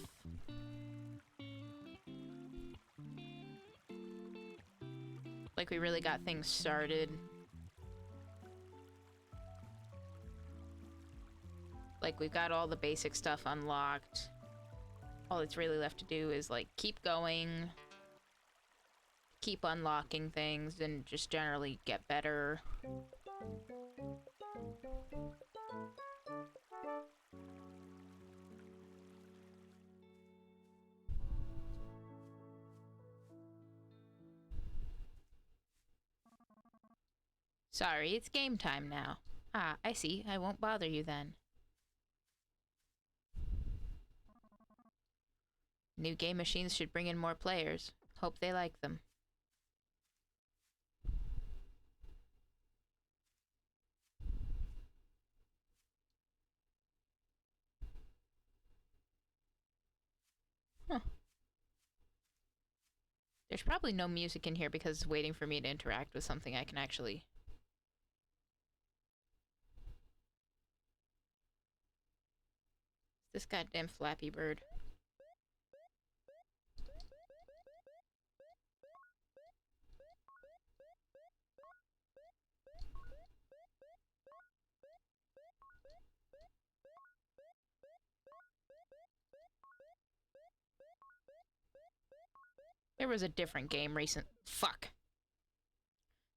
S1: Like, we really got things started. Like, we've got all the basic stuff unlocked. All that's really left to do is, like, keep going, keep unlocking things, and just generally get better. Sorry, it's game time now. Ah, I see. I won't bother you then. New game machines should bring in more players. Hope they like them. Huh. There's probably no music in here because it's waiting for me to interact with something I can actually... This goddamn Flappy Bird. There was a different game Fuck.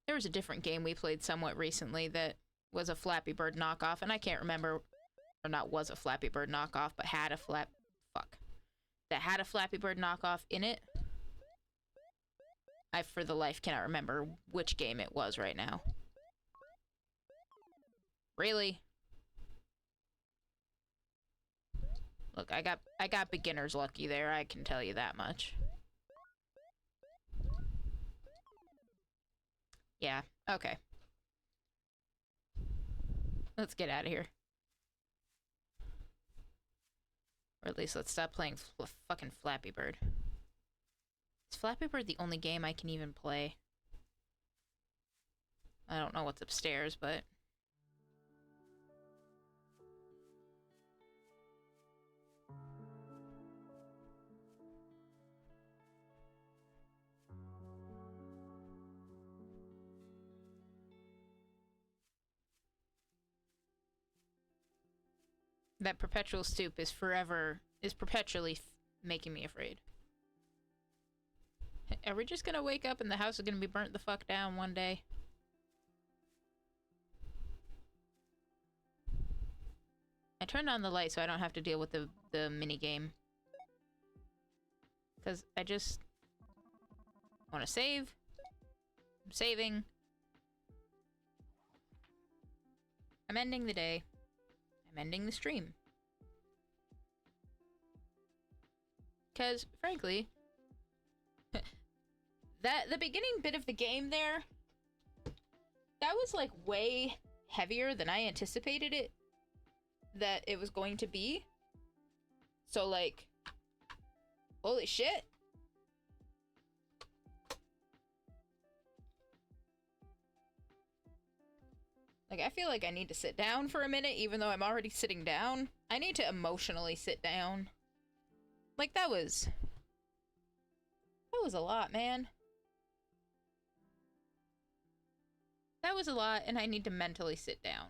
S1: There was a different game we played somewhat recently that was a Flappy Bird knockoff, and I can't remember, or not was a Flappy Bird knockoff, but had a that had a Flappy Bird knockoff in it. I, for the life, cannot remember which game it was right now. Really? Look, I got beginner's lucky there, I can tell you that much. Yeah, okay. Let's get out of here. Or at least let's stop playing fucking Flappy Bird. Is Flappy Bird the only game I can even play? I don't know what's upstairs, but... That perpetual stoop is perpetually making me afraid. Are we just gonna wake up and the house is gonna be burnt the fuck down one day? I turned on the light so I don't have to deal with the mini game. Because I just want to save. I'm saving. I'm ending the day. I'm ending the stream. Because, frankly, the beginning bit of the game there, that was like way heavier than I anticipated that it was going to be. So like, holy shit. Like, I feel like I need to sit down for a minute, even though I'm already sitting down. I need to emotionally sit down. Like, that was a lot, man. That was a lot, and I need to mentally sit down.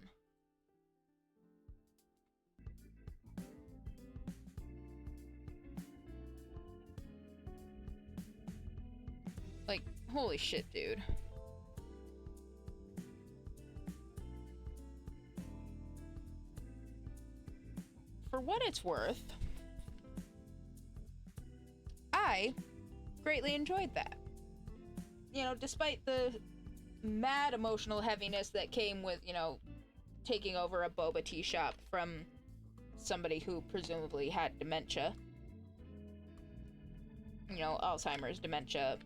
S1: Like, holy shit, dude. For what it's worth, I greatly enjoyed that. You know, despite the mad emotional heaviness that came with, you know, taking over a boba tea shop from somebody who presumably had dementia. You know, Alzheimer's, dementia.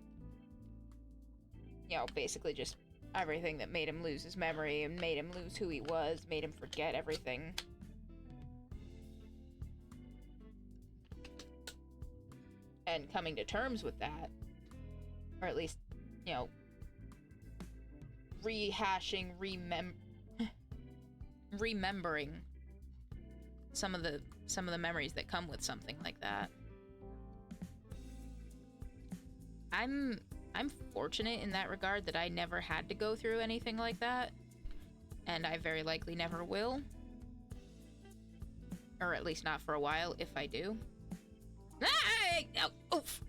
S1: You know, basically just everything that made him lose his memory and made him lose who he was, made him forget everything. And coming to terms with that, or at least, you know, rehashing, remembering some of the memories that come with something like that. I'm fortunate in that regard that I never had to go through anything like that, and I very likely never will, or at least not for a while if I do. Oof.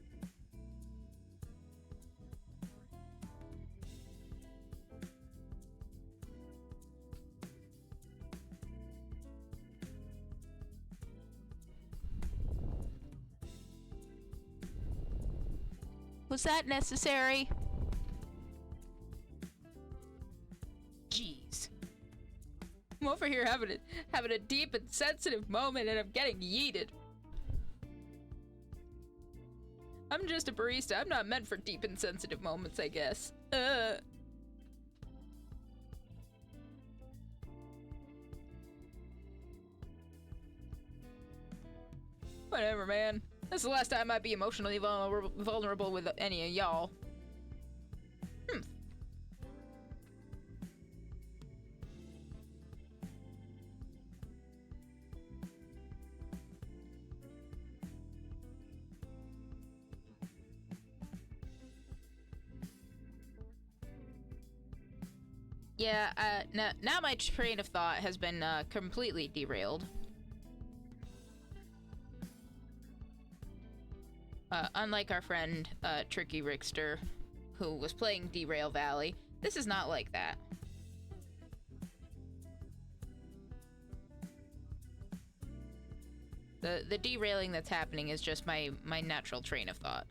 S1: Was that necessary? I'm over here having a deep and sensitive moment, and I'm getting yeeted. I'm just a barista. I'm not meant for deep and sensitive moments, I guess. Whatever, man. That's the last time I'd be emotionally vulnerable with any of y'all. Yeah, now my train of thought has been completely derailed. Unlike our friend Tricky Rickster, who was playing Derail Valley, this is not like that. The derailing that's happening is just my natural train of thought.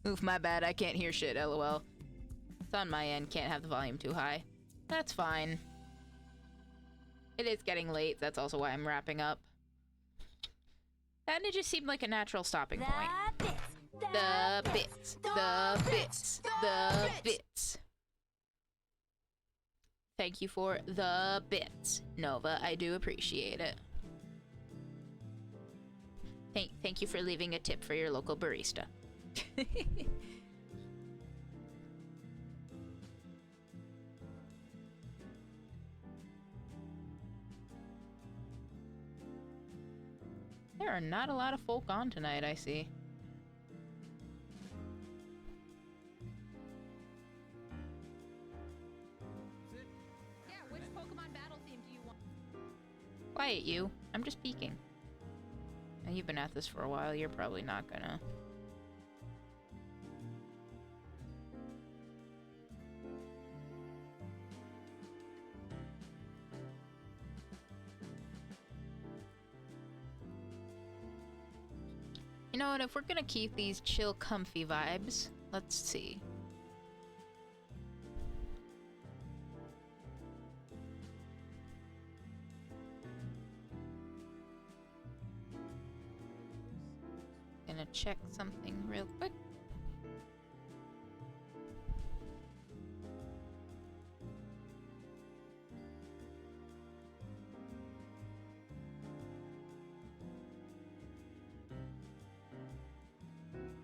S1: Oof, my bad, I can't hear shit, lol. It's on my end, can't have the volume too high. That's fine. It is getting late, that's also why I'm wrapping up. And it just seemed like a natural stopping point. The bits. Thank you for the bits, Nova. I do appreciate it. Thank you for leaving a tip for your local barista. There are not a lot of folk on tonight, I see.
S3: Yeah, which Pokemon battle theme do you want?
S1: Quiet, you. I'm just peeking. Now, you've been at this for a while, you're probably not gonna... You know what, if we're gonna keep these chill, comfy vibes, let's see. Gonna check something real quick.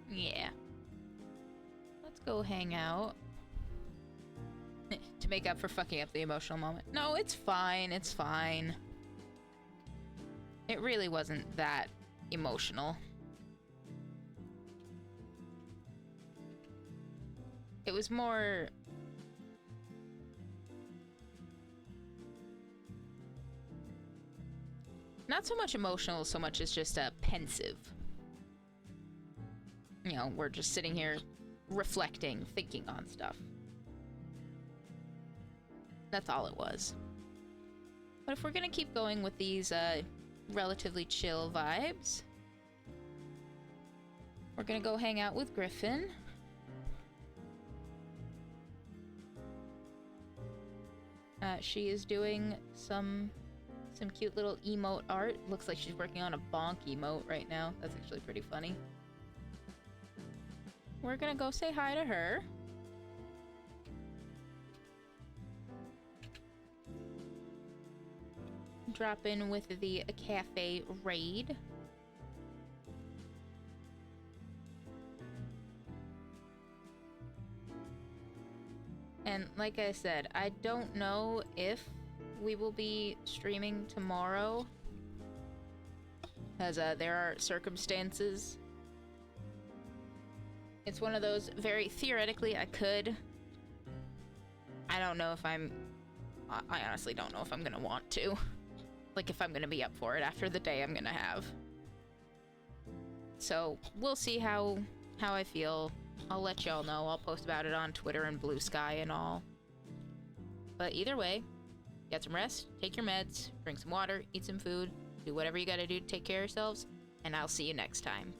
S1: Yeah. Let's go hang out. To make up for fucking up the emotional moment. No, it's fine, it's fine. It really wasn't that emotional. It was more... not so much emotional, so much as just pensive. You know, we're just sitting here reflecting, thinking on stuff. That's all it was. But if we're gonna keep going with these relatively chill vibes, we're gonna go hang out with Griffin. She is doing some cute little emote art. Looks like she's working on a bonk emote right now. That's actually pretty funny. We're gonna go say hi to her. Drop in with the Café raid. And like I said, I don't know if we will be streaming tomorrow, as there are circumstances. It's one of those, very theoretically I could. I don't know if I honestly don't know if I'm gonna want to. Like, if I'm gonna be up for it after the day I'm gonna have. So, we'll see how I feel. I'll let y'all know. I'll post about it on Twitter and Blue Sky and all. But either way, get some rest, take your meds, drink some water, eat some food, do whatever you gotta do to take care of yourselves, and I'll see you next time.